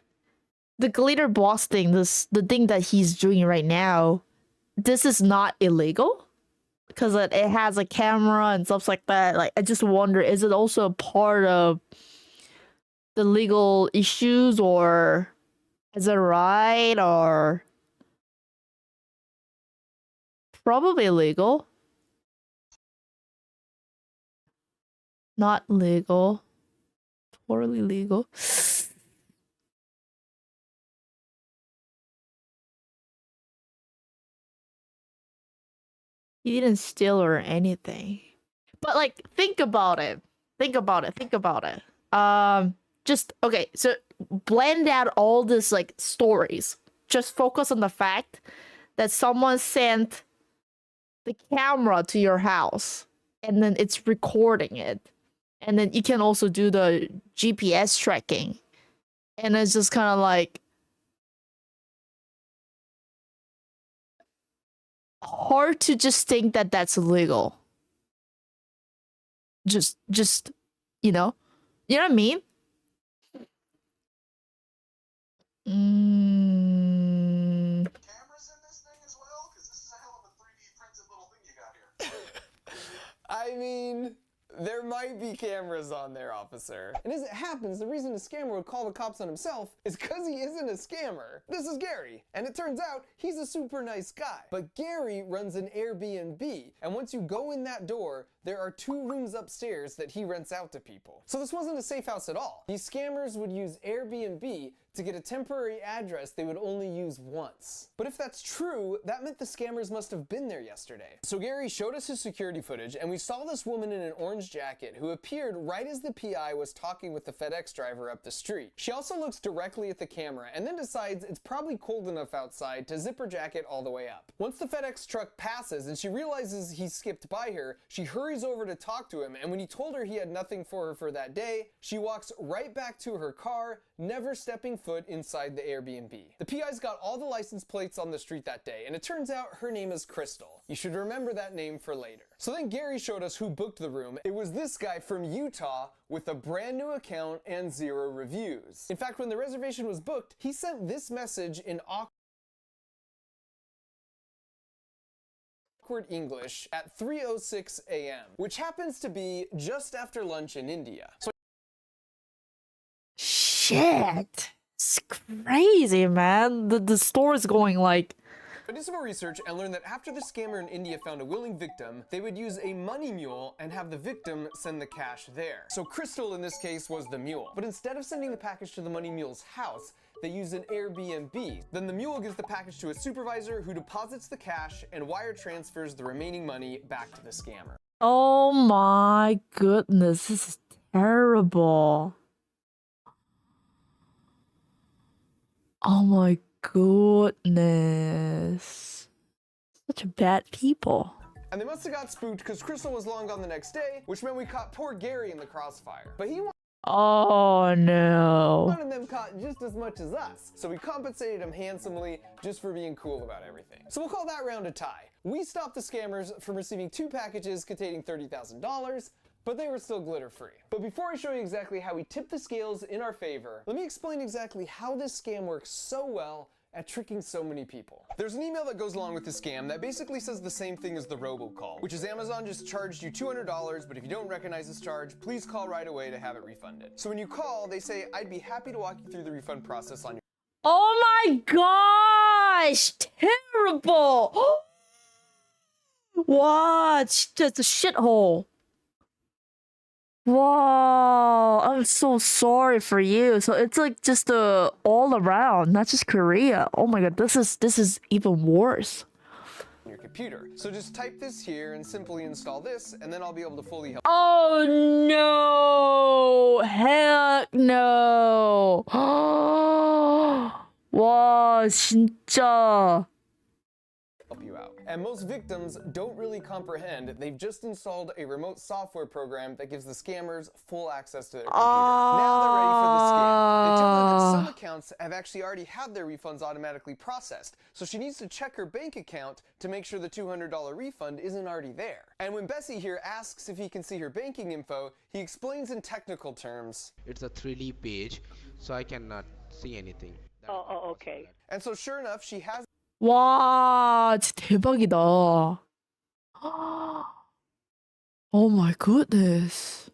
the glitter boss thing, the thing that he's doing right now, this is not illegal? Because it has a camera and stuff like that. Like, I just wonder, is it also a part of the legal issues, or is it right, or probably illegal? Not legal. Totally legal. He didn't steal or anything. But like, think about it. Think about it. Think about it. Just okay, so blend out all this like stories. Just focus on the fact that someone sent the camera to your house and then it's recording it. And then you can also do the GPS tracking. And it's just kind of like hard to just think that that's illegal. Just you know what I mean? I mean, there might be cameras on there, officer. And as it happens, the reason a scammer would call the cops on himself is because he isn't a scammer. This is Gary, and it turns out he's a super nice guy. But Gary runs an Airbnb, and once you go in that door, there are 2 rooms upstairs that he rents out to people. So this wasn't a safe house at all. These scammers would use Airbnb to get a temporary address they would only use once. But if that's true, that meant the scammers must have been there yesterday. So Gary showed us his security footage, and we saw this woman in an orange jacket who appeared right as the PI was talking with the FedEx driver up the street. She also looks directly at the camera and then decides it's probably cold enough outside to zip her jacket all the way up. Once the FedEx truck passes and she realizes he skipped by her, she hurries over to talk to him, and when he told her he had nothing for her for that day, she walks right back to her car, never stepping foot inside the Airbnb. The PI's got all the license plates on the street that day, and it turns out her name is Crystal. You should remember that name for later. So then Gary showed us who booked the room. It was this guy from Utah with a brand new account and 0 reviews. In fact, when the reservation was booked, he sent this message in awkward English at 3:06 a.m., which happens to be just after lunch in India. So shit. It's crazy, man. The store is going like. I did some more research and learned that after the scammer in India found a willing victim, they would use a money mule and have the victim send the cash there. So Crystal in this case was the mule. But instead of sending the package to the money mule's house, they use an Airbnb. Then the mule gives the package to a supervisor who deposits the cash and wire transfers the remaining money back to the scammer. Oh my goodness, this is terrible. Oh my goodness. Such bad people. And they must have got spooked because Crystal was long gone the next day, which meant we caught poor Gary in the crossfire. But he Oh no. wanted them caught just as much as us, so we compensated him handsomely just for being cool about everything. So we'll call that round a tie. We stopped the scammers from receiving 2 packages containing $30,000, but they were still glitter-free. But before I show you exactly how we tip the scales in our favor, let me explain exactly how this scam works so well at tricking so many people. There's an email that goes along with the scam that basically says the same thing as the robocall, which is Amazon just charged you $200, but if you don't recognize this charge, please call right away to have it refunded. So when you call, they say, I'd be happy to walk you through the refund process on your— Oh my gosh! Terrible! What? Just a shithole. Wow, I'm so sorry for you. So it's like just all around, not just Korea. Oh my god, this is even worse. your computer. So just type this here and simply install this, and then I'll be able to fully help. Oh no! Heck no! 와, 진짜. Help you out. And most victims don't really comprehend. They've just installed a remote software program that gives the scammers full access to their computer. Now they're ready for the scam. They tell her that some accounts have actually already had their refunds automatically processed, so she needs to check her bank account to make sure the $200 refund isn't already there. And when Bessie here asks if he can see her banking info, he explains in technical terms. It's a 3D page, so I cannot see anything. Okay. And so sure enough, she has 와, 진짜 대박이다. Oh my goodness.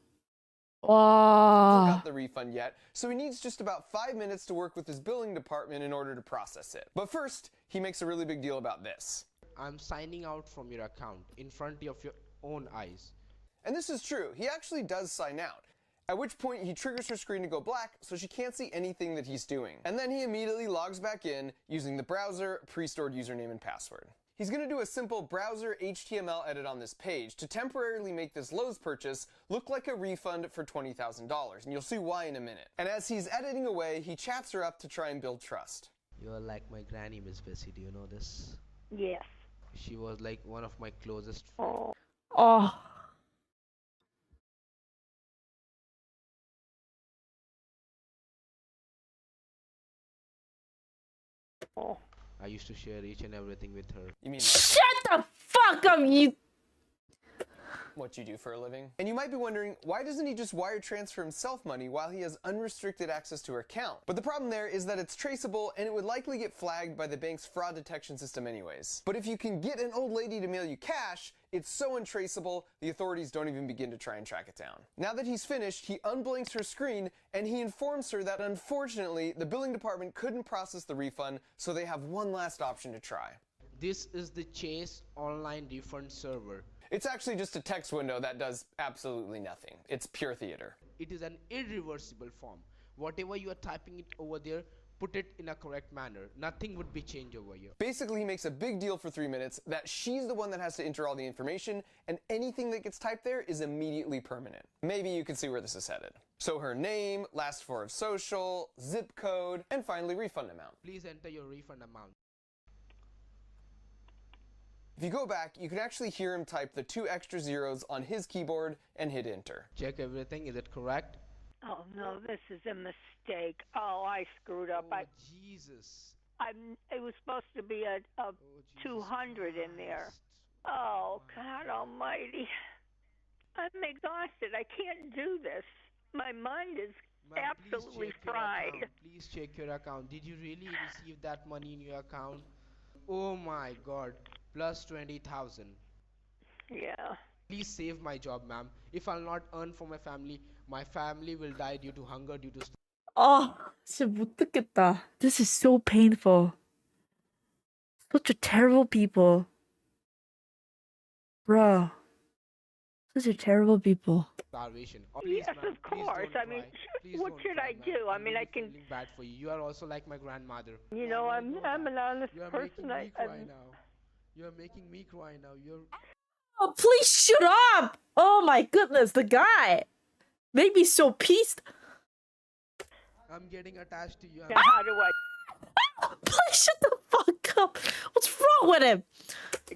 와. got the refund yet, so he needs just about 5 minutes to work with his billing department in order to process it. But first, he makes a really big deal about this. I'm signing out from your account in front of your own eyes. And this is true. He actually does sign out. At which point he triggers her screen to go black so she can't see anything that he's doing. And then he immediately logs back in using the browser pre-stored username and password. He's going to do a simple browser HTML edit on this page to temporarily make this Lowe's purchase look like a refund for $20,000, and you'll see why in a minute. And as he's editing away, he chats her up to try and build trust. You're like my granny, Miss Bessie. Do you know this? Yes. She was like one of my closest friends. Oh. I used to share each and everything with her. You mean Shut the fuck up, you. What you do for a living? And you might be wondering, why doesn't he just wire transfer himself money while he has unrestricted access to her account? But the problem there is that it's traceable and it would likely get flagged by the bank's fraud detection system anyways. But if you can get an old lady to mail you cash, it's so untraceable, the authorities don't even begin to try and track it down. Now that he's finished, he unblinks her screen and he informs her that unfortunately, the billing department couldn't process the refund, so they have one last option to try. This is the Chase online refund server. It's actually just a text window that does absolutely nothing. It's pure theater. It is an irreversible form. Whatever you are typing it over there, put it in a correct manner. Nothing would be changed over here. Basically, he makes a big deal for 3 minutes that she's the one that has to enter all the information, and anything that gets typed there is immediately permanent. Maybe you can see where this is headed. So her name, last four of social, zip code, and finally refund amount. Please enter your refund amount. If you go back, you can actually hear him type the 2 extra zeros on his keyboard and hit enter. Check everything, is it correct? Oh no, this is a mistake. Oh, I screwed up. Oh, Jesus. It was supposed to be a 200 in there. Oh, God almighty. I'm exhausted. I can't do this. My mind is absolutely fried. Please check your account. Did you really receive that money in your account? Oh my God. Plus 20,000. Yeah. Please save my job, ma'am. If I'll not earn for my family will die due to hunger, due to 진짜 못 듣겠다. This is so painful. Such a terrible people. Bruh. Such a terrible people. Starvation. Yes, of course. I mean, what should I do? I mean, I can. Feeling bad for you. You are also like my grandmother. You know, I'm an honest You are person. making me cry now. You are making me cry now. You're. Oh, please shut up! Oh my goodness, the guy made me so pissed. I'm getting attached to you. How do I Please shut the fuck up. What's wrong with him?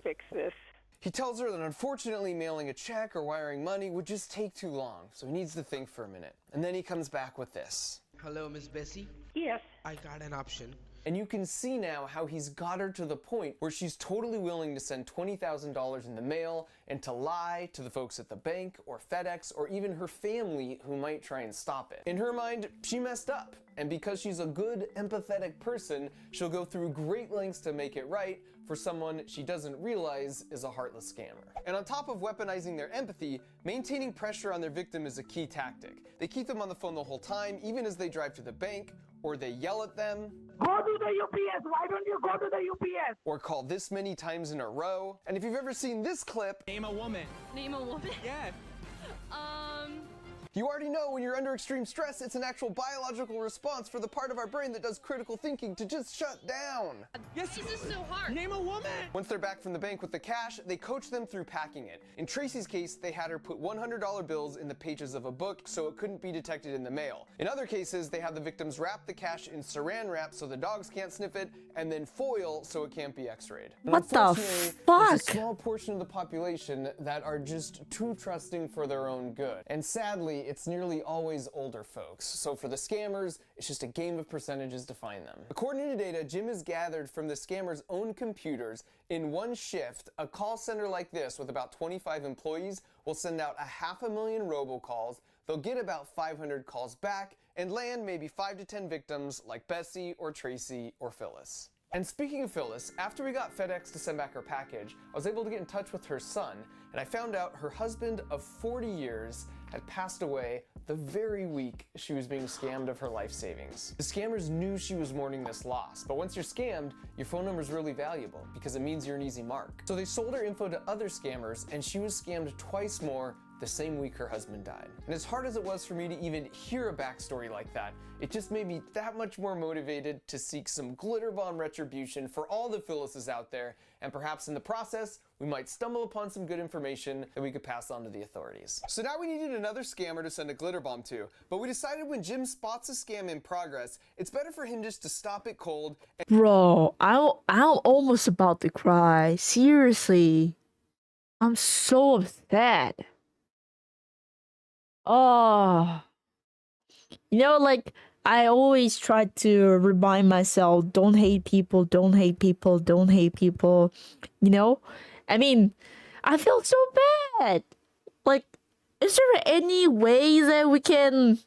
fix this? He tells her that unfortunately mailing a check or wiring money would just take too long, so he needs to think for a minute. And then he comes back with this. Hello, Miss Bessie. Yes. I got an option. And you can see now how he's got her to the point where she's totally willing to send $20,000 in the mail and to lie to the folks at the bank or FedEx or even her family who might try and stop it. In her mind, she messed up. And because she's a good, empathetic person, she'll go through great lengths to make it right for someone she doesn't realize is a heartless scammer. And on top of weaponizing their empathy, maintaining pressure on their victim is a key tactic. They keep them on the phone the whole time, even as they drive to the bank, or they yell at them. Go to the UPS! Why don't you go to the UPS? Or call this many times in a row. And if you've ever seen this clip, Name a woman. Name a woman? Yeah. You already know when you're under extreme stress, it's an actual biological response for the part of our brain that does critical thinking to just shut down. Yes, this is so hard. Name a woman. Once they're back from the bank with the cash, they coach them through packing it. In Tracy's case, they had her put $100 bills in the pages of a book so it couldn't be detected in the mail. In other cases, they had the victims wrap the cash in saran wrap so the dogs can't sniff it, and then foil so it can't be x-rayed. What the fuck? There's a small portion of the population that are just too trusting for their own good. And sadly, it's nearly always older folks. So for the scammers, it's just a game of percentages to find them. According to data Jim has gathered from the scammers' own computers, in one shift, a call center like this with about 25 employees will send out 500,000 robocalls. They'll get about 500 calls back and land maybe 5 to 10 victims like Bessie or Tracy or Phyllis. And speaking of Phyllis, after we got FedEx to send back her package, I was able to get in touch with her son, and I found out her husband of 40 years had passed away the very week she was being scammed of her life savings. The scammers knew she was mourning this loss, but once you're scammed, your phone number is really valuable because it means you're an easy mark. So they sold her info to other scammers, and she was scammed twice more the same week her husband died. And as hard as it was for me to even hear a backstory like that, it just made me that much more motivated to seek some glitter bomb retribution for all the Phyllises out there, and perhaps in the process, we might stumble upon some good information that we could pass on to the authorities. So now we needed another scammer to send a glitter bomb to, but we decided when Jim spots a scam in progress, it's better for him just to stop it cold. Bro, I'm almost about to cry. Seriously. I'm so upset. Oh. You know, like, I always try to remind myself, don't hate people, don't hate people, don't hate people. You know? I mean, I feel so bad. Like, is there any way that we can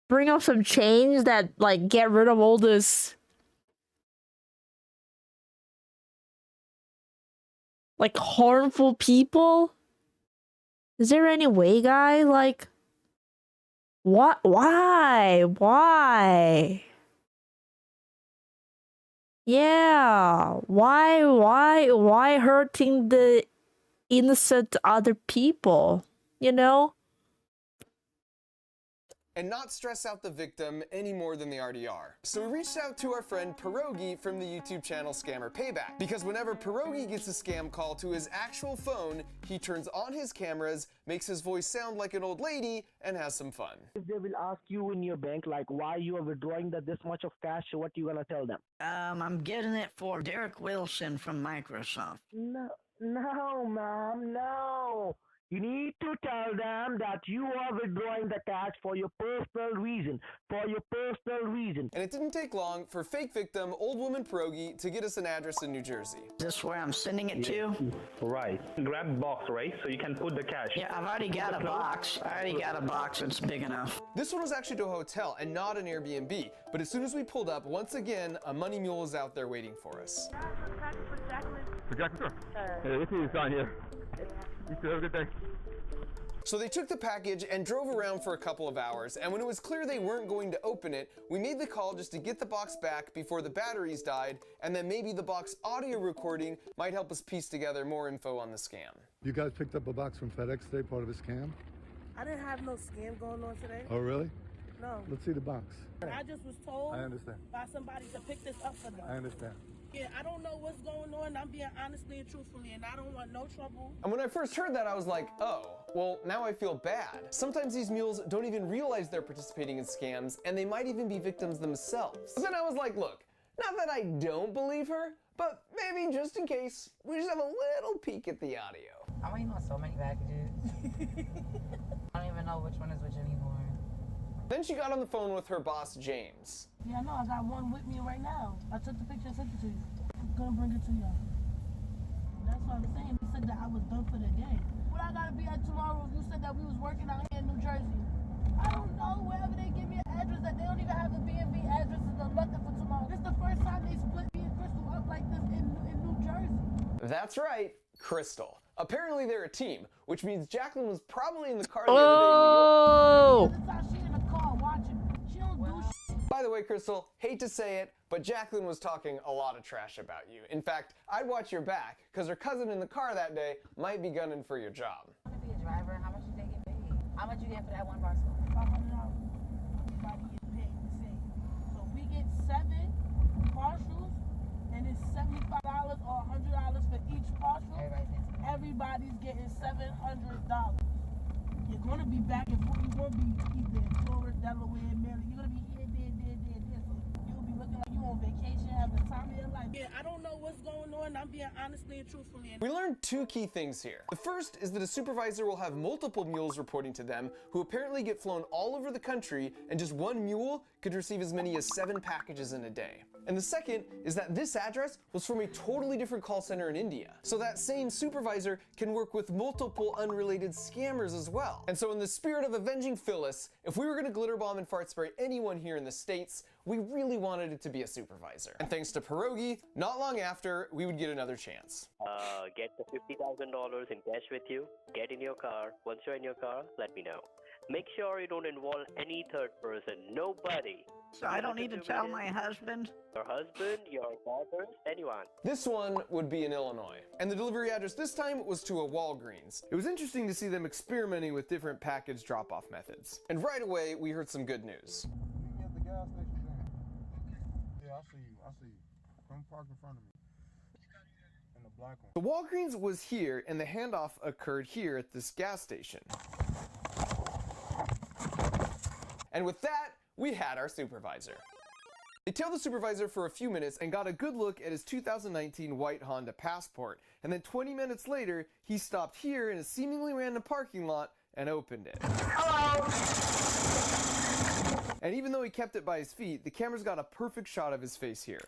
bring up some change that, like, get rid of all this, like, harmful people? Is there any way, guys? Like, what? Why? Why? Yeah. Why hurting the innocent other people? You know? And not stress out the victim any more than they already are. So we reached out to our friend Pierogi from the YouTube channel Scammer Payback, because whenever Pierogi gets a scam call to his actual phone, he turns on his cameras, makes his voice sound like an old lady, and has some fun. If they will ask you in your bank, like, why you are withdrawing this much of cash, what you gonna tell them? I'm getting it for Derek Wilson from Microsoft. No, ma'am, no. You need to tell them that you are withdrawing the cash for your personal reason. And it didn't take long for fake victim, old woman Pierogi, to get us an address in New Jersey. Is this where I'm sending it to? Right. Grab the box, right? So you can put the cash. Yeah, I've already got a box. It's big enough. This one was actually to a hotel and not an Airbnb. But as soon as we pulled up, once again, a money mule was out there waiting for us. For Jacqueline, sure. Yeah, this is on here. You too, have a good day. So they took the package and drove around for a couple of hours, and when it was clear they weren't going to open it, we made the call just to get the box back before the batteries died, and then maybe the box audio recording might help us piece together more info on the scam. You guys picked up a box from FedEx today, part of a scam? I didn't have no scam going on today. Oh, really? No. Let's see the box. I just was told I understand. by somebody to pick this up for them. I understand. Yeah, I don't know what's going on. I'm being honestly and truthfully, and I don't want no trouble. And when I first heard that, I was like, oh, well, now I feel bad. Sometimes these mules don't even realize they're participating in scams, and they might even be victims themselves. But then I was like, look, not that I don't believe her, but maybe just in case, we just have a little peek at the audio. I'm waiting on so many packages. I don't even know which one is which anymore. Then she got on the phone with her boss, James. Yeah, I know. I got one with me right now. I took the picture and sent it to you. I'm gonna bring it to you. That's what I'm saying. He said that I was done for the day. What I gotta be at tomorrow if you said that we was working out here in New Jersey? I don't know. Wherever they give me an address, that they don't even have a B&B address or nothing for tomorrow. This is the first time they split me and Crystal up like this in New Jersey. That's right, Crystal. Apparently they're a team, which means Jacqueline was probably in the car the other day in New York. She in the car watching. She don't do shit. By the way, Crystal, hate to say it, but Jacqueline was talking a lot of trash about you. In fact, I'd watch your back, because her cousin in the car that day might be gunning for your job. I want to be a driver. How much did they get paid? How much you get for that one parcel? $500. Everybody get paid the same. So we get 7 partials, and it's $75 or $100 for each partial. Everybody's getting $700. You're gonna be back and forth. You're gonna be either in Florida, Delaware, Maryland. You're gonna be here, there. So you'll be looking like you on vacation, having the time of your life. Yeah, I don't know what's going on. I'm being honestly and truthfully. We learned 2 key things here. The first is that a supervisor will have multiple mules reporting to them who apparently get flown all over the country, and just one mule could receive as many as 7 packages in a day. And the second is that this address was from a totally different call center in India. So that same supervisor can work with multiple unrelated scammers as well. And so in the spirit of avenging Phyllis, if we were gonna glitter bomb and fart spray anyone here in the States, we really wanted it to be a supervisor. And thanks to Pierogi, not long after, we would get another chance. Get the $50,000 in cash with you, get in your car. Once you're in your car, let me know. Make sure you don't involve any third person, nobody. So I don't need to tell my husband? Your husband, your daughter, anyone. This one would be in Illinois. And the delivery address this time was to a Walgreens. It was interesting to see them experimenting with different package drop-off methods. And right away, we heard some good news. Meet me at the gas station then. Yeah, I see you. Come park in front of me. In the black one. The Walgreens was here, and the handoff occurred here at this gas station. And with that, we had our supervisor. They tailed the supervisor for a few minutes and got a good look at his 2019 white Honda Passport. And then 20 minutes later, he stopped here in a seemingly random parking lot and opened it. Hello. And even though he kept it by his feet, the camera's got a perfect shot of his face here.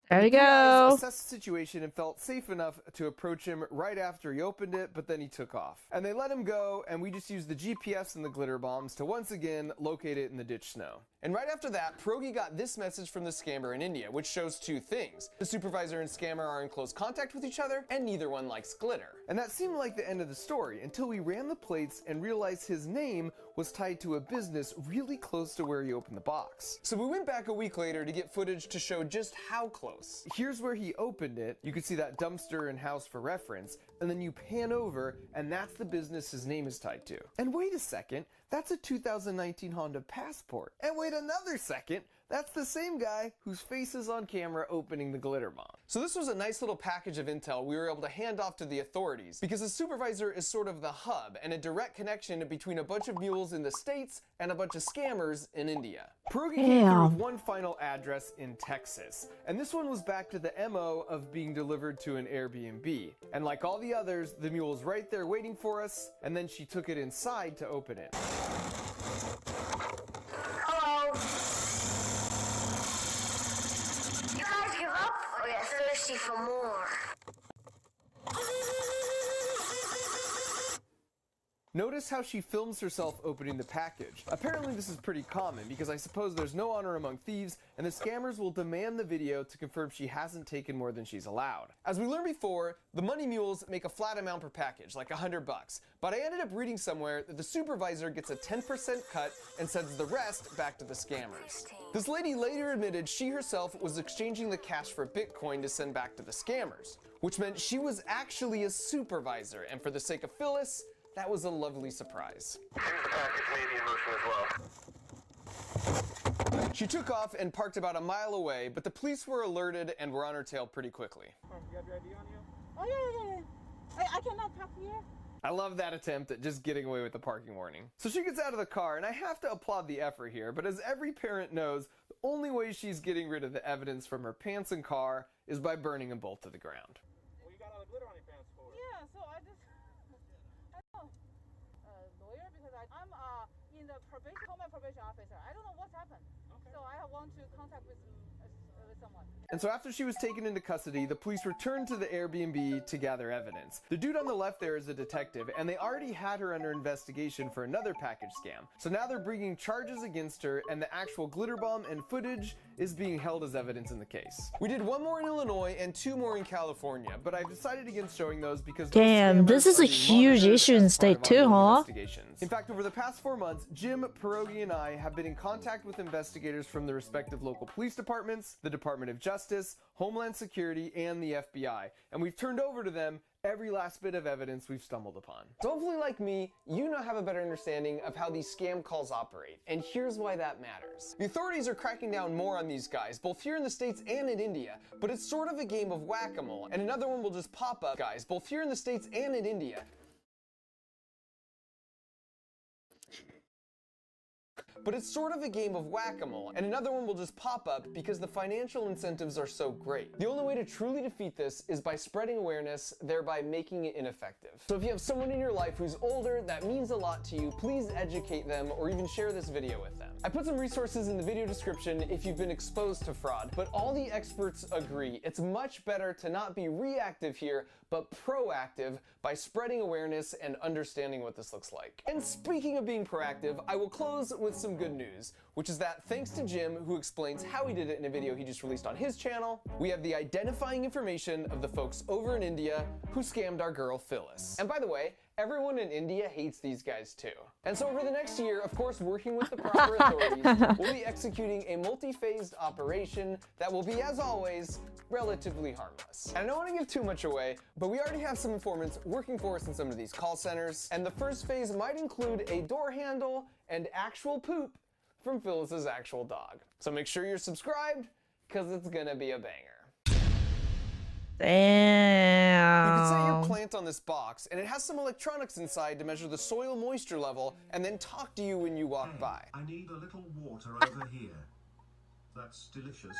There you The two guys go. assessed the situation and felt safe enough to approach him right after he opened it, but then he took off. And they let him go, and we just used the GPS and the glitter bombs to once again locate it in the ditch snow. And right after that, Pierogi got this message from the scammer in India, which shows 2 things. The supervisor and scammer are in close contact with each other, and neither one likes glitter. And that seemed like the end of the story, until we ran the plates and realized his name was tied to a business really close to where he opened the box. So we went back a week later to get footage to show just how close. Here's where he opened it. You can see that dumpster and house for reference, and then you pan over, and that's the business his name is tied to. And wait a second, that's a 2019 Honda Passport. And wait another second, that's the same guy whose face is on camera opening the glitter bomb. So this was a nice little package of intel we were able to hand off to the authorities, because the supervisor is sort of the hub and a direct connection between a bunch of mules in the States and a bunch of scammers in India. Pierogi came through with one final address in Texas, and this one was back to the MO of being delivered to an Airbnb. And like all the others, the mule was right there waiting for us, and then she took it inside to open it. Hello. You guys give up or get thirsty for more? Notice how she films herself opening the package. Apparently this is pretty common because I suppose there's no honor among thieves and the scammers will demand the video to confirm she hasn't taken more than she's allowed. As we learned before, the money mules make a flat amount per package, like $100, but I ended up reading somewhere that the supervisor gets a 10% cut and sends the rest back to the scammers. This lady later admitted she herself was exchanging the cash for Bitcoin to send back to the scammers, which meant she was actually a supervisor, and for the sake of Phyllis, that was a lovely surprise. She took off and parked about a mile away, but the police were alerted and were on her tail pretty quickly. You have your ID on you? Oh, yeah. I cannot park here. I love that attempt at just getting away with the parking warning. So she gets out of the car, and I have to applaud the effort here, but as every parent knows, the only way she's getting rid of the evidence from her pants and car is by burning them both to the ground. Well, you got all the glitter on your pants for? Yeah, so I just... lawyer, because I'm in the probation officer. I don't know what's happened. Okay. So I want to contact with someone. And so after she was taken into custody, the police returned to the Airbnb to gather evidence. The dude on the left there is a detective, and they already had her under investigation for another package scam. So now they're bringing charges against her, and the actual glitter bomb and footage is being held as evidence in the case. We did one more in Illinois and two more in California, but I've decided against showing those because damn, this is a huge issue in state too, huh? In fact, over the past 4 months, Jim, Pierogi, and I have been in contact with investigators from the respective local police departments, the Department of Justice, Homeland Security, and the FBI, and we've turned over to them every last bit of evidence we've stumbled upon. So hopefully, like me, you now have a better understanding of how these scam calls operate, and here's why that matters. The authorities are cracking down more on these guys, both here in the States and in India, but it's sort of a game of whack-a-mole, and another one will just pop up, guys, both here in the States and in India. But it's sort of a game of whack-a-mole, and another one will just pop up because the financial incentives are so great. The only way to truly defeat this is by spreading awareness, thereby making it ineffective. So if you have someone in your life who's older that means a lot to you, please educate them or even share this video with them. I put some resources in the video description if you've been exposed to fraud, but all the experts agree it's much better to not be reactive here, but proactive by spreading awareness and understanding what this looks like. And speaking of being proactive, I will close with some good news, which is that thanks to Jim, who explains how he did it in a video he just released on his channel, we have the identifying information of the folks over in India who scammed our girl Phyllis. And by the way, everyone in India hates these guys too. And so over the next year, of course, working with the proper authorities, we'll be executing a multi-phased operation that will be, as always, relatively harmless. And I don't want to give too much away, but we already have some informants working for us in some of these call centers, and the first phase might include a door handle and actual poop from Phyllis's actual dog. So make sure you're subscribed, because it's gonna be a banger. Damn. You can set your plant on this box, and it has some electronics inside to measure the soil moisture level, and then talk to you when you walk by. I need a little water over here. That's delicious.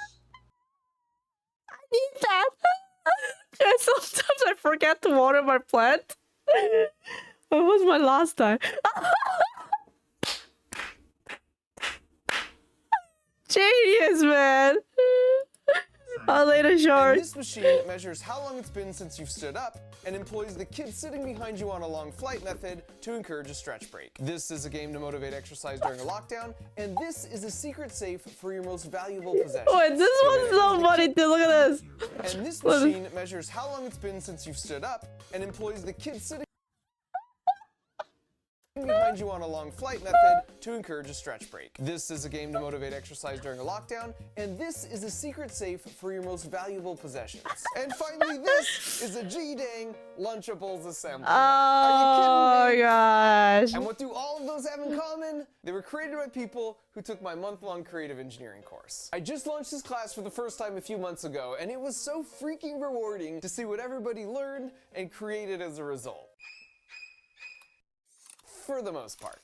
I need that. Sometimes I forget to water my plant. When was my last time? Genius, man. I'll later short. And this machine measures how long it's been since you've stood up and employs the kid sitting behind you on a long flight method to encourage a stretch break. This is a game to motivate exercise during a lockdown, and this is a secret safe for your most valuable possession. Wait, this one's so funny too, look at this. And this machine measures how long it's been since you've stood up and employs the kid sitting behind you on a long flight method to encourage a stretch break. This is a game to motivate exercise during a lockdown, and this is a secret safe for your most valuable possessions. And finally, this is a G-dang Lunchables assembly. Oh my gosh. And what do all of those have in common? They were created by people who took my month-long creative engineering course. I just launched this class for the first time a few months ago, and it was so freaking rewarding to see what everybody learned and created as a result. For the most part.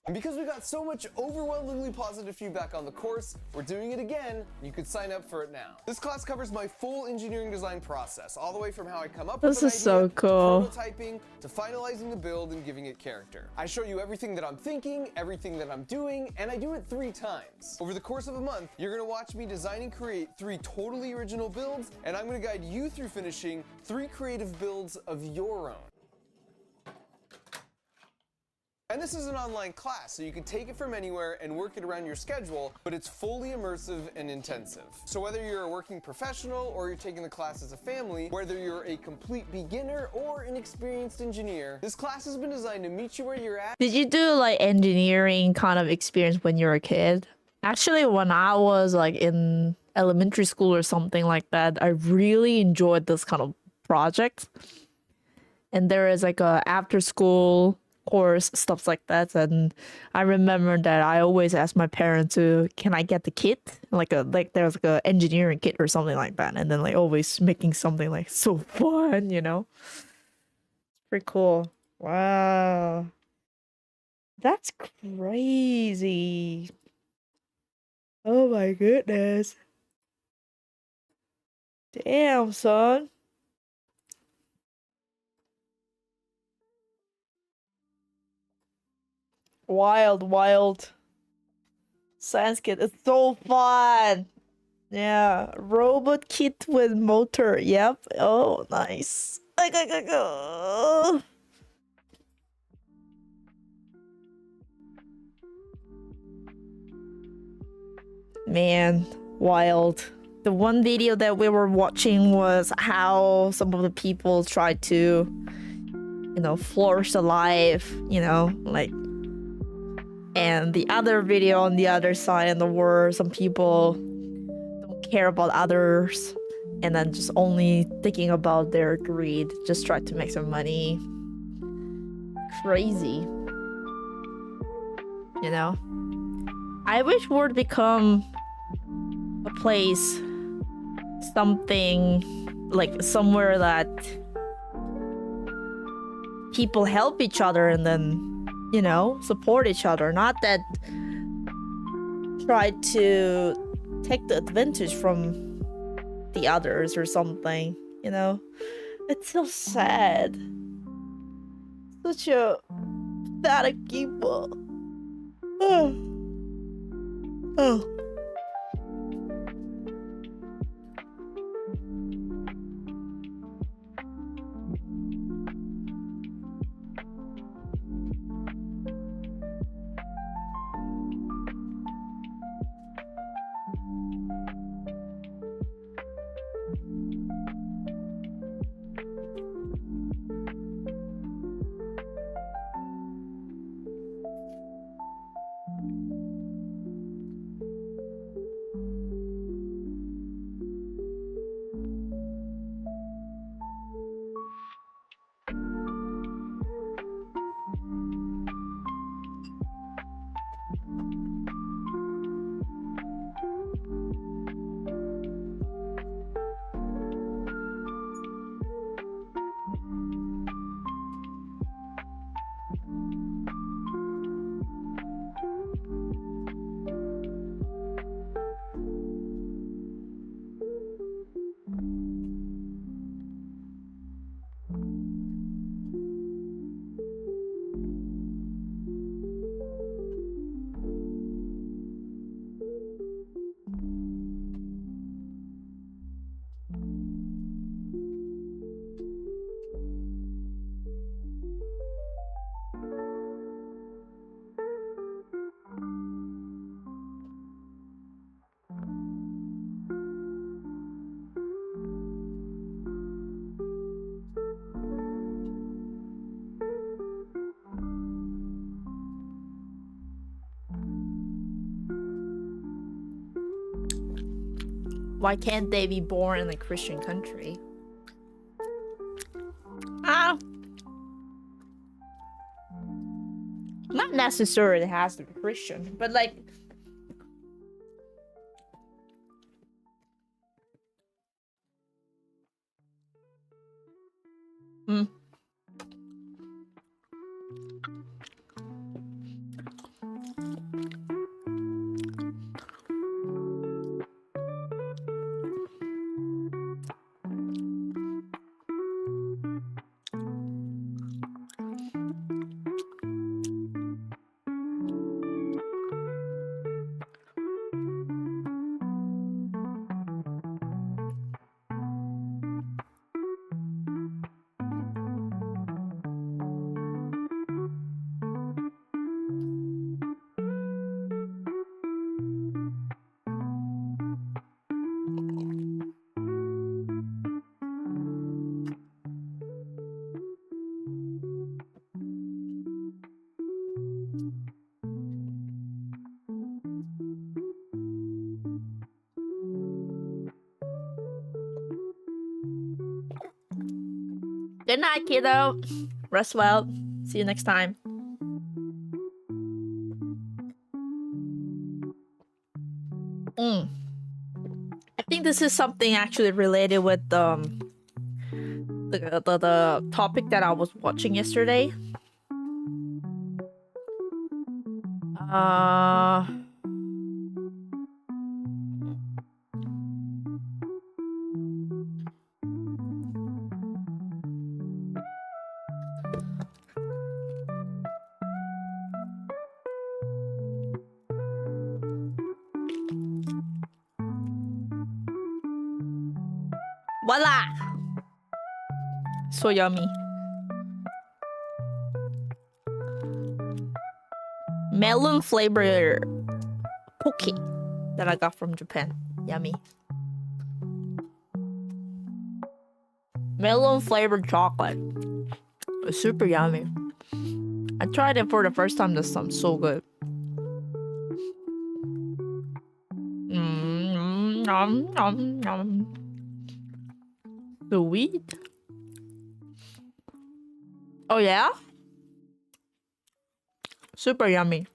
And because we got so much overwhelmingly positive feedback on the course, we're doing it again. You could sign up for it now. This class covers my full engineering design process, all the way from how I come up with an idea, so cool, to prototyping, to finalizing the build and giving it character. I show you everything that I'm thinking, everything that I'm doing, and I do it 3 times. Over the course of a month, you're gonna watch me design and create 3 totally original builds, and I'm gonna guide you through finishing 3 creative builds of your own. And this is an online class, so you can take it from anywhere and work it around your schedule, but it's fully immersive and intensive. So whether you're a working professional or you're taking the class as a family, whether you're a complete beginner or an experienced engineer, this class has been designed to meet you where you're at. Did you do like engineering kind of experience when you were a kid? Actually, when I was like in elementary school or something like that, I really enjoyed this kind of project. And there is like a after school course, stuff like that. And I remember that I always asked my parents to, can I get the kit? Like there's like a engineering kit or something like that. And then like always making something like so fun, you know? It's pretty cool. Wow. That's crazy. Oh my goodness. Damn, son. Wild. Science kit. It's so fun. Yeah. Robot kit with motor. Yep. Oh, nice. Man, wild. The one video that we were watching was how some of the people tried to, you know, flourish the life, you know, like. And the other video on the other side in the world, some people don't care about others and then just only thinking about their greed, just try to make some money. Crazy. You know? I wish world become a place, something like somewhere that people help each other and then, you know, support each other, not that try to take the advantage from the others or something, you know? It's so sad. Such a pathetic people. Oh. Why can't they be born in a Christian country? Not necessarily it has to be Christian, but like Good night, kiddo. Rest well. See you next time. I think this is something actually related with the topic that I was watching yesterday. Voila! So yummy. Melon flavor poke that I got from Japan. Yummy. Melon flavored chocolate. It's super yummy. I tried it for the first time this time. So good. Nom, nom, nom. Sweet. Oh yeah? Super yummy.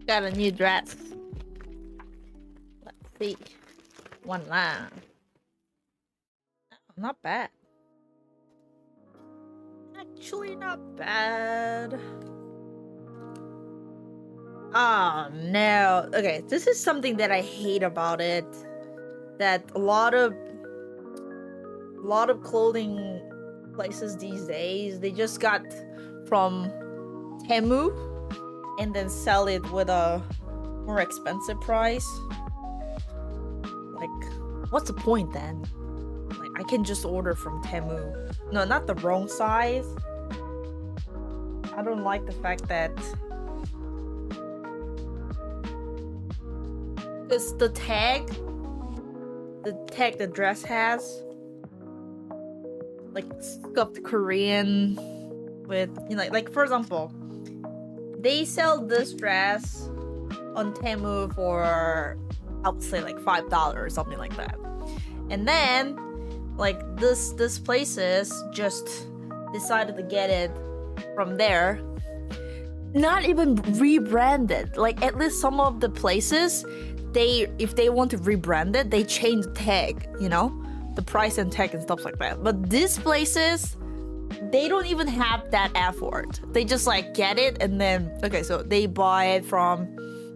Got a new dress. Let's see. One line. Oh, not bad. Actually, not bad. Oh no. Okay, this is something that I hate about it. That a lot of clothing places these days, they just got from Temu and then sell it with a more expensive price. Like, what's the point then? Like, I can just order from Temu. No, not the wrong size. I don't like the fact that it's the tag the dress has, like, scuffed Korean with, you know, like for example, they sell this dress on Temu for, I would say, like $5 or something like that. And then, like, this places just decided to get it from there. Not even rebranded. Like, at least some of the places, if they want to rebrand it, they change the tag, you know? The price and tag and stuff like that. But these places, they don't even have that effort. They just like get it and then, okay, so they buy it from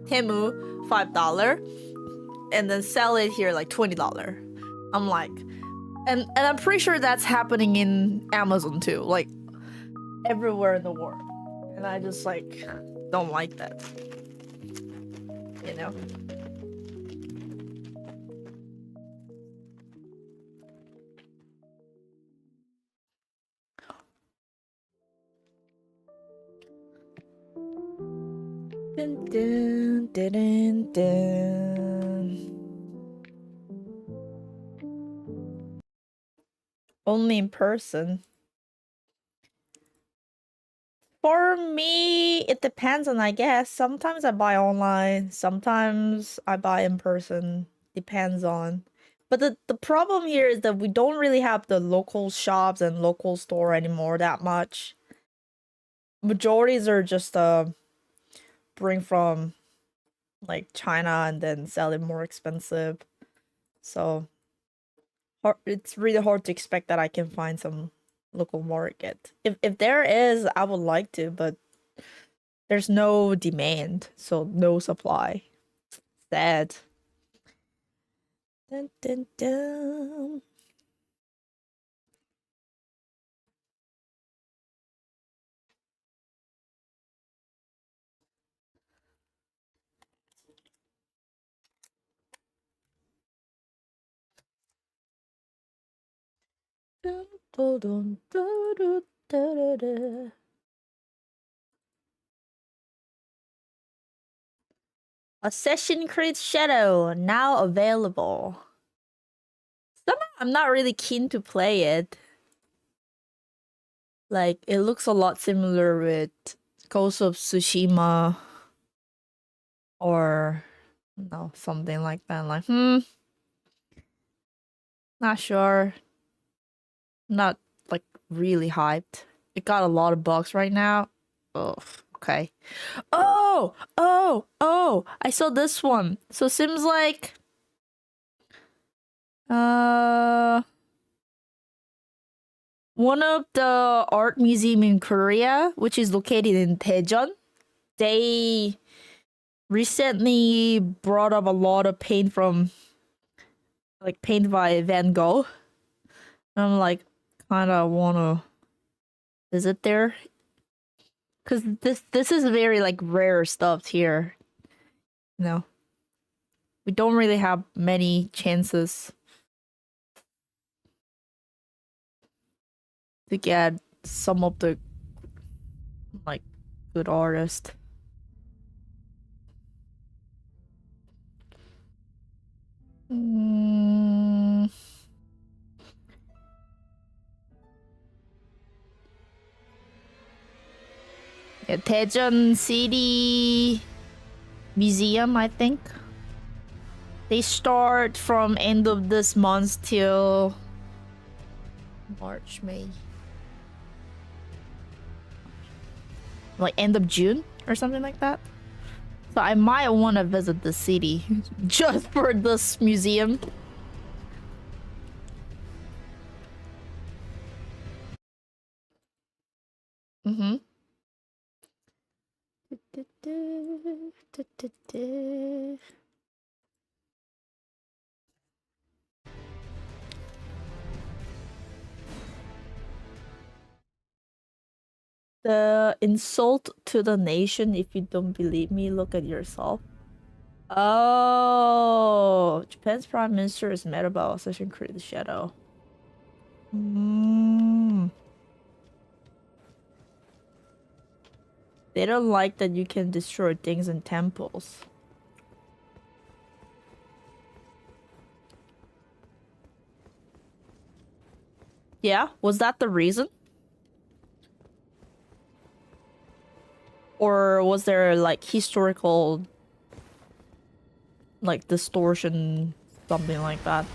Temu, $5, and then sell it here like $20. I'm like, and I'm pretty sure that's happening in Amazon too, like everywhere in the world. And I just like don't like that, you know? Dun, dun, dun, dun, dun. only in person. For me, it depends on, I guess. Sometimes I buy online, sometimes I buy in person. Depends on. But the problem here is that we don't really have the local shops and local store anymore that much. Majorities are just bring from like China and then sell it more expensive. So it's really hard to expect that I can find some local market. If there is, I would like to, but there's no demand, so no supply. Sad. Dun, dun, dun. Dun, dun, dun, dun, dun, dun, dun. Assassin's Creed Shadow now available. Somehow I'm not really keen to play it. Like, it looks a lot similar with Ghost of Tsushima or no, something like that. Like, not sure. Not like really hyped. It got a lot of bugs right now. Oh, okay. Oh! I saw this one. So seems like one of the art museum in Korea, which is located in Daejeon, they recently brought up a lot of paint from like paint by Van Gogh. And I'm like kind of want to visit there because this is very like rare stuff here. No, we don't really have many chances to get some of the like good artists. Yeah, Daejeon City Museum, I think. They start from end of this month till March, May. Like end of June or something like that. So I might want to visit the city just for this museum. Mm-hmm. The insult to the nation. If you don't believe me, look at yourself. Oh, Japan's prime minister is mad about Assassin's Creed Shadow. They don't like that you can destroy things in temples. Yeah, was that the reason? Or was there like historical like distortion, something like that?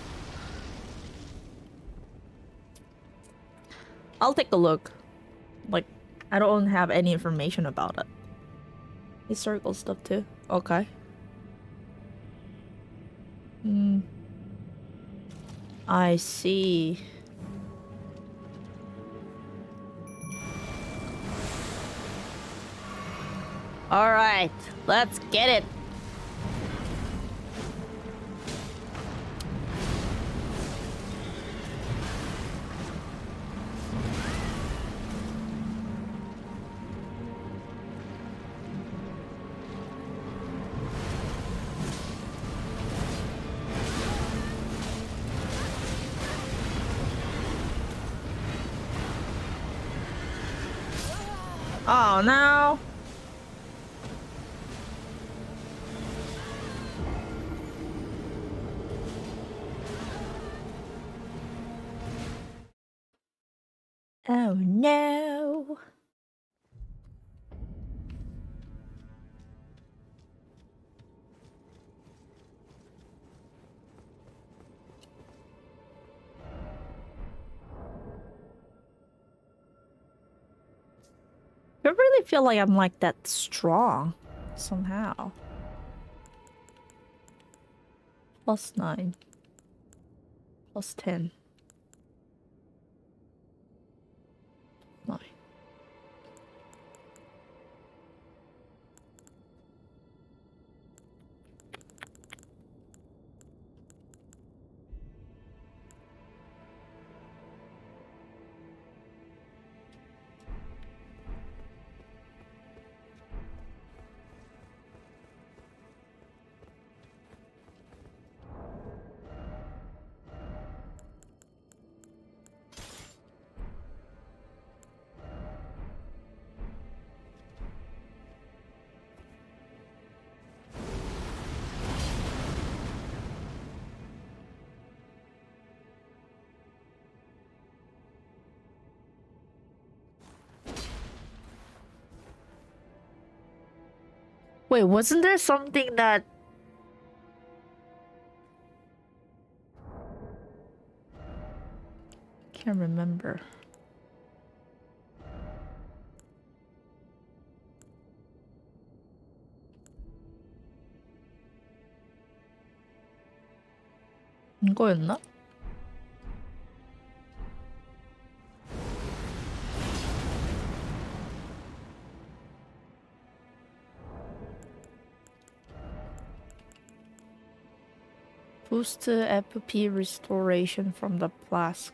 I'll take a look. Like, I don't have any information about it. Historical stuff too. Okay. I see. All right, let's get it. Oh no. Oh no. I really feel like I'm like that strong somehow. +9. +10. 9. Wait, wasn't there something that... Can't remember. 이거였나? Boost FP restoration from the flask.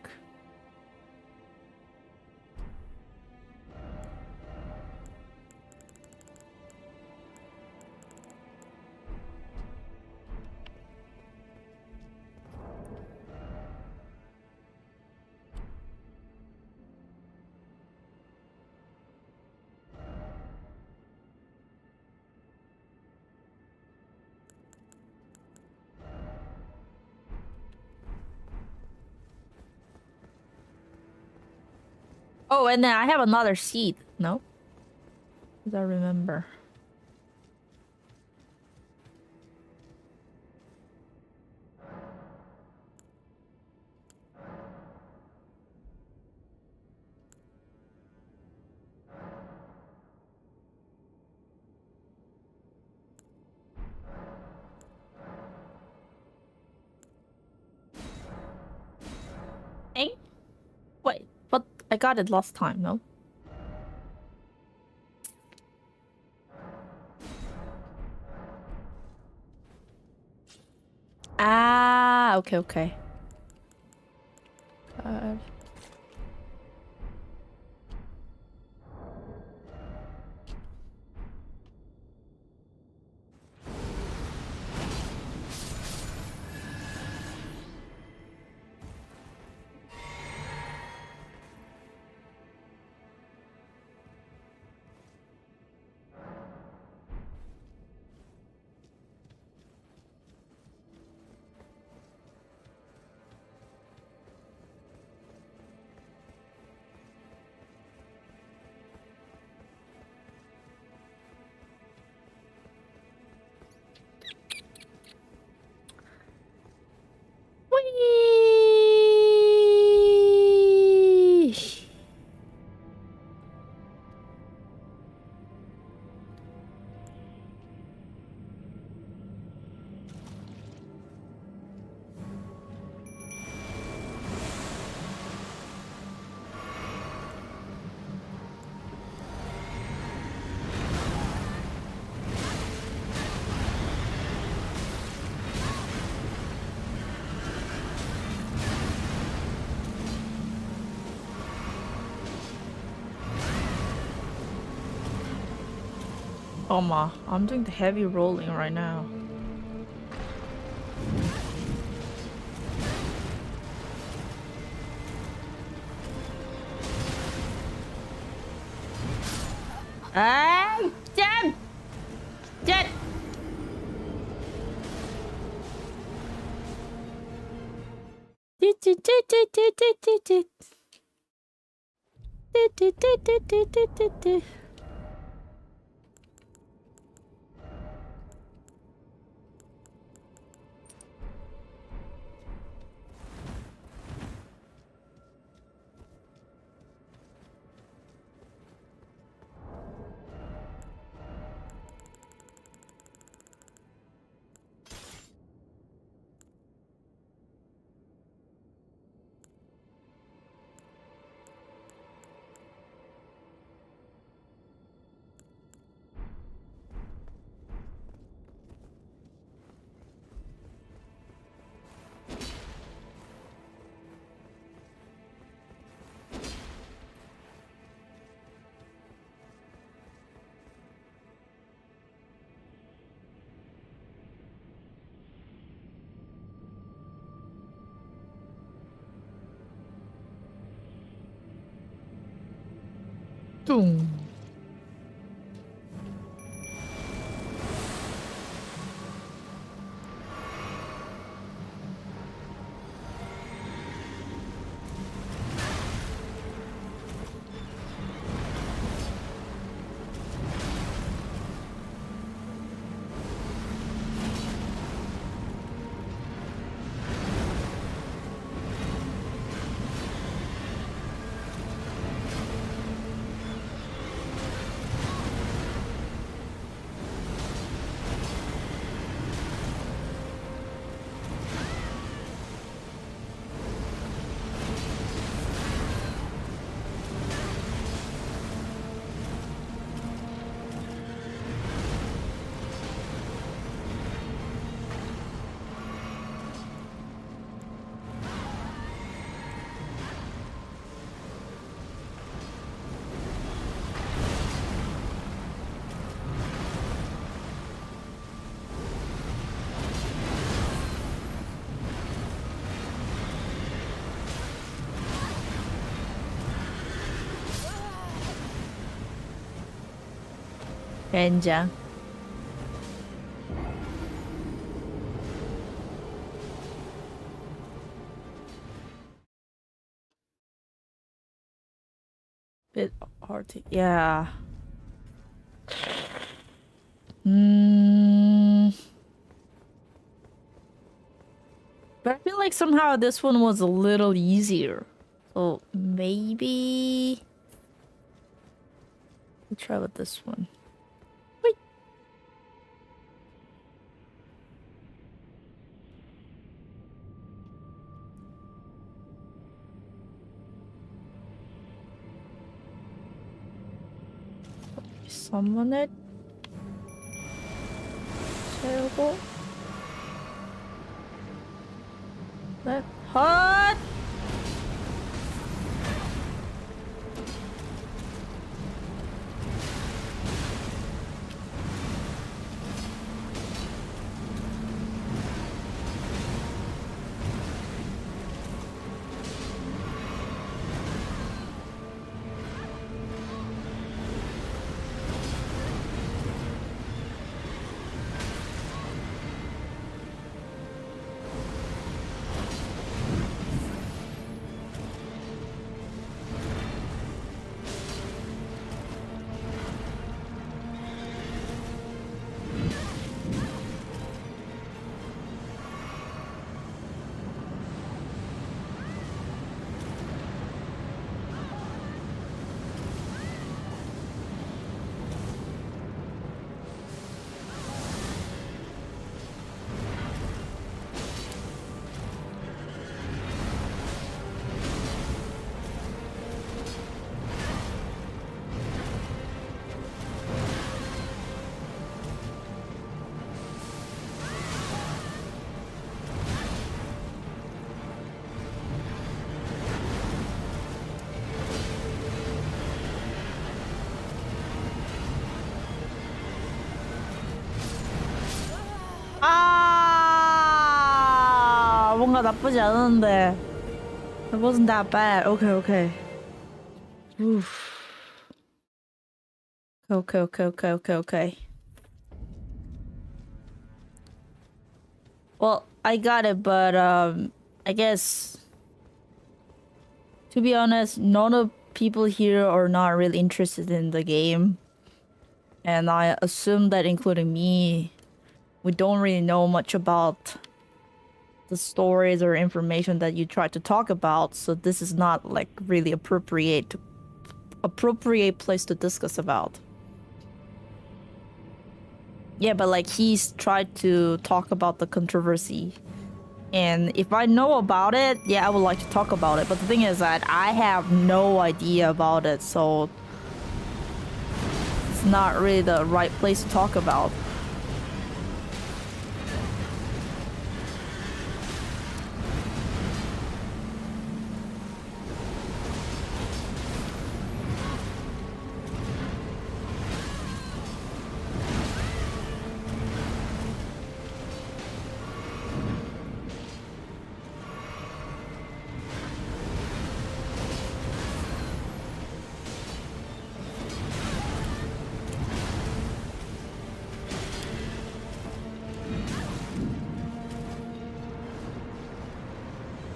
Oh, and then I have another seed. No? As I remember. Eh? Wait, but I got it last time, no? Ah, okay, okay. God. Whee! Oh ma, I'm doing the heavy rolling right now. Ah, damn! Dead! Boom. 젠장. Bit hard to, yeah. But I feel like somehow this one was a little easier. So maybe we'll try with this one. Wait. Summon it. 세우고. 네. 헛! 아, 뭔가 나쁘지 않은데. It wasn't that bad. Okay, okay. Oof. Okay, okay, okay, okay, okay. Well, I got it, but I guess to be honest, none of people here are not really interested in the game. And I assume that including me, we don't really know much about the stories or information that you try to talk about, so this is not like really appropriate place to discuss about. Yeah, but like he's tried to talk about the controversy. And if I know about it, yeah, I would like to talk about it. But the thing is that I have no idea about it, so it's not really the right place to talk about.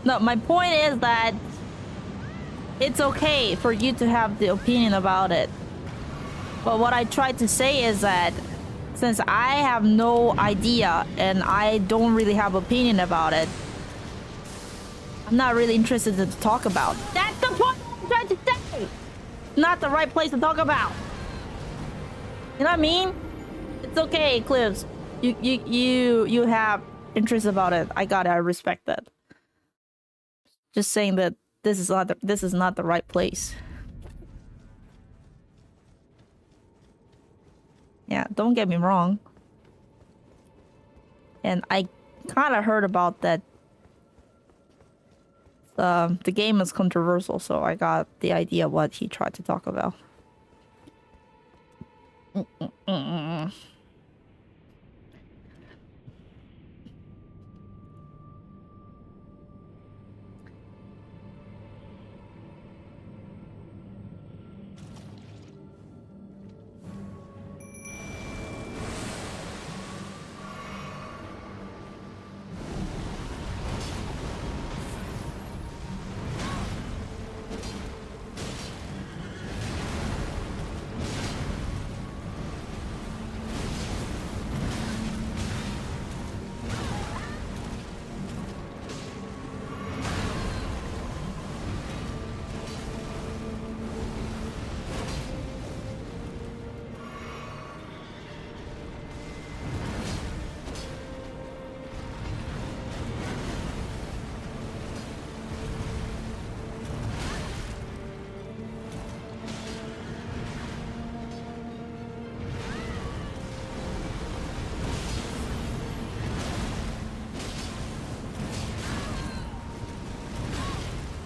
No, my point is that it's okay for you to have the opinion about it. But what I tried to say is that since I have no idea and I don't really have opinion about it, I'm not really interested to talk about. That's the point I'm trying to say! Not the right place to talk about. You know what I mean? It's okay, Eclipse. You have interest about it. I got it. I respect that. Just saying that this is not the right place. Yeah, don't get me wrong. And I kind of heard about that. The game is controversial, so I got the idea what he tried to talk about.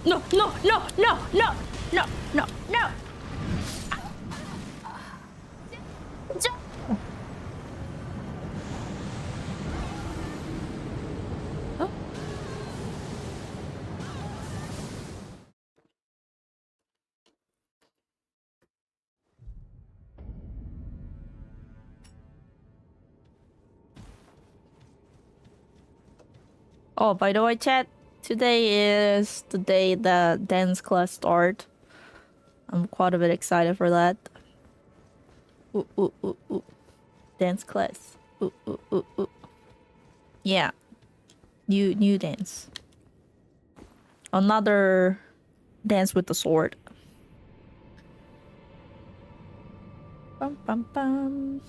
No, no, no, no, no, no, no, no. Huh? Oh, by the way, chat, today is the day the dance class start. I'm quite a bit excited for that. Ooh, ooh, ooh, ooh. Dance class. Ooh, ooh, ooh, ooh. Yeah. New dance. Another dance with the sword. Bum, bum, bum.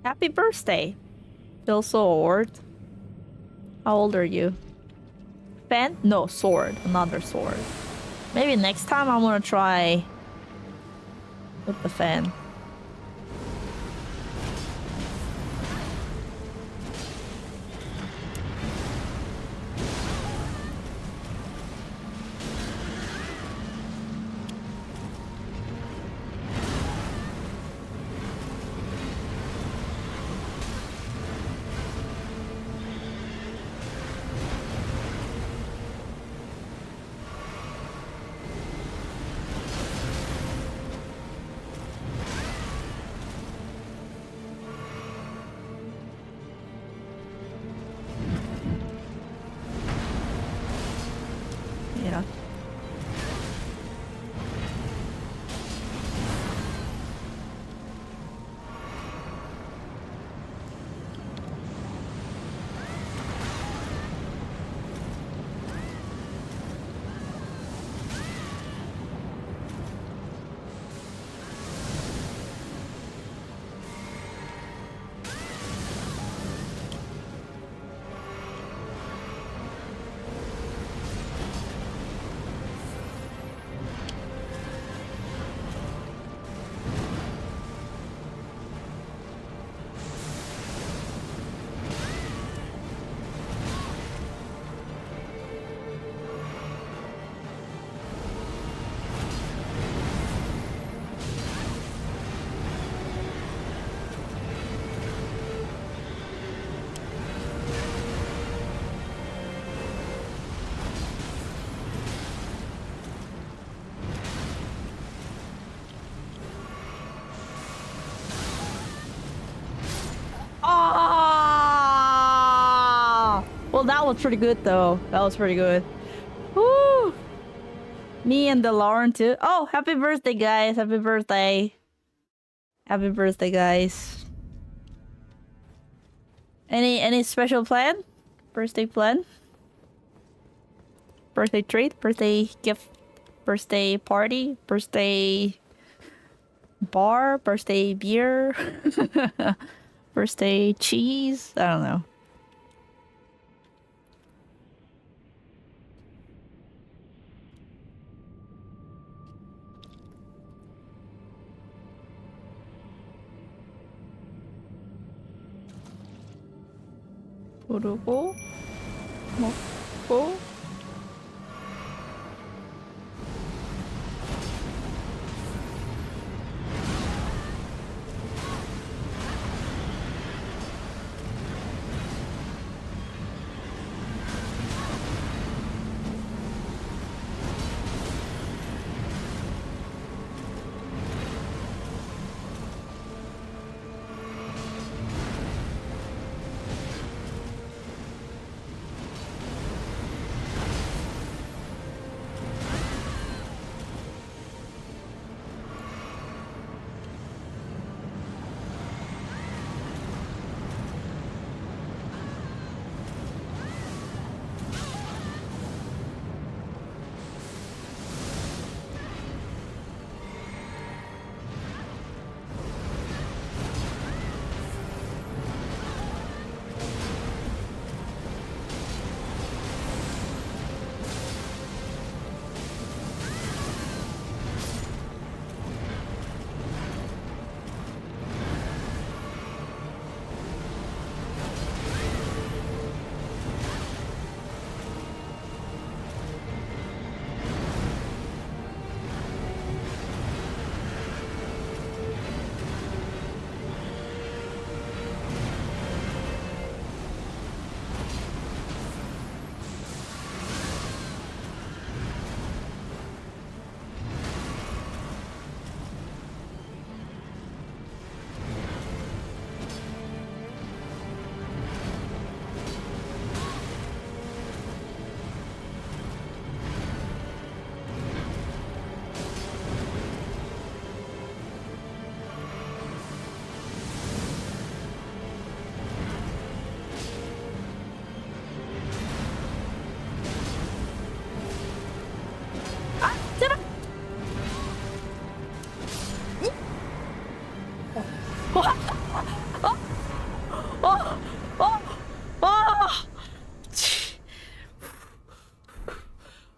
Happy birthday. Feel so old. How old are you? Fan? No, sword. Another sword. Maybe next time I'm gonna try with the fan. was pretty good though. That was pretty good. Woo! Me and the Lauren too. Oh, happy birthday, guys! Happy birthday! Happy birthday, guys! Any special plan? Birthday plan? Birthday treat? Birthday gift? Birthday party? Birthday bar? Birthday beer? Birthday cheese? I don't know. 고르고 먹고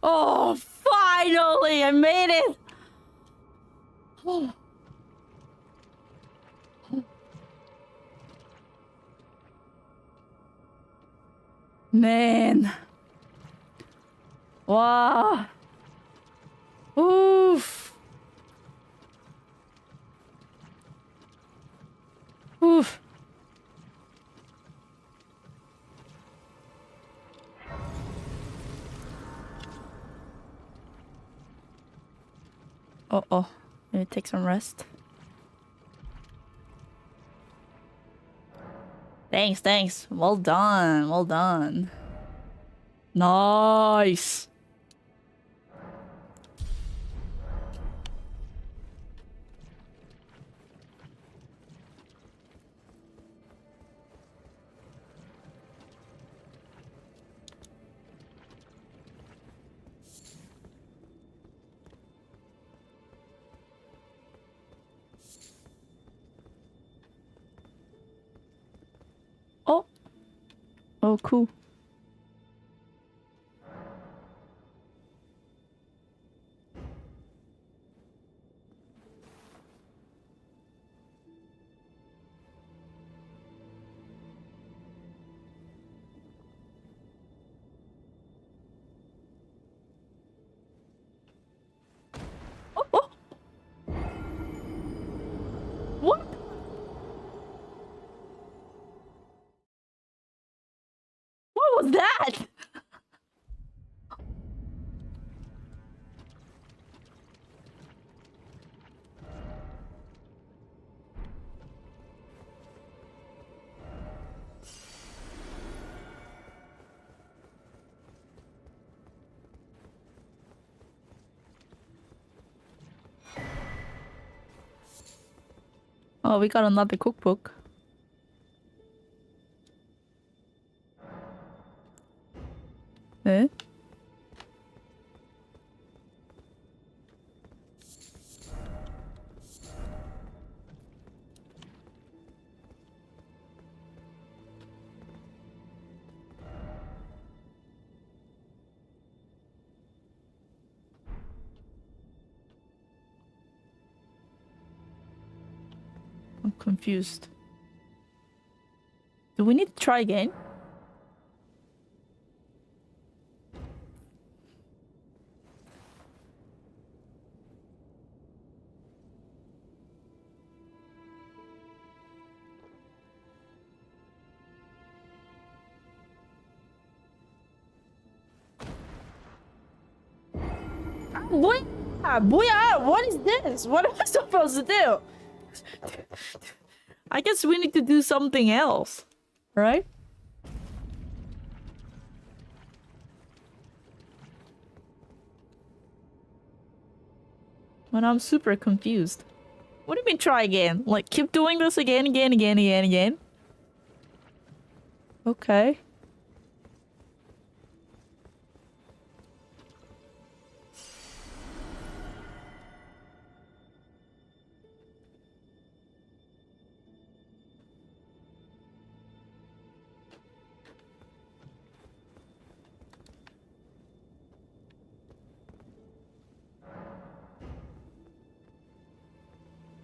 Oh, finally! I made it! Man. Wow. Oof. Oof. Uh-oh. Maybe take some rest. Thanks, thanks. Well done. Well done. Nice. Oh. Oh, cool. What? Oh, we got another cookbook. Eh? I'm confused. Do we need to try again? What is this? What am I supposed to do? I guess we need to do something else, right? But I'm super confused. What do you mean try again? Like keep doing this again, again? Okay.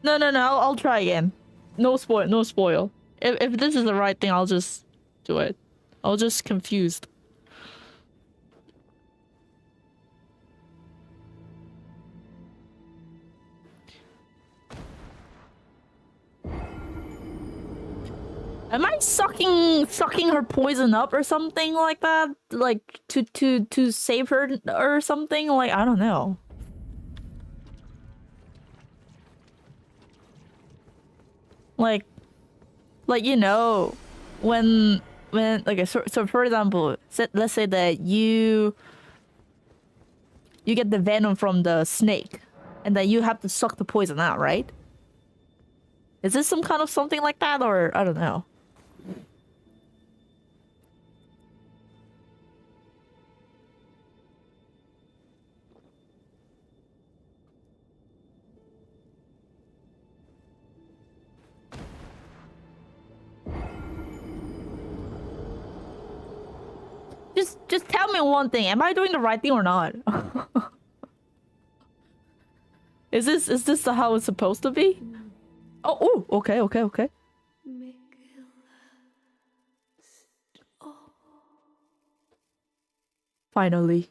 No, I'll try again. No spoil. If this is the right thing, I'll just do it. I'll just confused. Am I sucking her poison up or something like that? Like to save her or something? Like I don't know. Like you know, when like so for example, let's say that you get the venom from the snake, and then you have to suck the poison out, right? Is this some kind of something like that, or I don't know? Just tell me one thing. Am I doing the right thing or not? Is this how it's supposed to be? Oh, okay. Finally.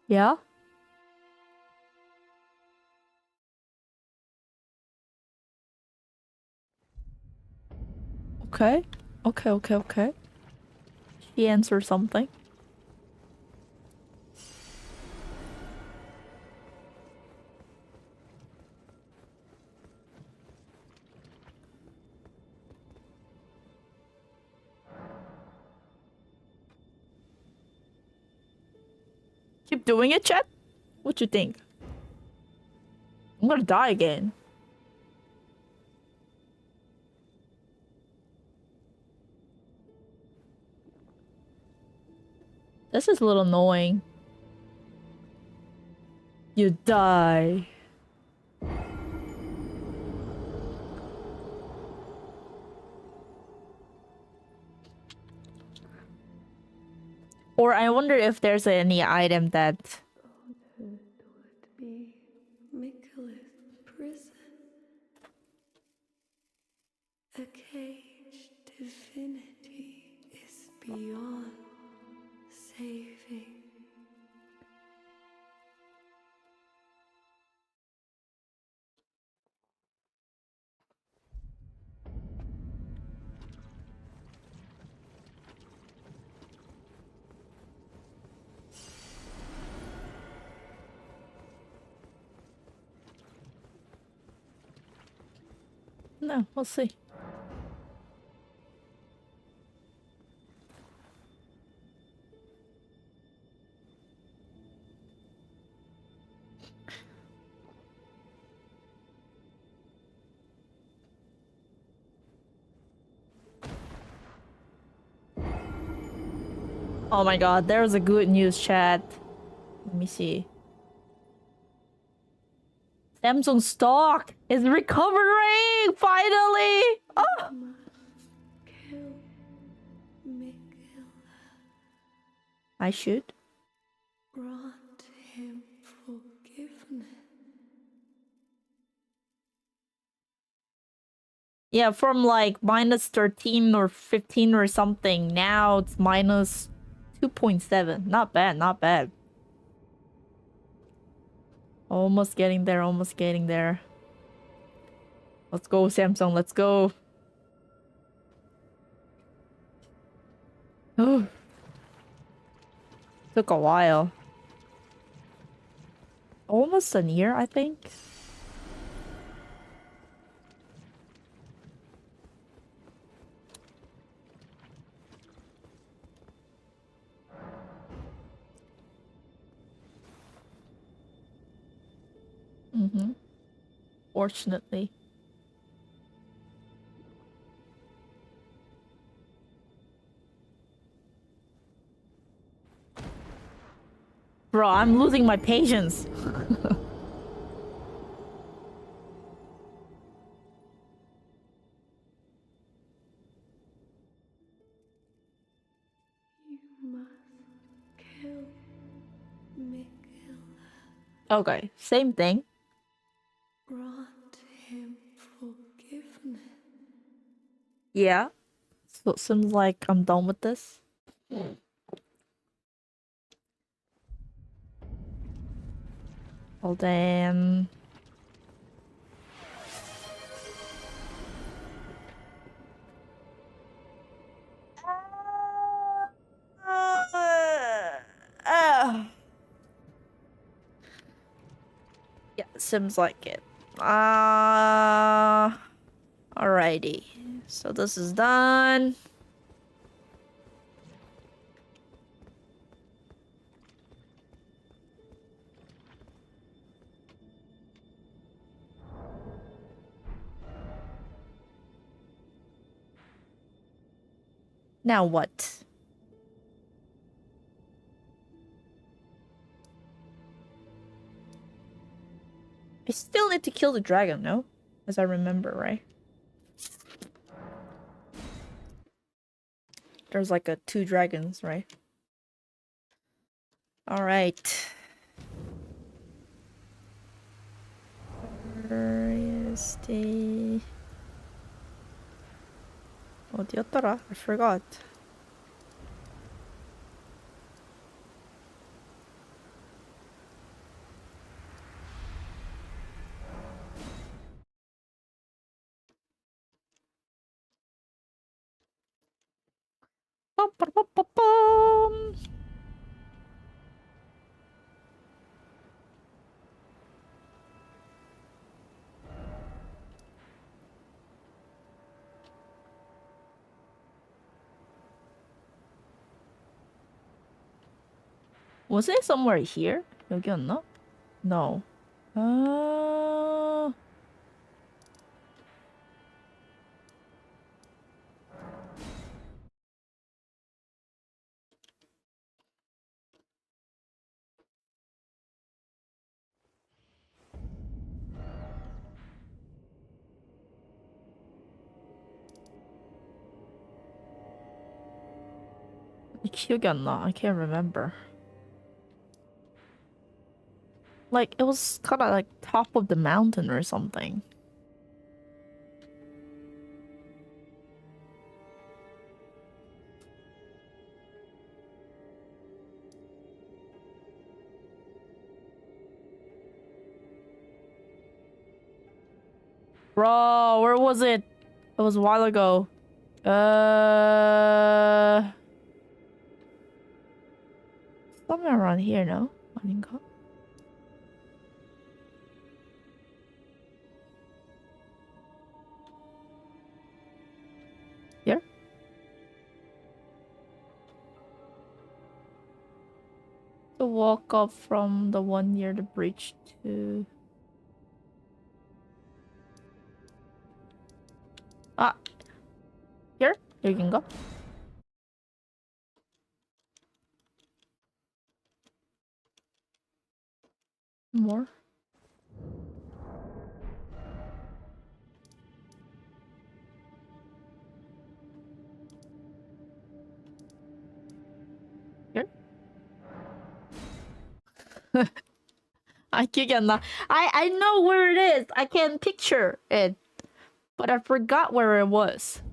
Yeah? Okay. She answered something. Keep doing it, Chet? What you think? I'm gonna die again. This is a little annoying. You die. Or I wonder if there's any item that... A caged divinity is beyond saving. No, we'll see. Oh my god, there's a good news, chat. Let me see. Samsung stock is recovering finally. Oh. Kill Mikhail. I should. Grant him forgiveness. Yeah, from like minus 13 or 15 or something. Now it's minus 2.7. Not bad, not bad. Almost getting there, almost getting there. Let's go, Samsung, let's go. Oh. Took a while. Almost a year, I think. Mm-hmm. Fortunately. Bro, I'm losing my patience. You must kill Mikhail. Okay, same thing. Grant him forgiveness. Yeah. So it seems like I'm done with this. Well then. Yeah, seems like it. Alrighty. So this is done. Now what? I still need to kill the dragon, no? As I remember, right? There's like 2 dragons, right? Alright. Where is the... 어디였더라? I forgot. Was it somewhere here? 여기였나? No. 기억이 안 나. I can't remember. Like, it was kind of like top of the mountain or something. Bro, where was it? It was a while ago. Somewhere around here, no? 아닌가? Here? To walk up from the one near the bridge to... 아! Here? 여긴가? More? Here? 기억이 안 나. I know where it is. I can picture it. But I forgot where it was.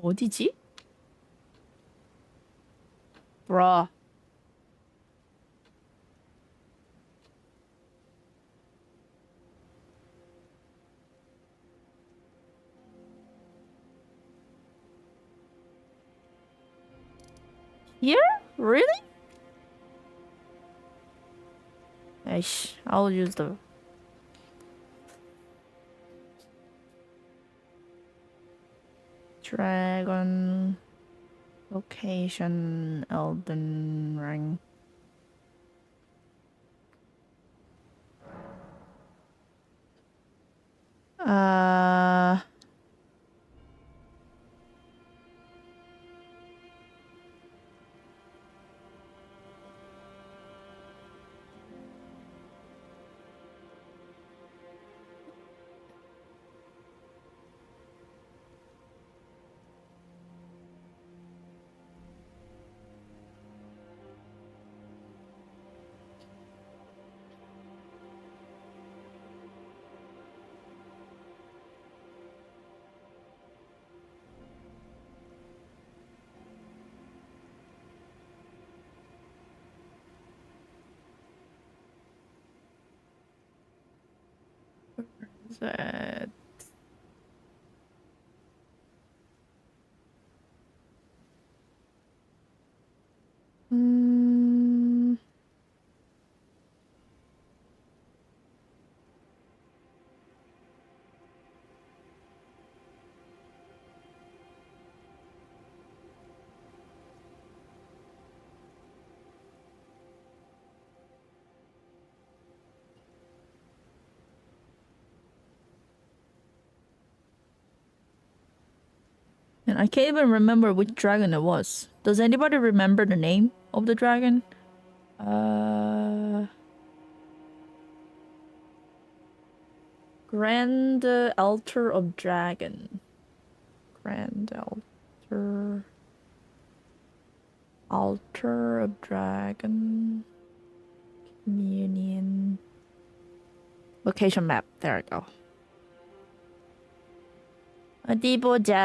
어디지? Bruh. Here? Really? Aish, I'll use the... Dragon... Location... Elden Ring... that... And I can't even remember which dragon it was. Does anybody remember the name of the dragon? Grand Altar of Dragon. Grand Altar... Altar of Dragon... Communion... Location map. There we go. 어디 보자.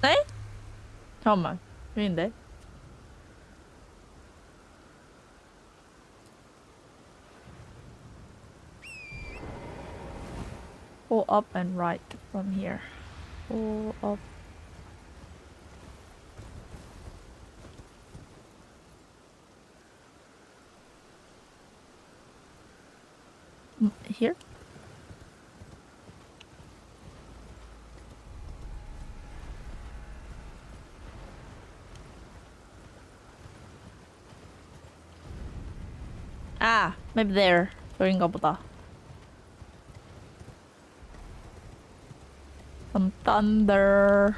네? 잠깐만. 여긴데? Go up and right from here. Go up. Here? Ah, maybe there. 여긴가 보다. Some thunder.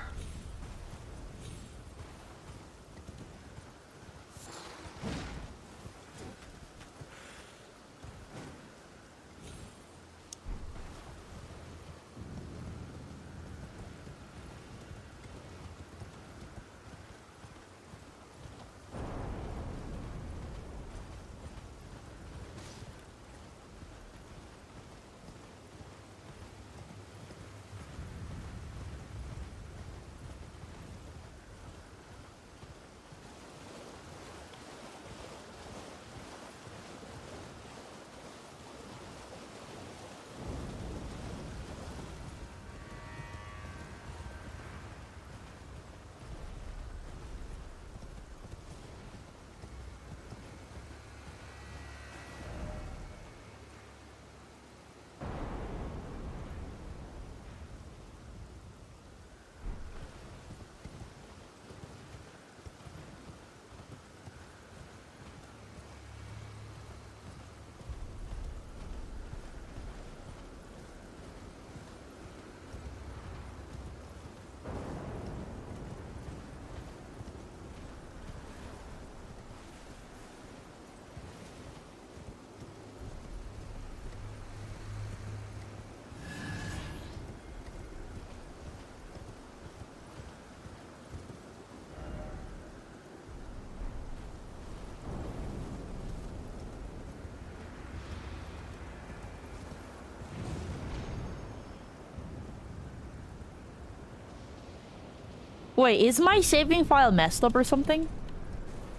Wait, is my saving file messed up or something?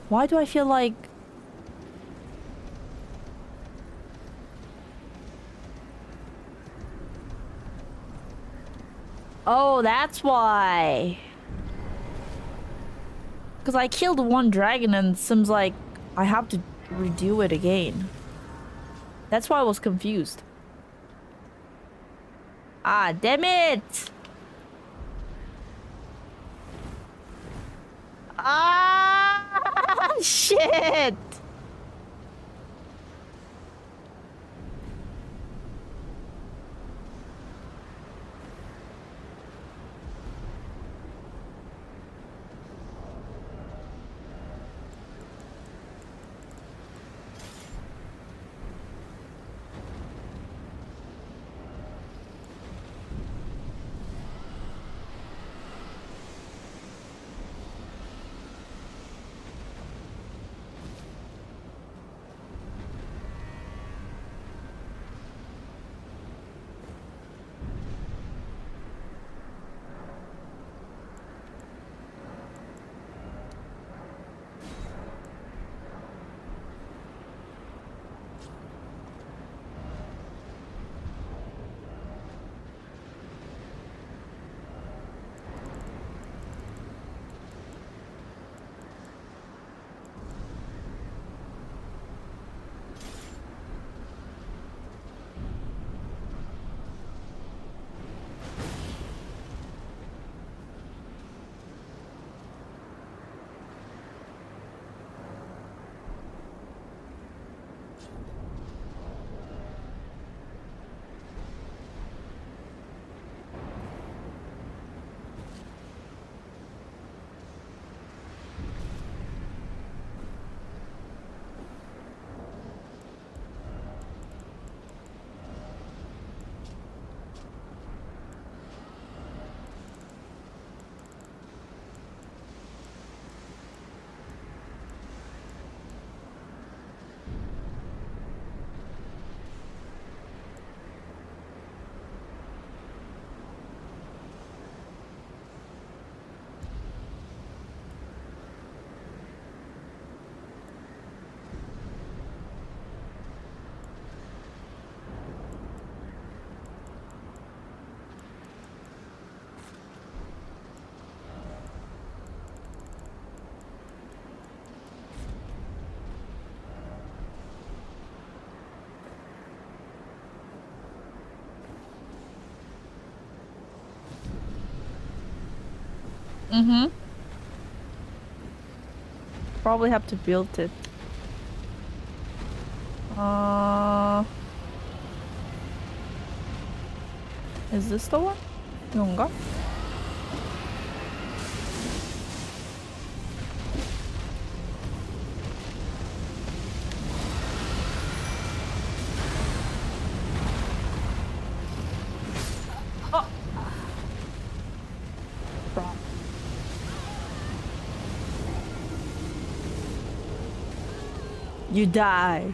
Why do I feel like... Oh, that's why. Because I killed one dragon and it seems like I have to redo it again. That's why I was confused. Ah, damn it! Ah, shit! Mm-hmm. Probably have to build it. Is this the one? 이건가? You die.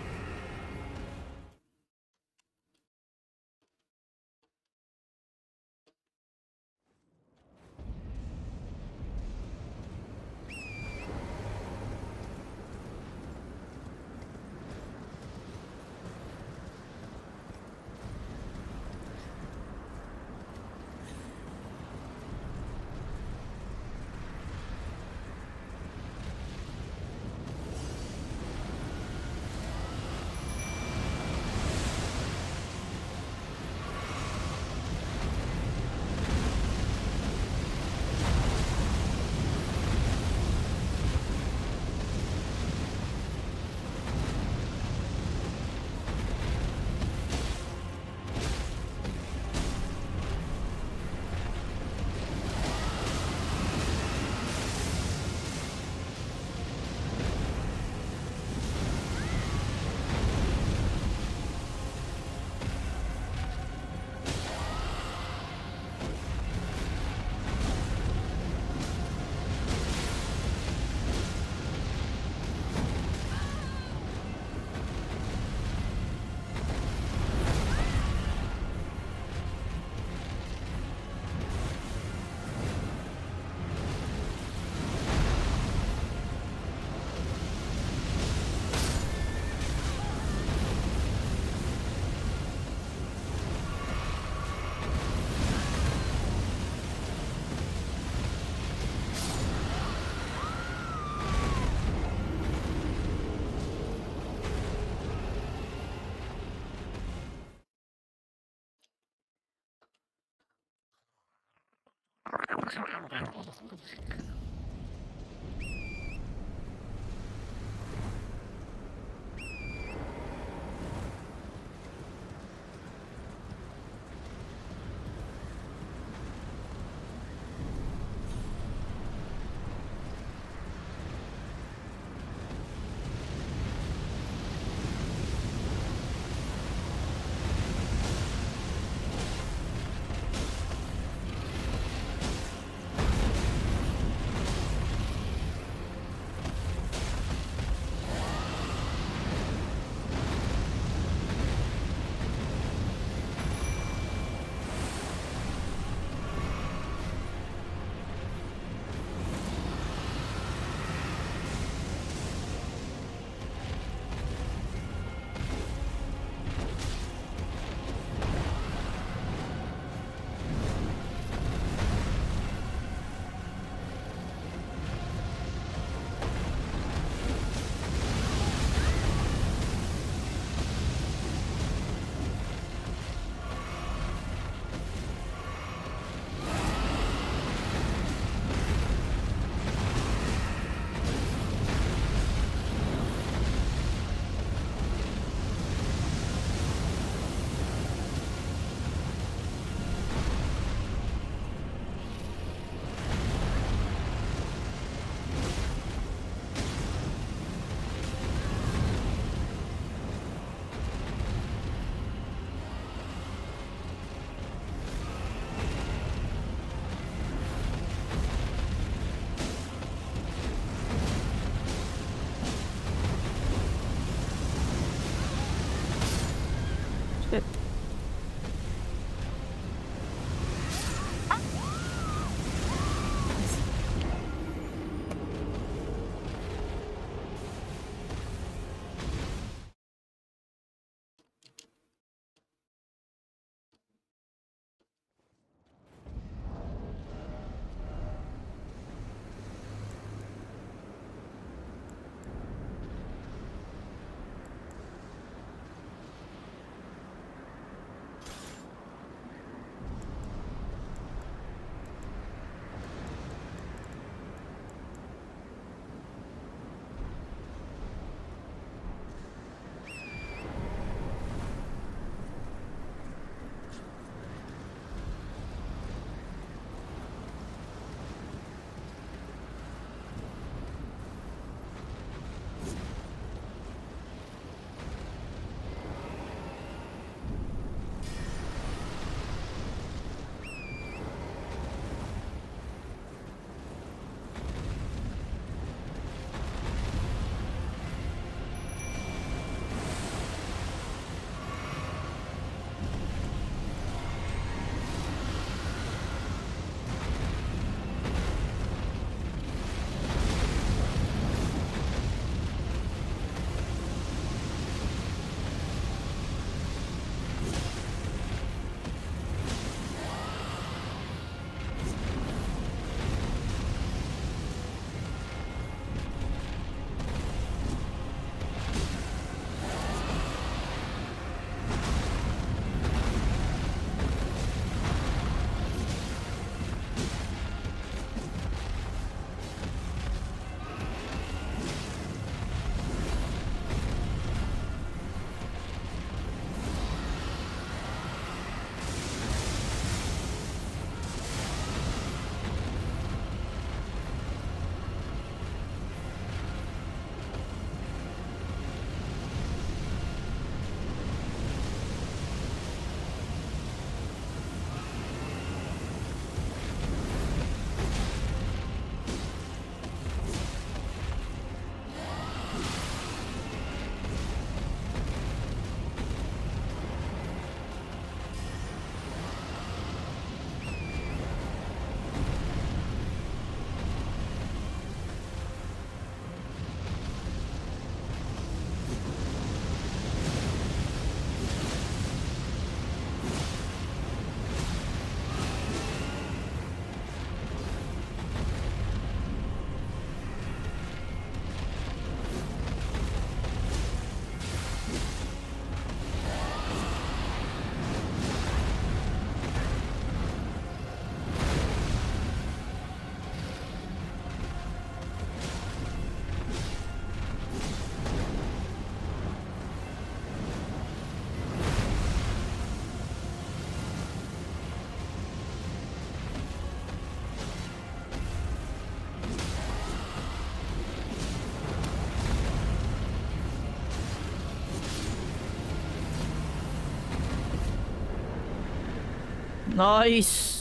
Nice.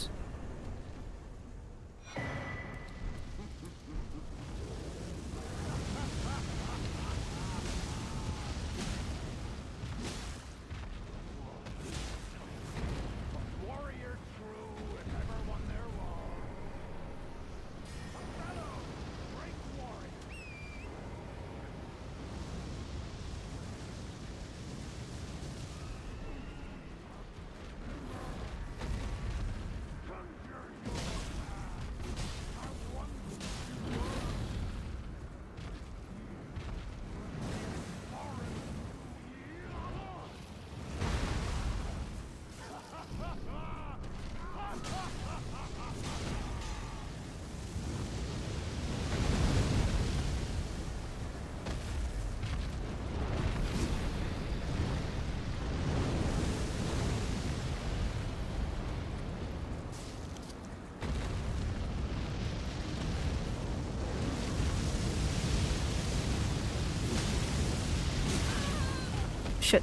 Shit.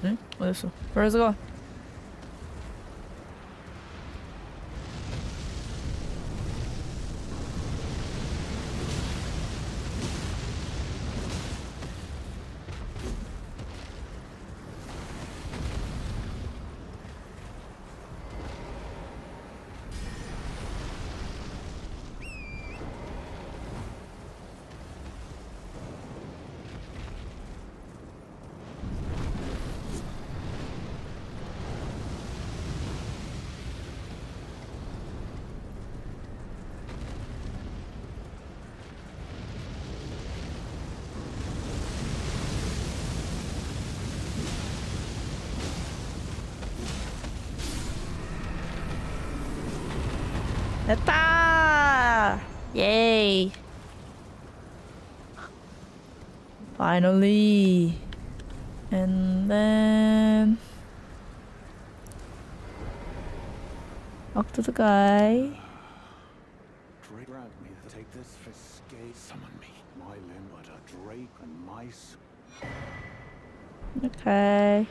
응? 어딨어? Where's it going? 됐다! Yay! Finally! And then... Talk to the guy. Drake grabbed me to take this for skate. Summon me. My limb, but a drake and mice. Okay.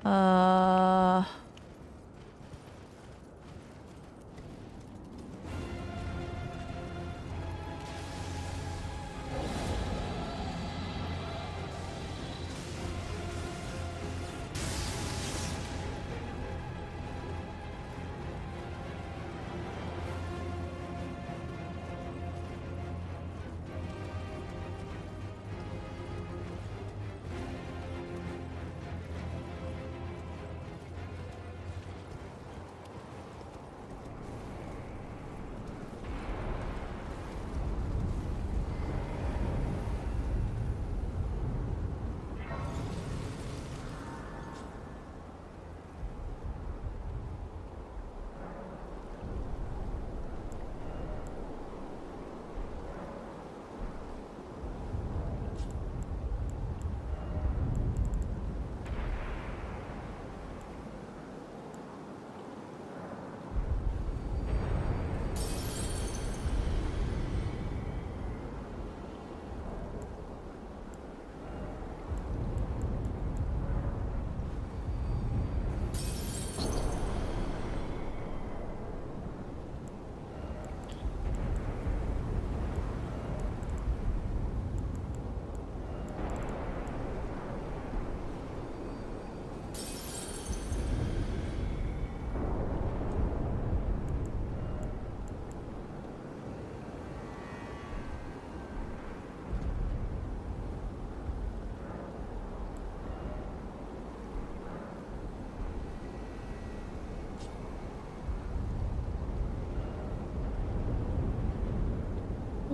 Uh...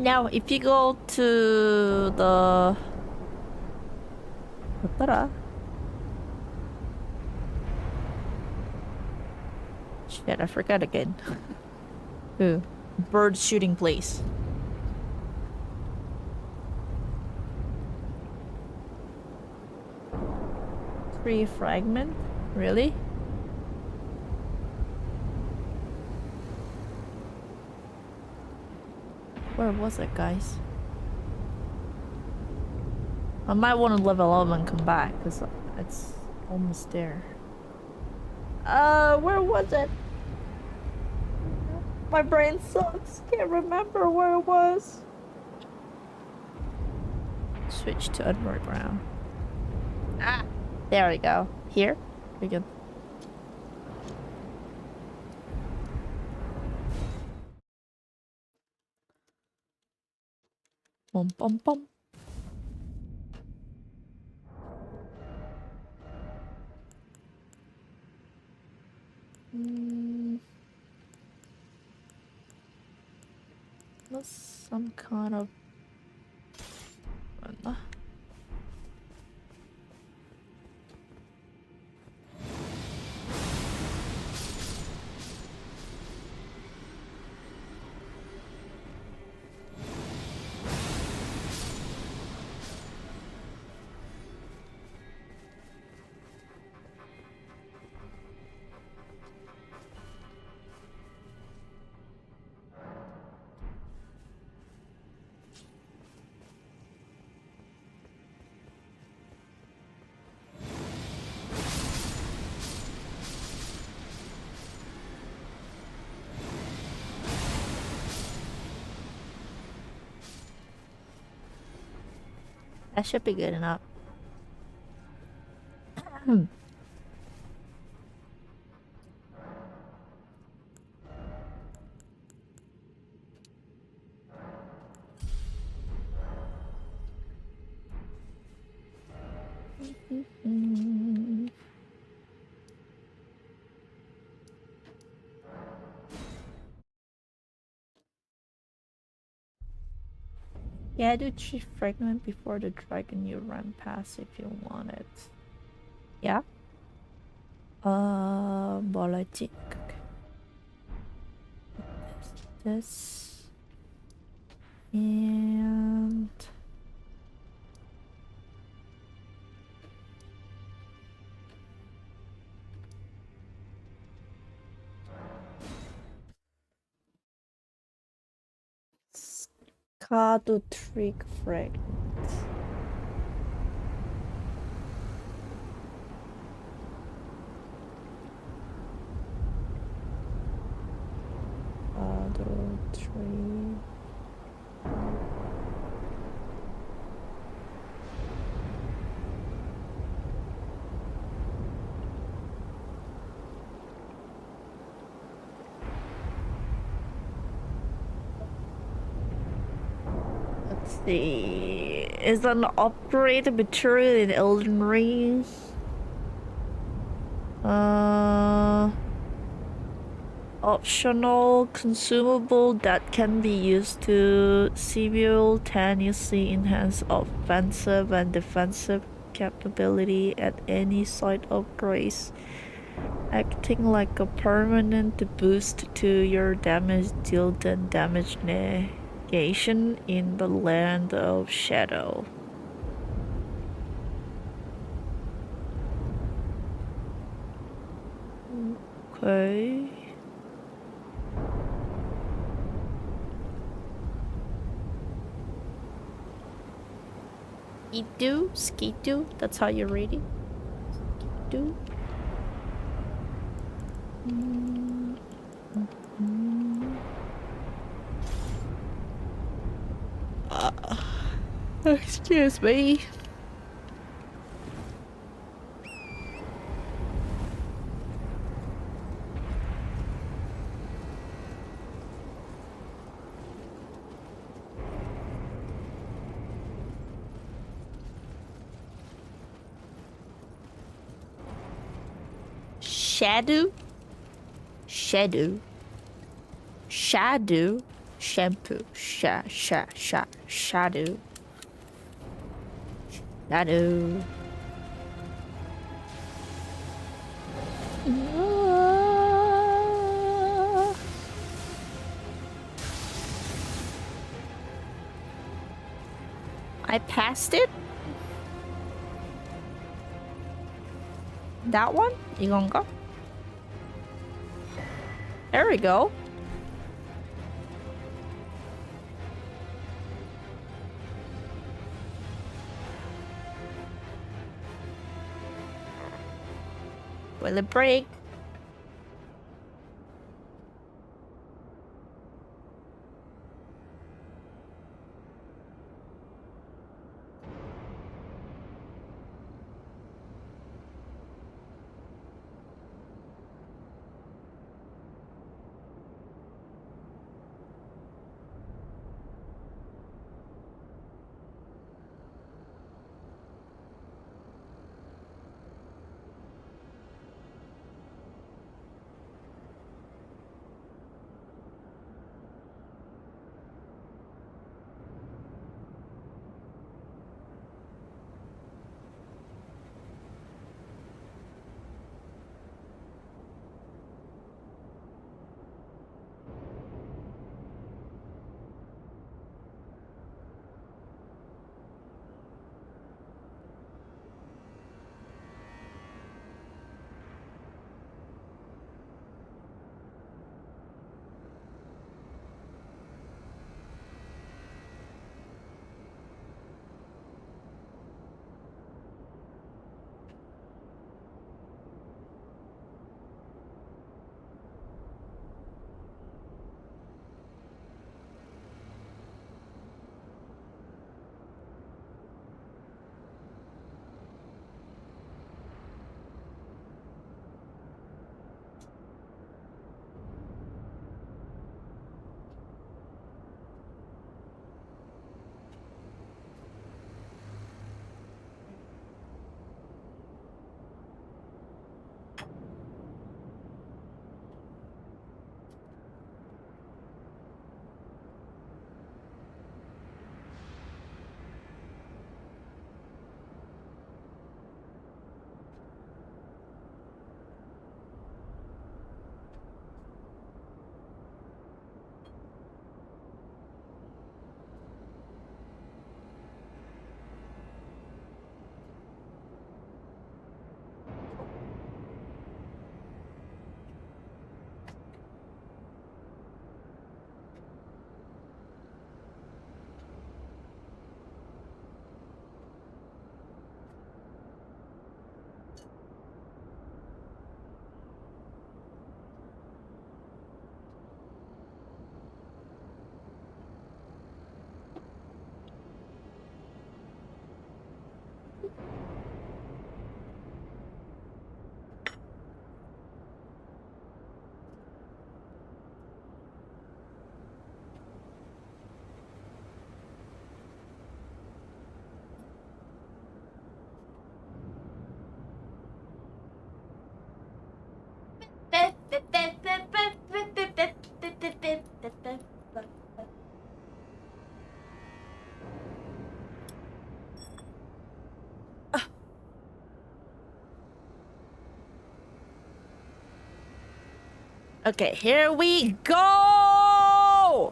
Now, if you go to the... 뭐더라? Shit, I forgot again. Ooh, bird shooting place. Three fragment? Really? Where was it, guys? I might want to level up and come back because it's almost there. Where was it? My brain sucks. Can't remember where it was. Switch to underground. Ah, there we go. Here we go. Bum bum bum. That's some kind of... That should be good enough. Yeah, do 3 fragment before the dragon you run past if you want it. Yeah? 뭐랄지. This. And... Scadu trick fragment. Scadu tree. Let's see. Is an upgrade material in Elden Ring? Optional consumable that can be used to simultaneously enhance offensive and defensive capability at any site of grace, acting like a permanent boost to your damage dealt and damage negation in the land of shadow. Okay. Skidu? Skidu? That's how you read it? Skidu? Excuse me. Shadow? Shadow? Shadow? Shampoo. Shadow. Shadow. I passed it? That one? 이건가? There we go. Will it break? Okay, here we go!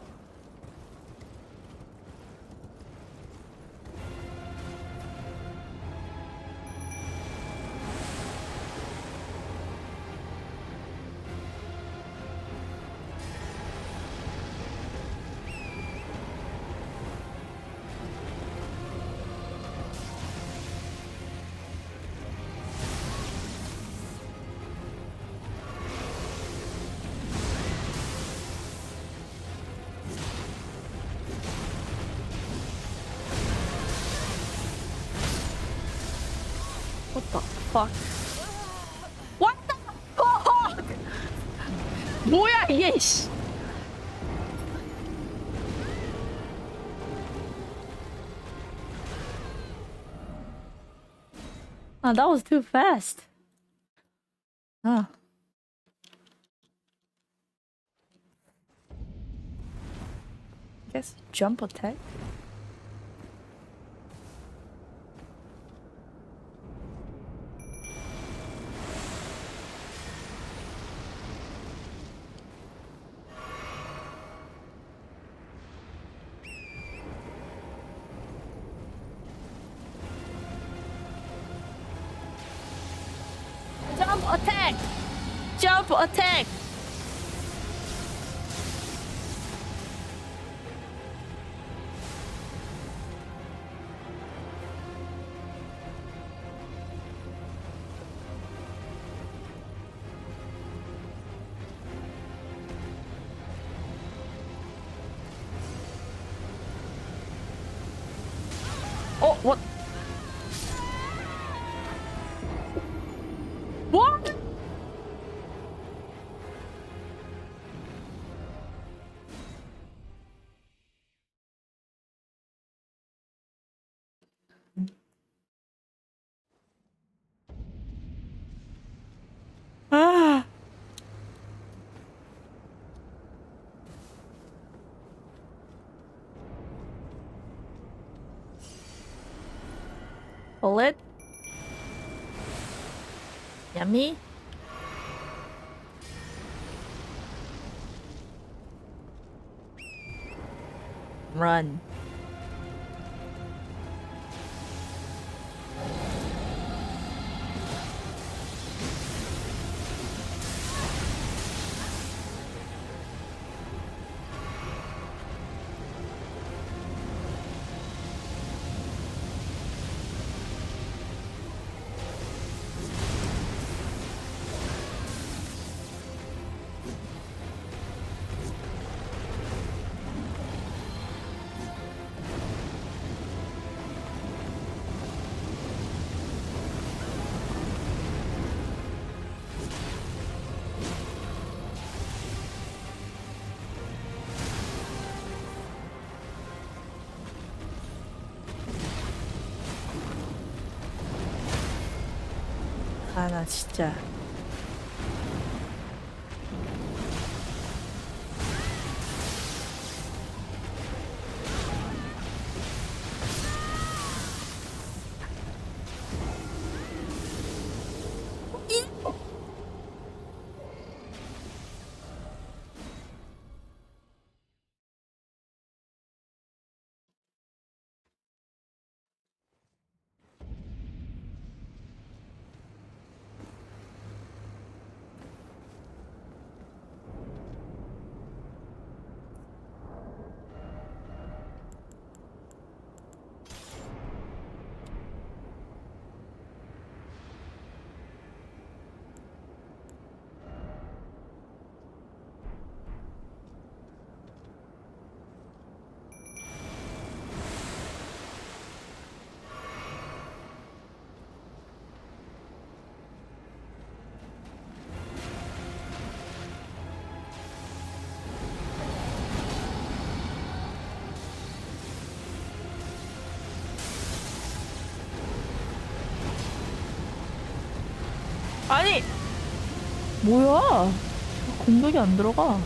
What the fuck? What the fuck? 뭐야 이게 씨. Oh, that was too fast. Huh. Guess jump attack? Jump attack! Jump attack! Oh, what? What? Ah. Bullet. Yummy. Run. 아, 나 진짜. 아니! 뭐야? 공격이 안 들어가.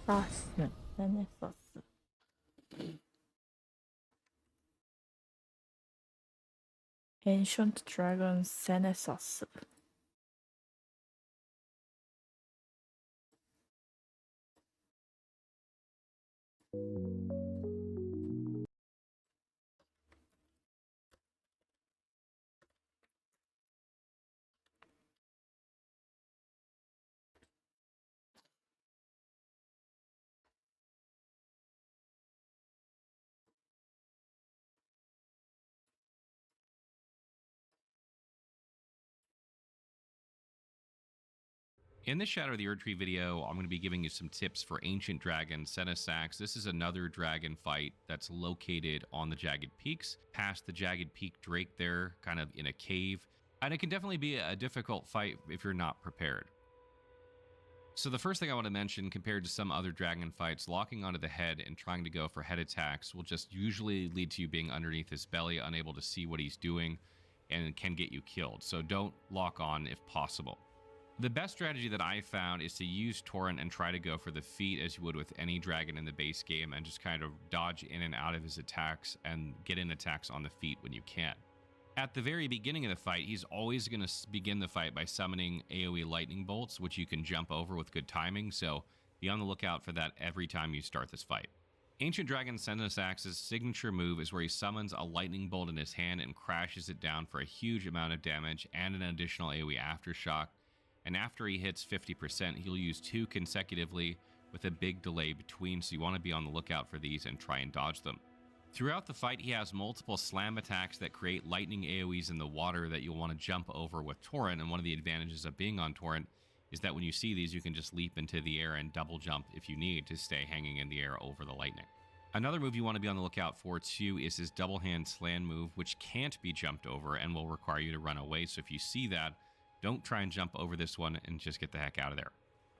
세네사스. 세네사스. Ancient Dragon 세네사스. In this Shadow of the Erdtree video, I'm going to be giving you some tips for Ancient Dragon Senesax. This is another dragon fight that's located on the Jagged Peaks, past the Jagged Peak Drake there, kind of in a cave. And it can definitely be a difficult fight if you're not prepared. So the first thing I want to mention, compared to some other dragon fights, locking onto the head and trying to go for head attacks will just usually lead to you being underneath his belly, unable to see what he's doing, and can get you killed. So don't lock on if possible. The best strategy that I found is to use Torrent and try to go for the feet as you would with any dragon in the base game, and just kind of dodge in and out of his attacks and get in attacks on the feet when you can. At the very beginning of the fight, he's always going to begin the fight by summoning AoE lightning bolts, which you can jump over with good timing, so be on the lookout for that every time you start this fight. Ancient Dragon Senesax's signature move is where he summons a lightning bolt in his hand and crashes it down for a huge amount of damage and an additional AoE aftershock. And after he hits 50%, he'll use 2 consecutively with a big delay between, so you want to be on the lookout for these and try and dodge them. Throughout the fight, he has multiple slam attacks that create lightning AoEs in the water that you'll want to jump over with Torrent, and one of the advantages of being on Torrent is that when you see these, you can just leap into the air and double jump if you need to stay hanging in the air over the lightning. Another move you want to be on the lookout for too is his double hand slam move, which can't be jumped over and will require you to run away, so if you see that, don't try and jump over this one and just get the heck out of there.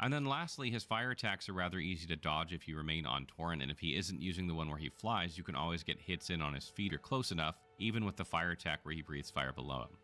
And then lastly, his fire attacks are rather easy to dodge if you remain on Torrent, and if he isn't using the one where he flies, you can always get hits in on his feet or close enough, even with the fire attack where he breathes fire below him.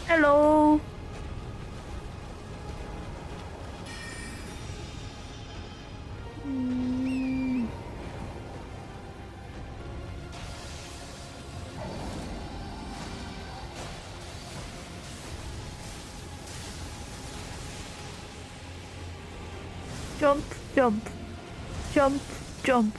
Hello. Jump, jump, jump, jump.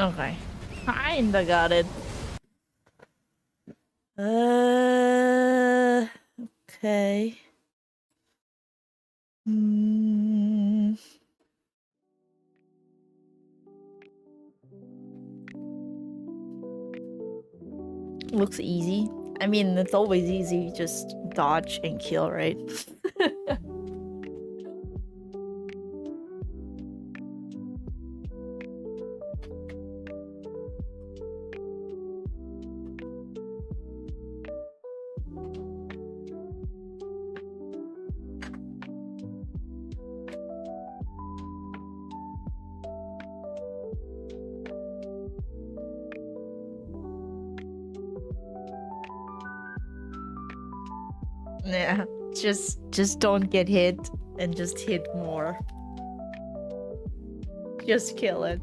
Okay. Kinda got it. Okay. Looks easy. I mean, it's always easy. Just dodge and kill, right? Yeah, just don't get hit and just hit more. Just kill it.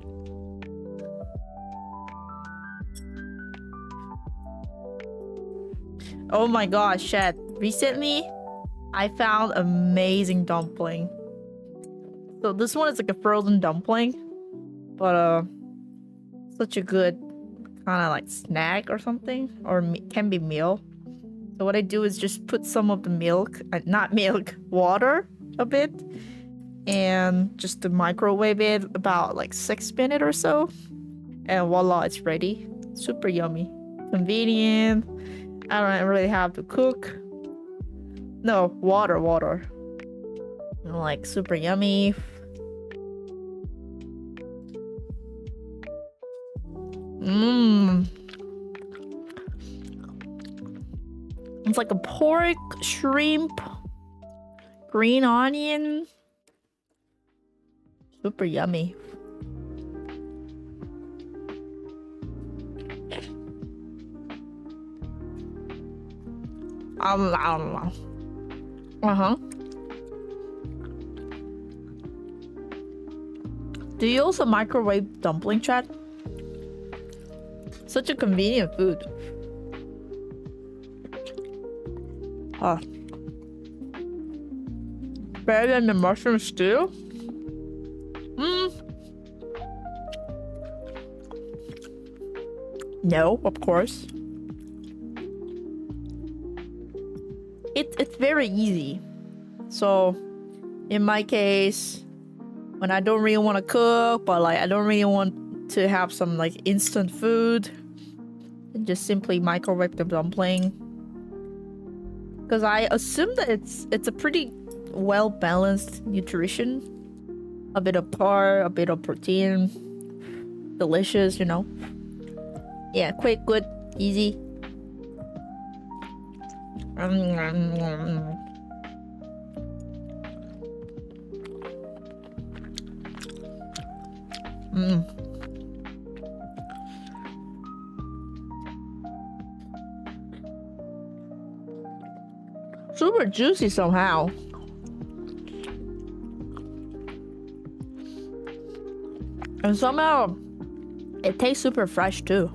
Oh my gosh, chat. Recently, I found amazing dumpling. So this one is like a frozen dumpling, but such a good kind of like snack or something, or can be meal. So what I do is just put some of the milk, not milk, water a bit, and just to microwave it about like 6 minutes or so, and voila, it's ready. Super yummy, convenient. I don't really have to cook. No, water. Like super yummy. Mmm. It's like a pork, shrimp, green onion. Super yummy. Uh-huh. Do you also microwave dumpling, chat? Such a convenient food. Ah. Better than the mushroom stew? No, of course. It's very easy. So, in my case, when I don't really want to cook, but like I don't really want to have some like instant food, I just simply microwave the dumpling. Because I assume that it's a pretty well balanced nutrition. A bit of carb, a bit of protein, delicious, you know. Yeah, quick, good, easy. Super juicy somehow. And somehow it tastes super fresh too.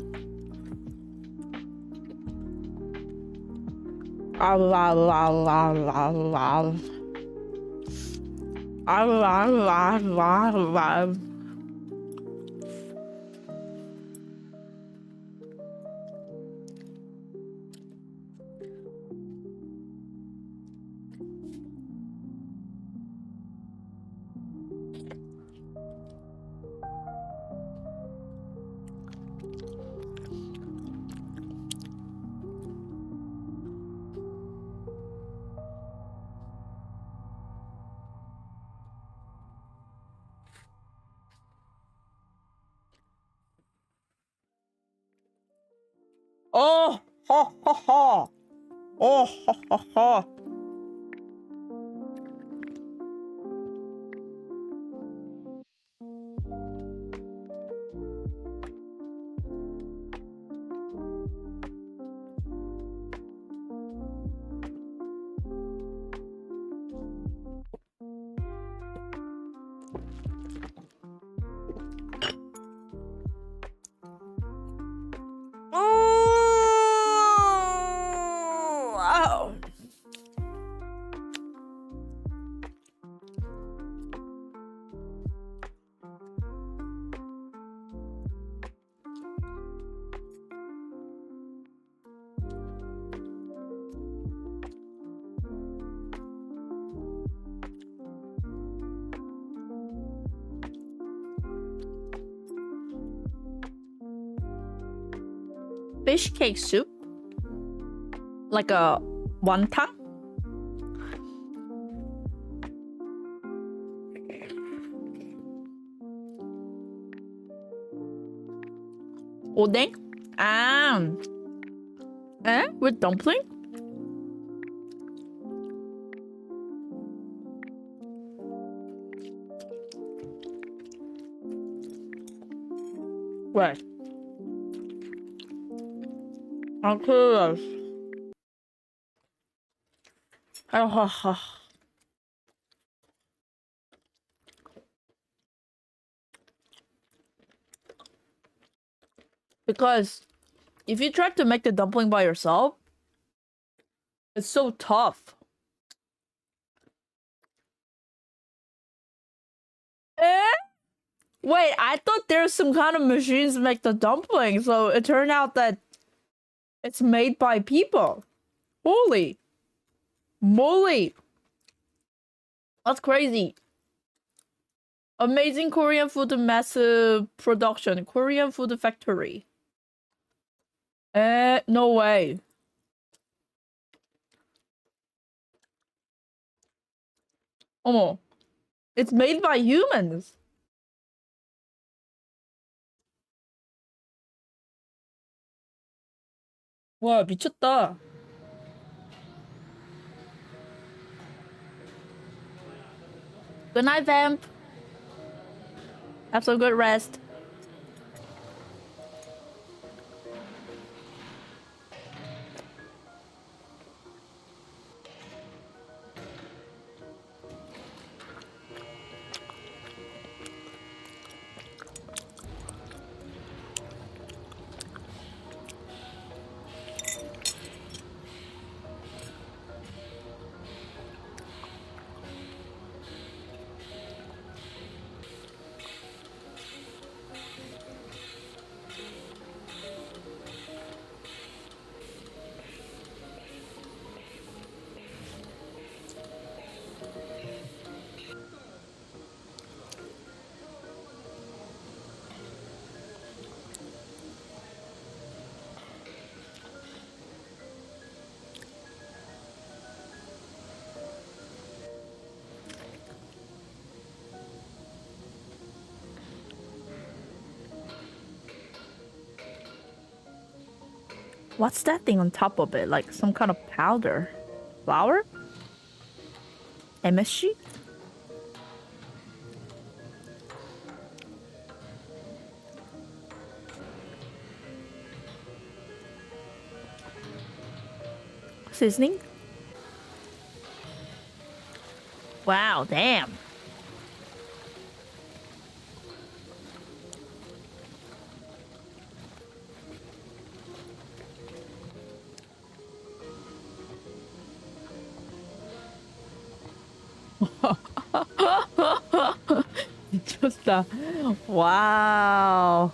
Oh, ha ha ha. Oh, ha ha ha. Wow. Fish cake soup? Like a wonton? Odeng? With dumpling? Wait. I'm curious. Because if you try to make the dumpling by yourself, it's so tough. Eh? Wait, I thought there's some kind of machines to make the dumpling, so it turned out that it's made by people. Holy moly. That's crazy. Amazing Korean food massive production. Korean food factory. No way. 어머. It's made by humans. 와, 미쳤다. Good night, Vamp. Have some good rest. What's that thing on top of it? Like some kind of powder? Flour? MSG? Seasoning? Wow, damn. 미쳤다. 와우.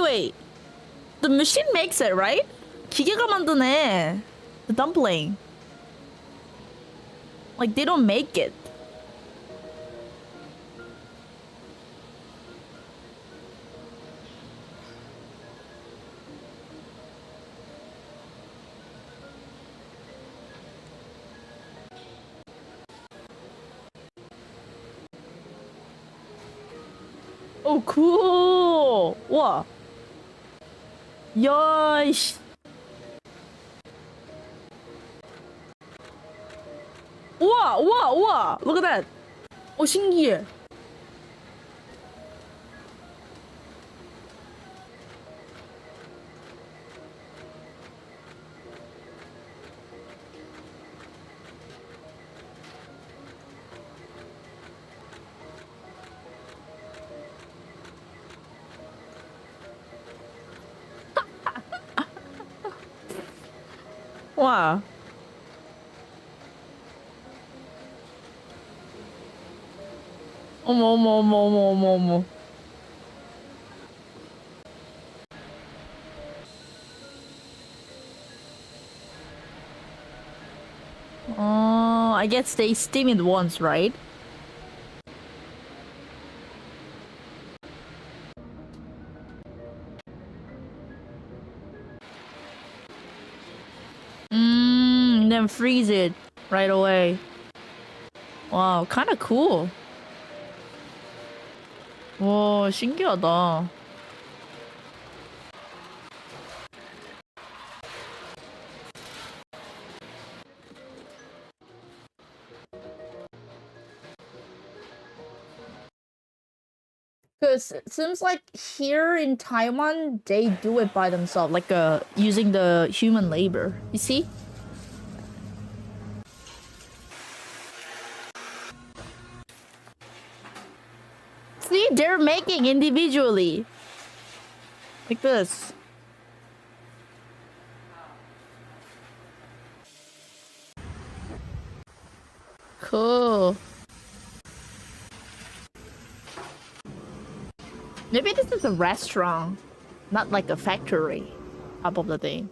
Wait. The machine makes it, right? 기계가 만드네. The dumpling. Like, they don't make it. Oh, cool. 와. 야, 씨. 우와. Look at that. 오, 신기해. 와. 어머 어머 어머 어머 어머 어머. I guess they steam it once, right? Then freeze it right away. Wow, kind of cool. 와, 신기하다. Because it seems like here in Taiwan, they do it by themselves, like using the human labor. You see? See, they're making individually. Like this. Cool. Maybe this is a restaurant, not like a factory type of the thing.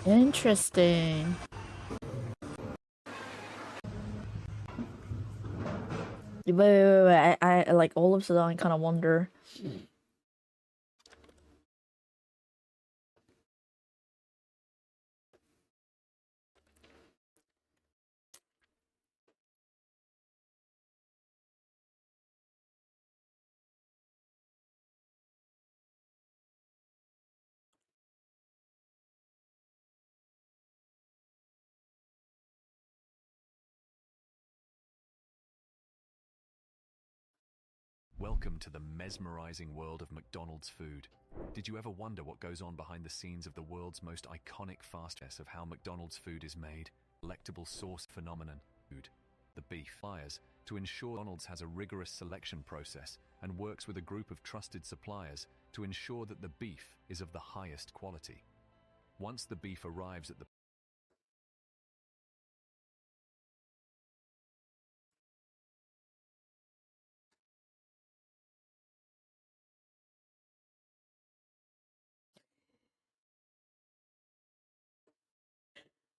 Interesting. Wait. I like all of a sudden I kind of wonder. Welcome to the mesmerizing world of McDonald's food. Did you ever wonder what goes on behind the scenes of the world's most iconic fast food of how McDonald's food is made? Delectable sauce phenomenon. Food. The beef suppliers to ensure McDonald's has a rigorous selection process and works with a group of trusted suppliers to ensure that the beef is of the highest quality. Once the beef arrives at the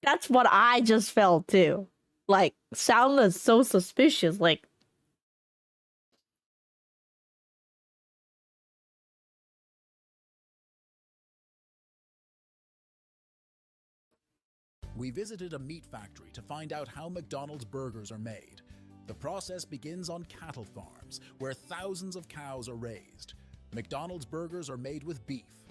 That's what I just felt too. Like, sounded so suspicious. Like, We visited a meat factory to find out how McDonald's burgers are made. The process begins on cattle farms, where thousands of cows are raised. McDonald's burgers are made with beef.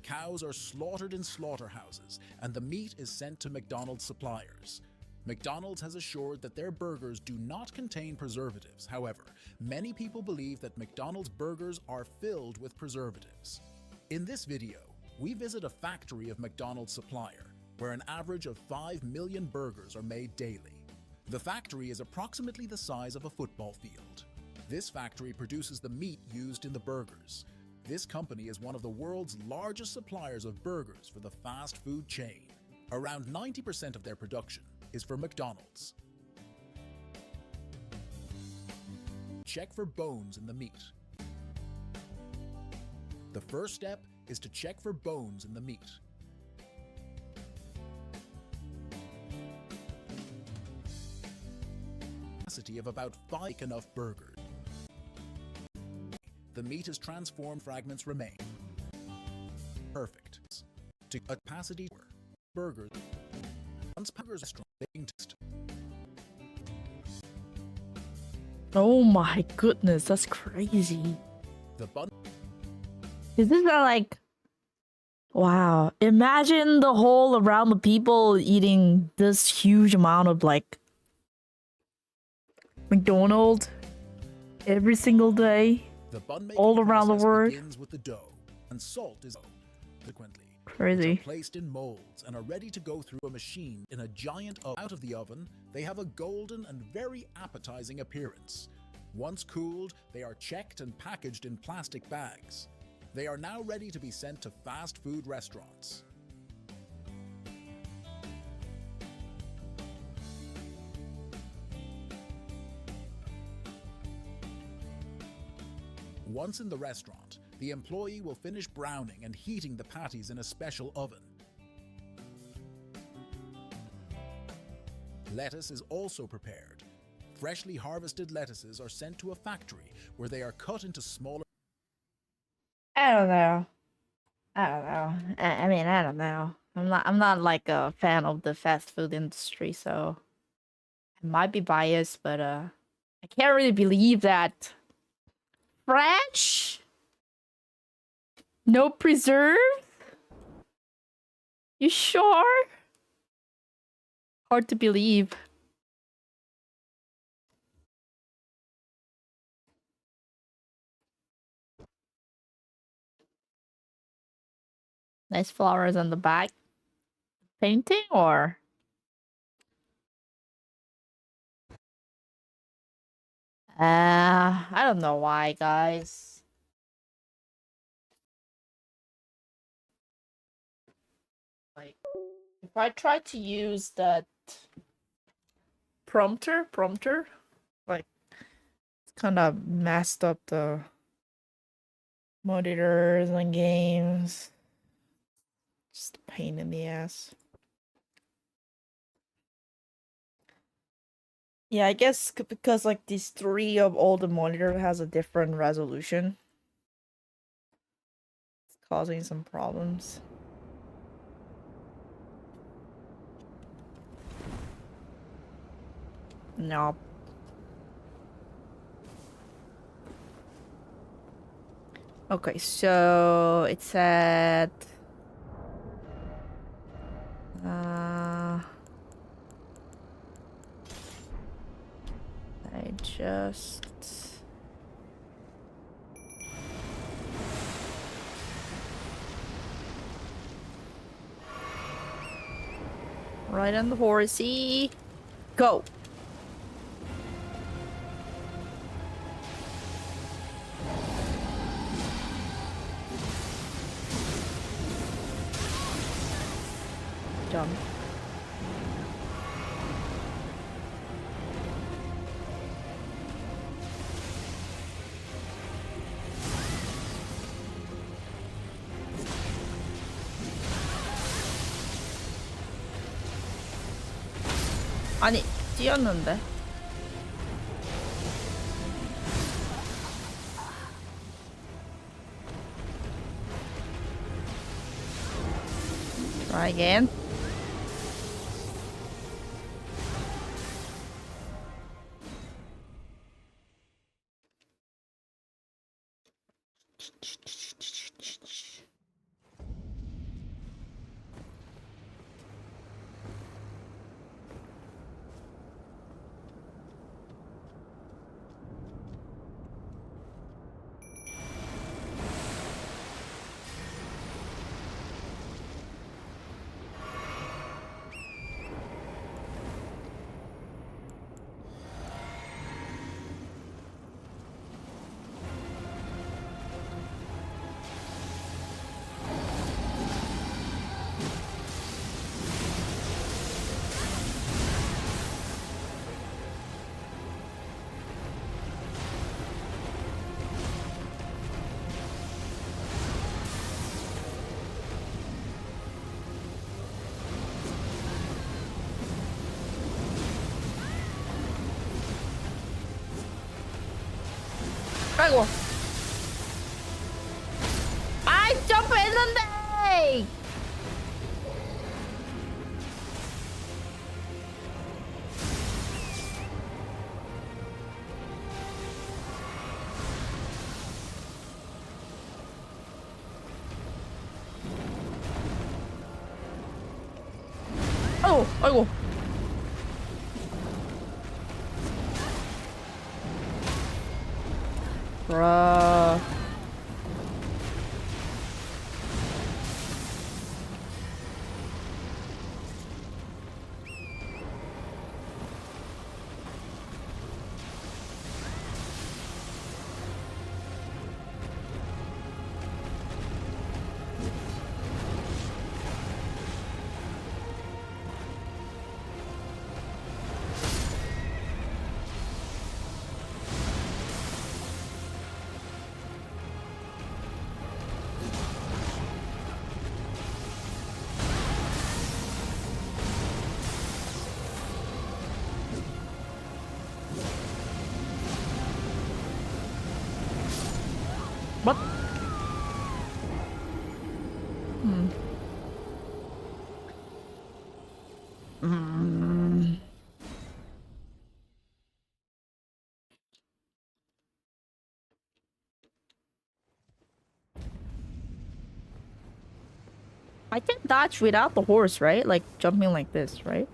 Cows are slaughtered in slaughterhouses, and the meat is sent to McDonald's suppliers. McDonald's has assured that their burgers do not contain preservatives. However, many people believe that McDonald's burgers are filled with preservatives. In this video, we visit a factory of McDonald's supplier, where an average of 5 million burgers are made daily. The factory is approximately the size of a football field. This factory produces the meat used in the burgers. This company is one of the world's largest suppliers of burgers for the fast food chain. Around 90% of their production is for McDonald's. Check for bones in the meat. The first step is to check for bones in the meat. Capacity of about 5 enough burgers. The meat is transformed, fragments remain. Perfect. To capacity burgers. Once burgers are strong, baking test. oh my goodness, that's crazy. The bun. Is this like, wow, imagine the whole around the people eating this huge amount of like McDonald's every single day, The bun all around the process world. begins with the dough, and salt is frequently. Crazy. Which are placed in molds and are ready to go through a machine in a giant oven. Out of the oven, they have a golden and very appetizing appearance. Once cooled, they are checked and packaged in plastic bags. They are now ready to be sent to fast food restaurants. Once in the restaurant, the employee will finish browning and heating the patties in a special oven. Lettuce is also prepared. Freshly harvested lettuces are sent to a factory where they are cut into smaller. I don't know. I mean, I don't know. I'm not like a fan of the fast food industry, so I might be biased, but I can't really believe that. Fresh? No preserve? You sure? Hard to believe. Nice flowers on the back. Painting or? I don't know why, guys. Like, if I try to use that prompter, like, it's kind of messed up the monitors and games. Just a pain in the ass. Yeah, I guess because like these three of all the monitor has a different resolution. It's causing some problems. No. Okay, so it's at I just right on the horsey. Go. Done. 아니, 뛰었는데. Try again. 아이고. 아이, 점프했는데. 아이고. Bruh. I can dodge without the horse, right? Like jumping like this, right?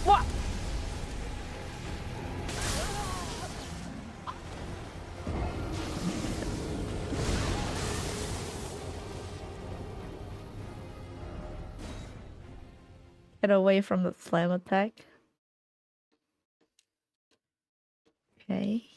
What? Get away from the slam attack. Okay.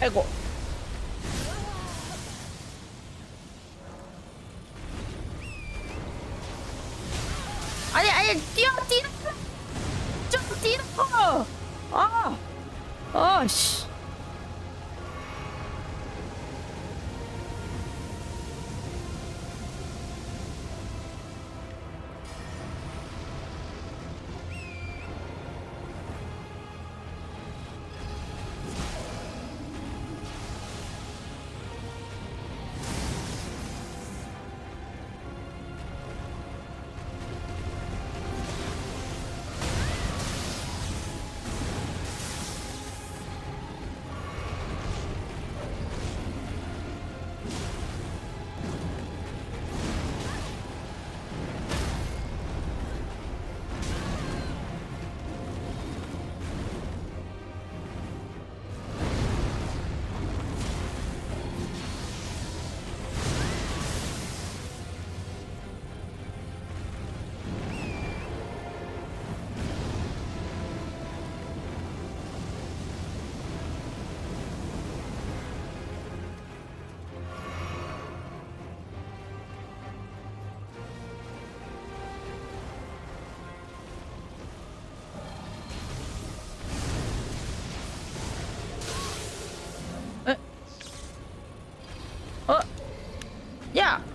아이고. 아니 뛰어 좀 뛰어. 씨.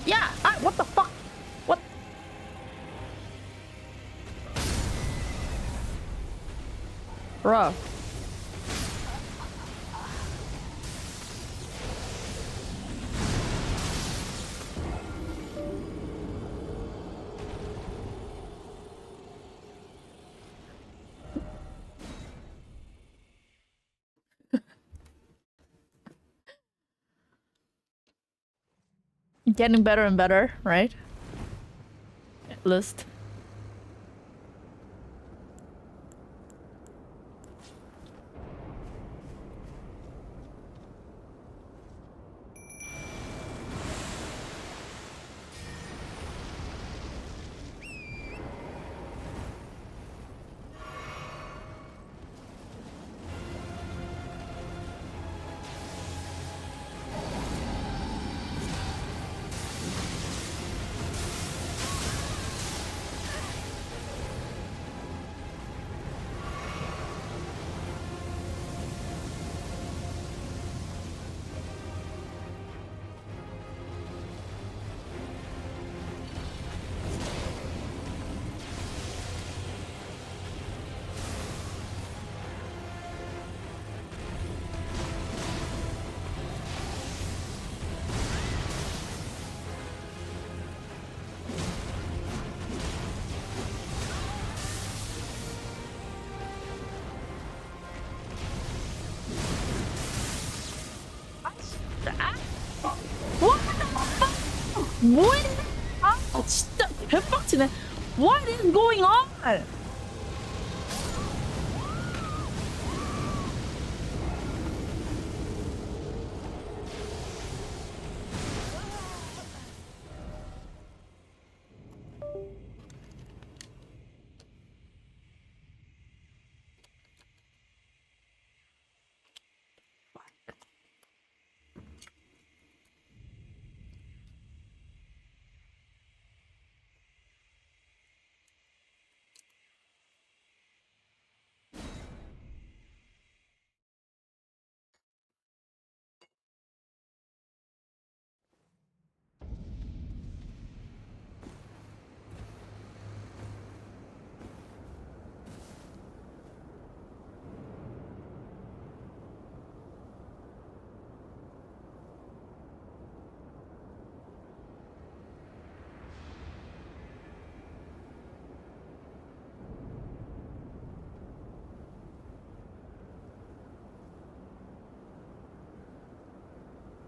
Yeah. What the fuck? What? Bruh. Getting better and better, right? At least. What? 아 진짜 개빡치네. What is going on?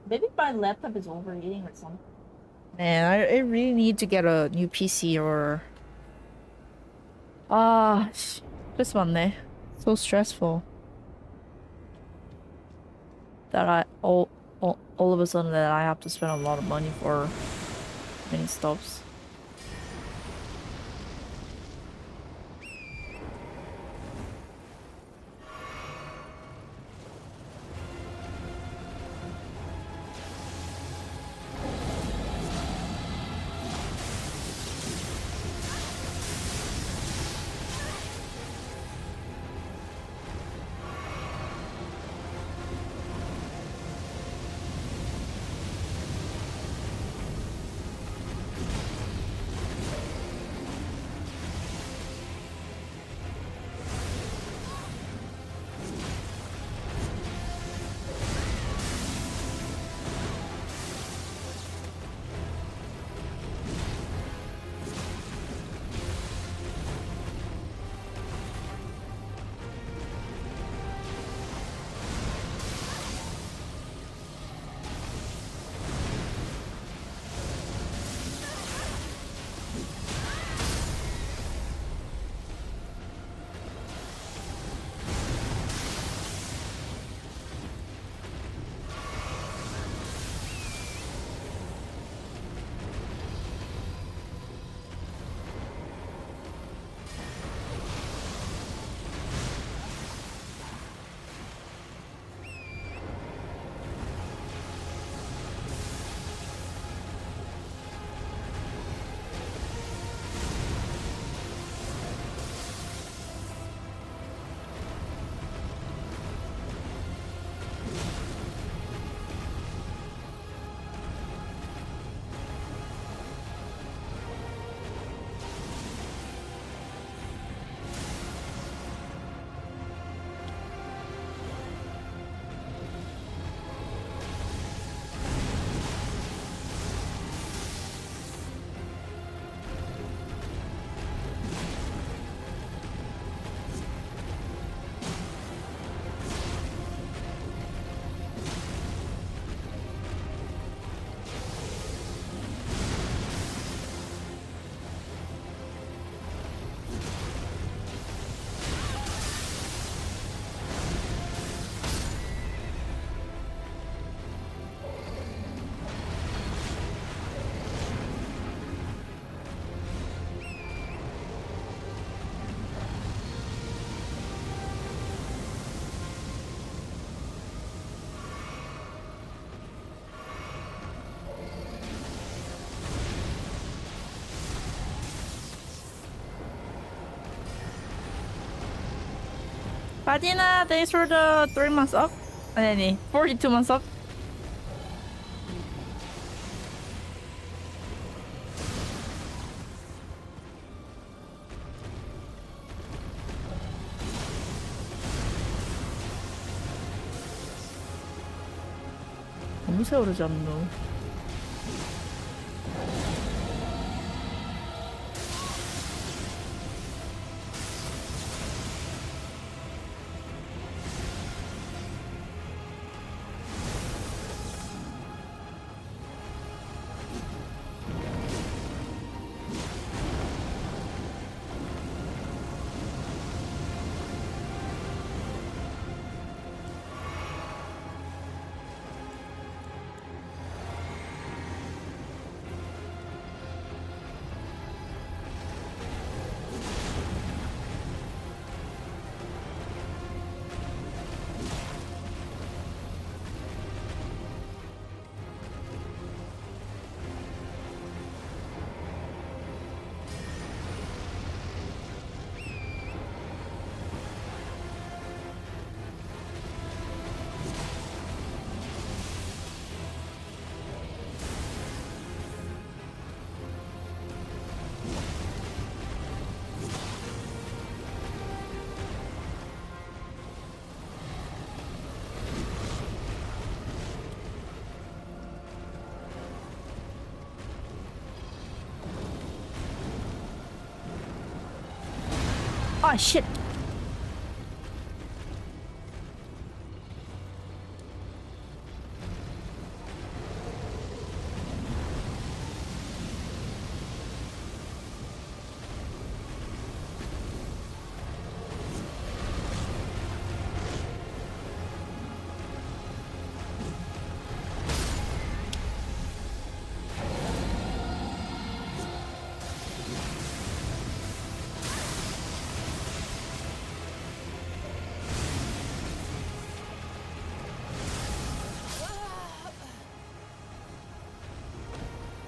Maybe my laptop is overheating or something. Man, I really need to get a new PC or... 아, stress 많네. So stressful. That all of a sudden that I have to spend a lot of money for many stuffs. Padina, thanks for the 3 months up. 아니, 42 months up. 너무 세월이지 않노? Ah, shit.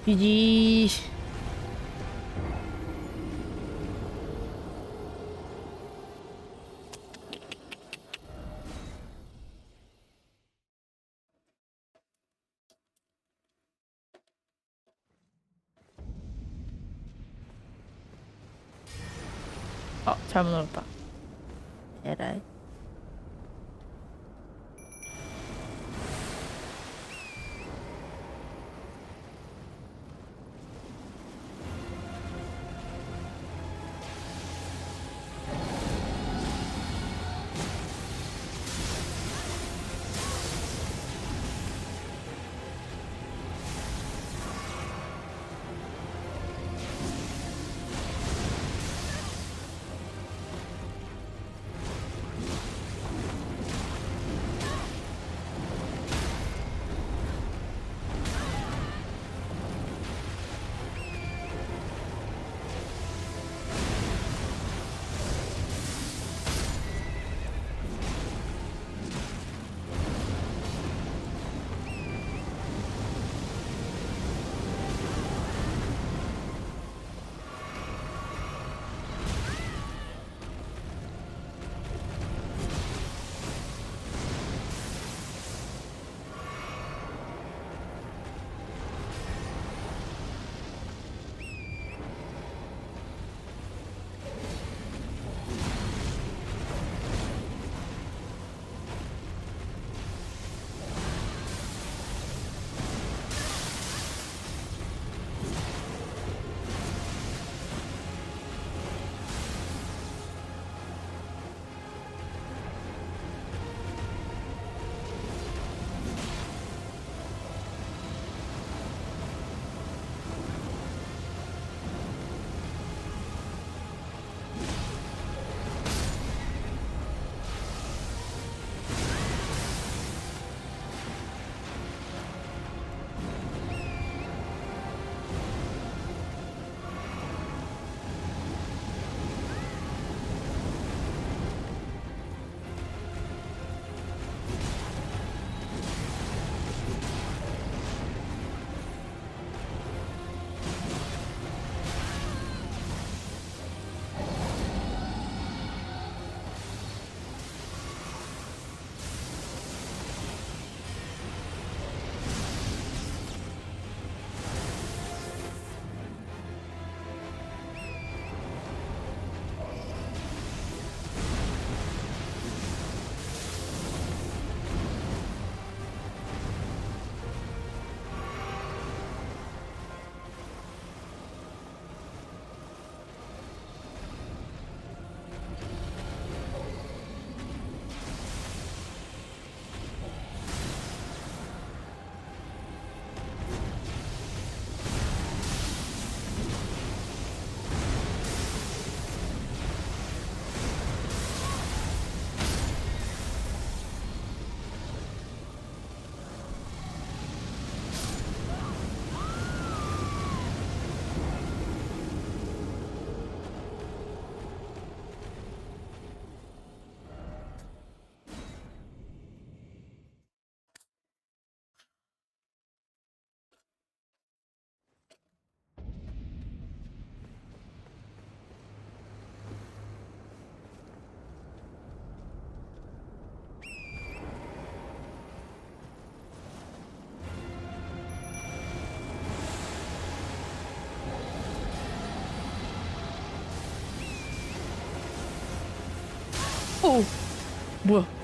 GG. 잘못 눌렀다. 에라이. 오, 뭐야?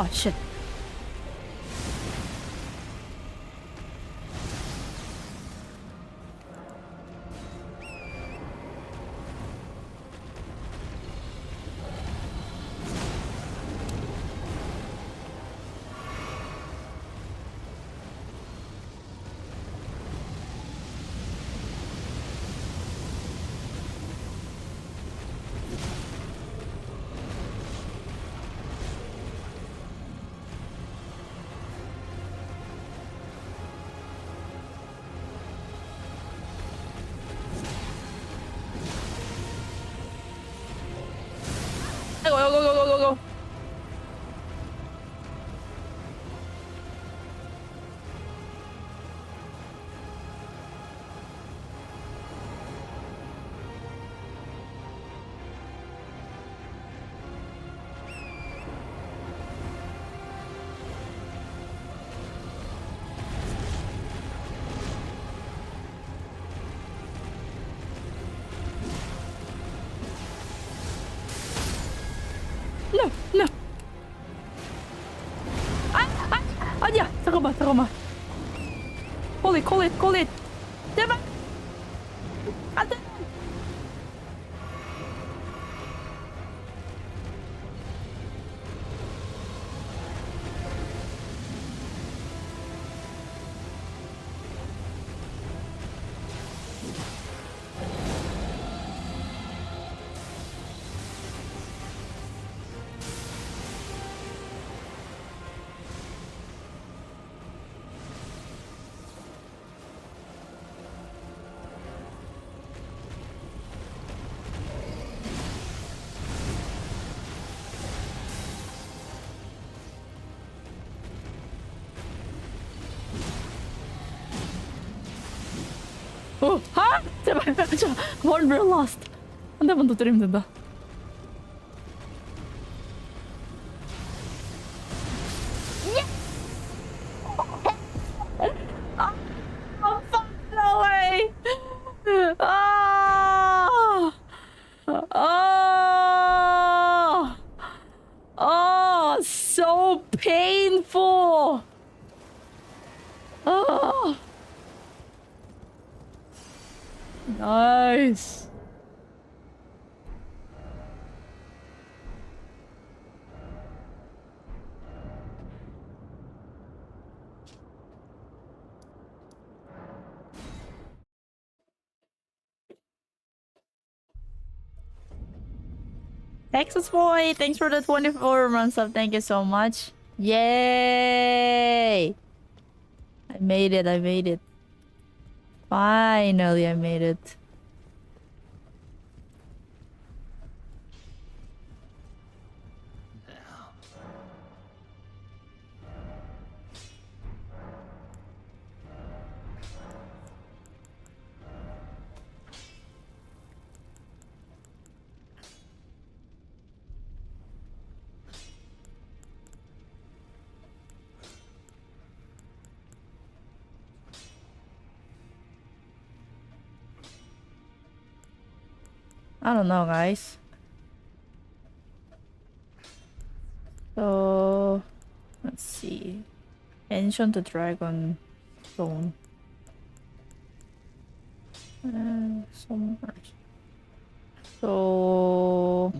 Oh shit. Go. No. 아니야. 잠깐만. Call it. 제발. 안 돼. 아! 제발, 저, one real lost. 한 대만 더 때리면 된다. I'm far away. Ah! Oh! Oh, so painful. Oh. Nice. Texas boy, thanks for the 24 months of thank you so much. Yay! I made it, I made it. Finally, I made it. I don't know, guys. So, let's see. Ancient Dragon Stone. So much. So,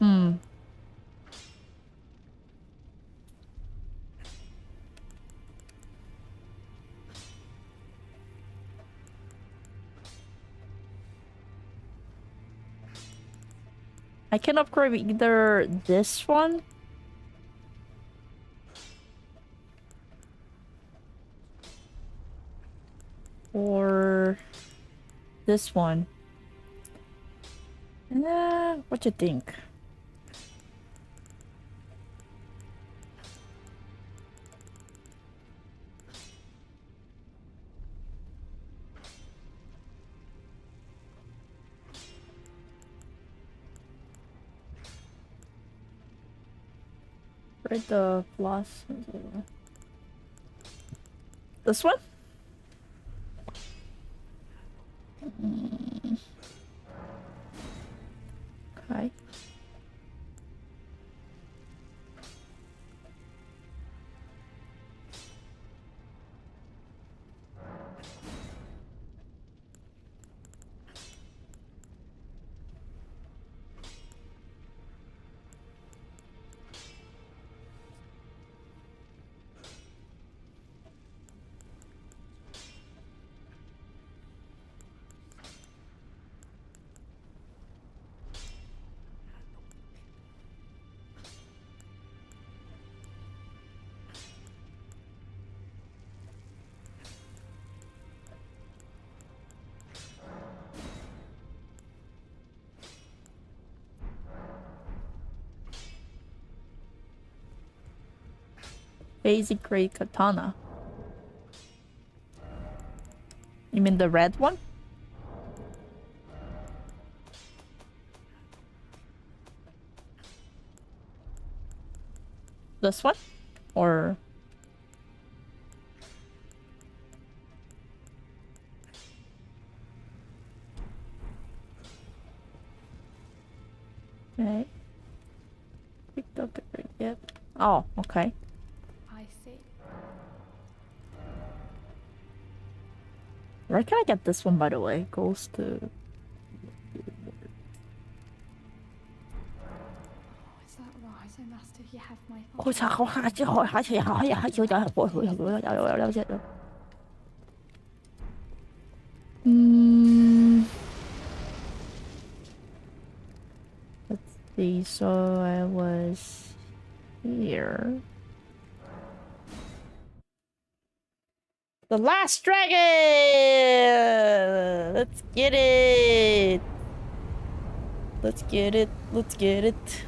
I can upgrade either this one or this one. What you think? Right, the plus. This one? Okay. Basic grade katana. You mean the red one? This one? Or... Okay. Picked up the grade yet. Oh, okay. I see. Where can I get this one, by the way? Goes to... Is that right? So, Master, you have my Let's see, so I was here. The last dragon! Let's get it! Let's get it, let's get it.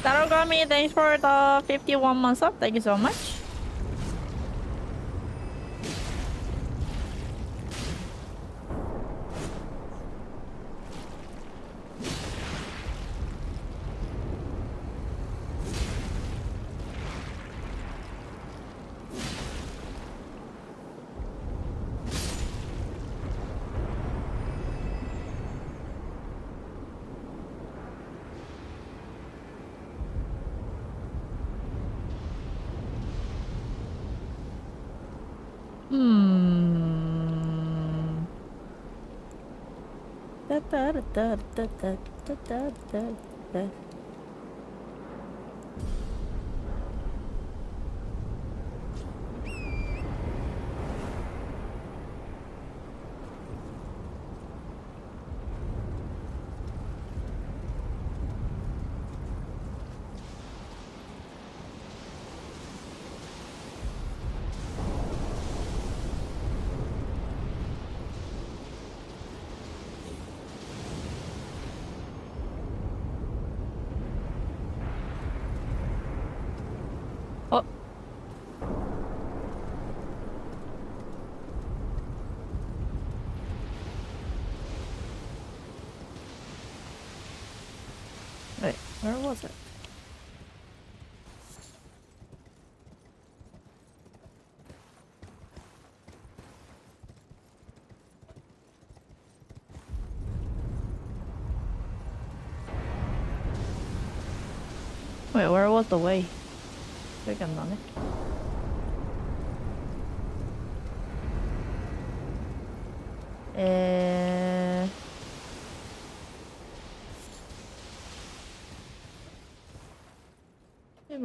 Tarogami, thanks for the 51 months up. Thank you so much. Da, da, da, da, da, da, da, da, da. Wait, where was it? Wait, where was the way? 생각나네.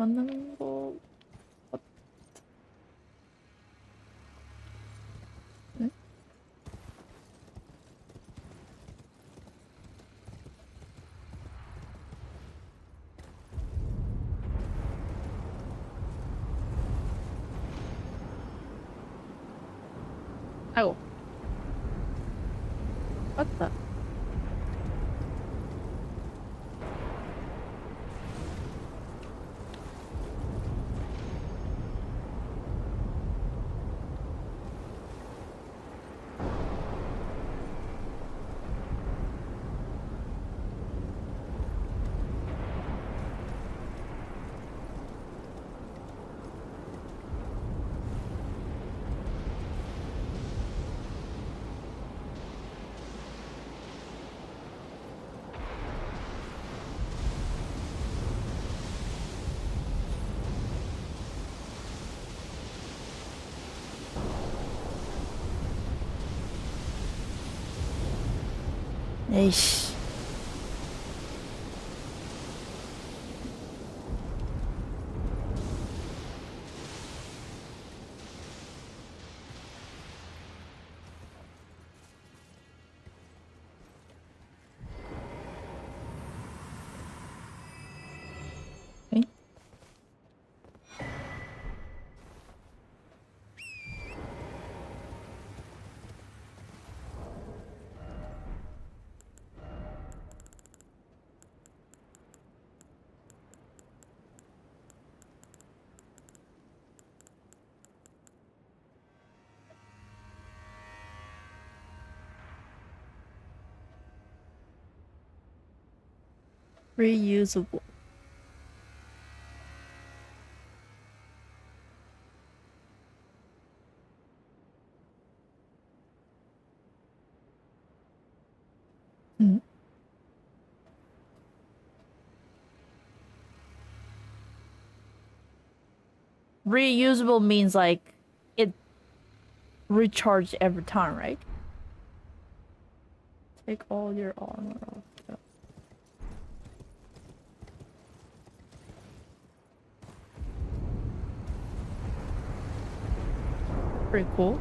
만나는 거. 응? 아이고. 맞다. 에이씨. 응? Reusable. Reusable means like it recharges every time, right? Take all your armor off. Yeah. Pretty cool.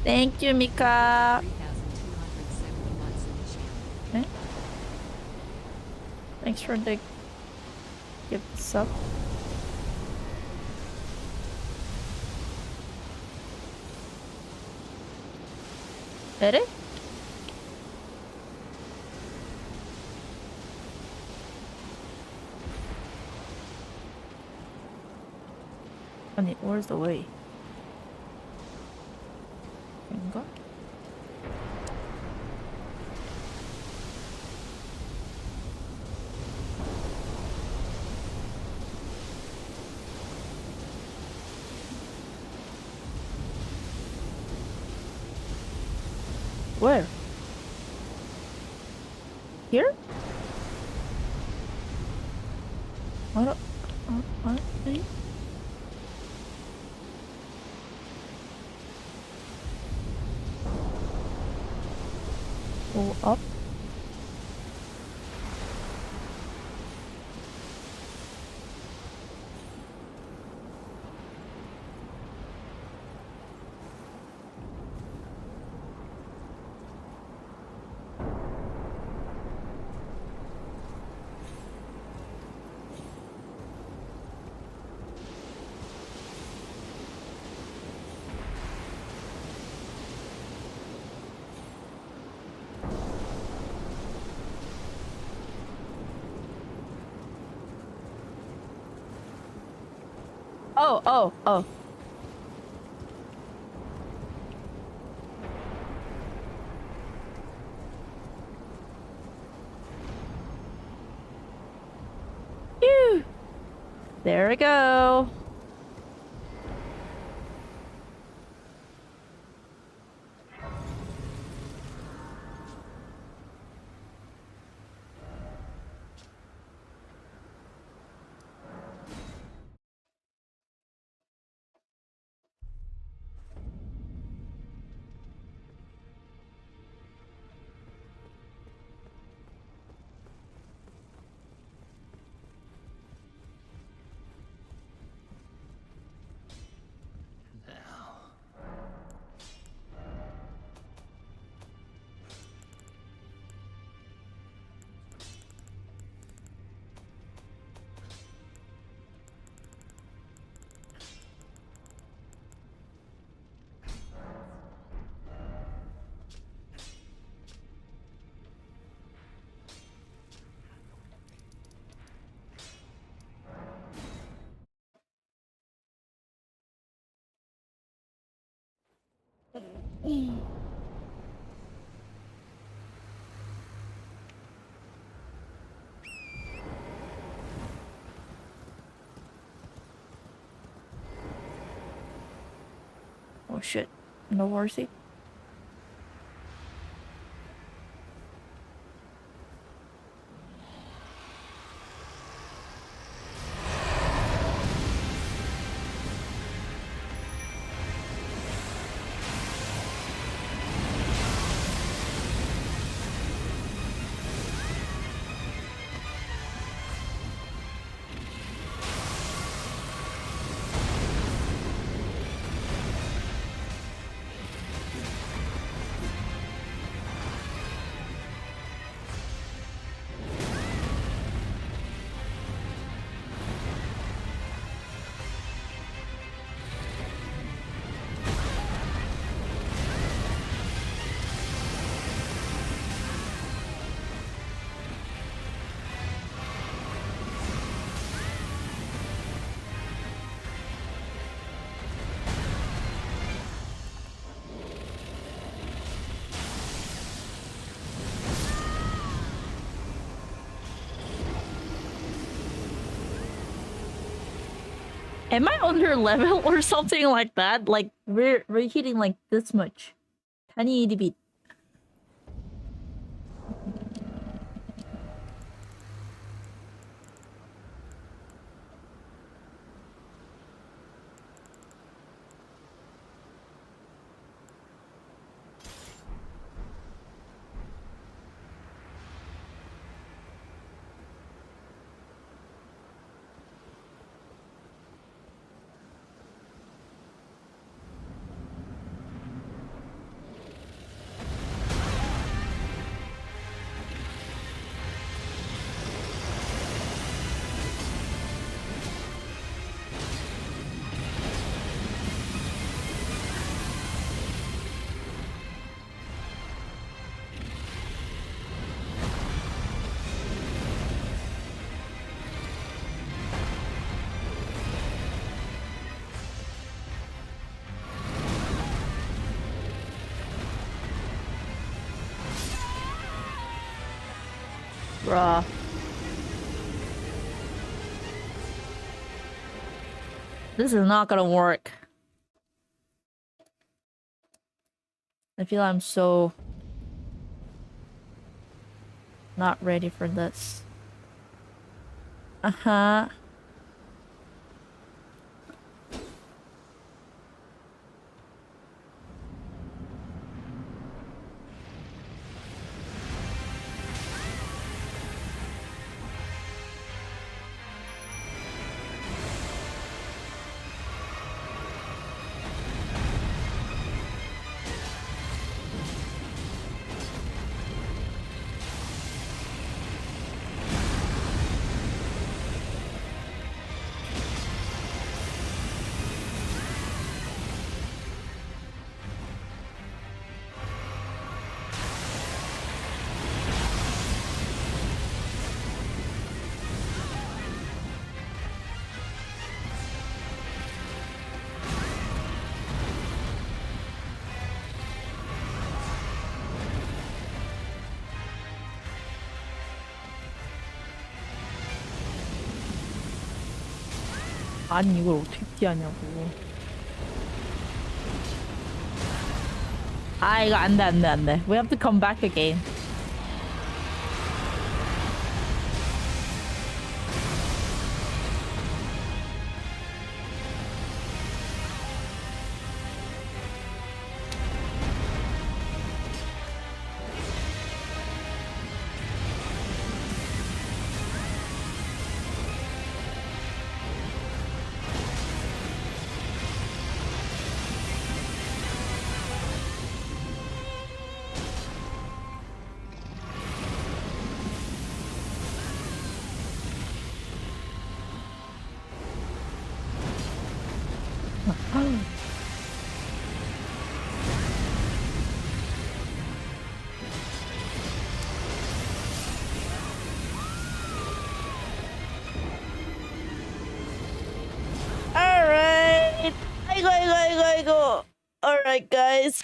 Thank you, Mika. Okay. Thanks for the gift sub. Ready? 아니, where's the way? 인가? Where? Here? 아니? Go up. Oh. Phew. There we go. Oh shit. No mercy. Am I under level or something like that? Like we're hitting like this much. Tiny itty bit. Bruh. This is not gonna work. I feel I'm so not ready for this. Uh-huh. 아니 이걸 어떻게 피하냐고. 아 이거 안돼 안돼 안돼. We have to come back again. Alright. I go. Alright guys.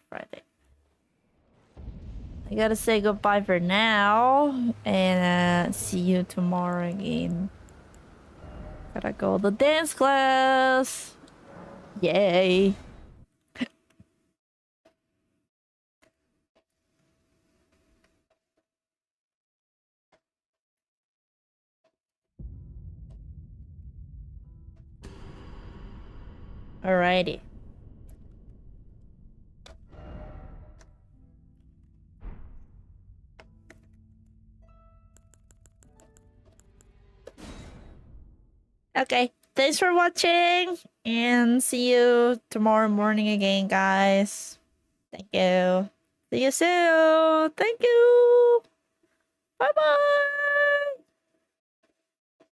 Friday. I gotta say goodbye for now. And see you tomorrow again. Gotta go to dance class. Yay. Alrighty. Okay, thanks for watching and see you tomorrow morning again, guys. Thank you. See you soon. Thank you. Bye-bye.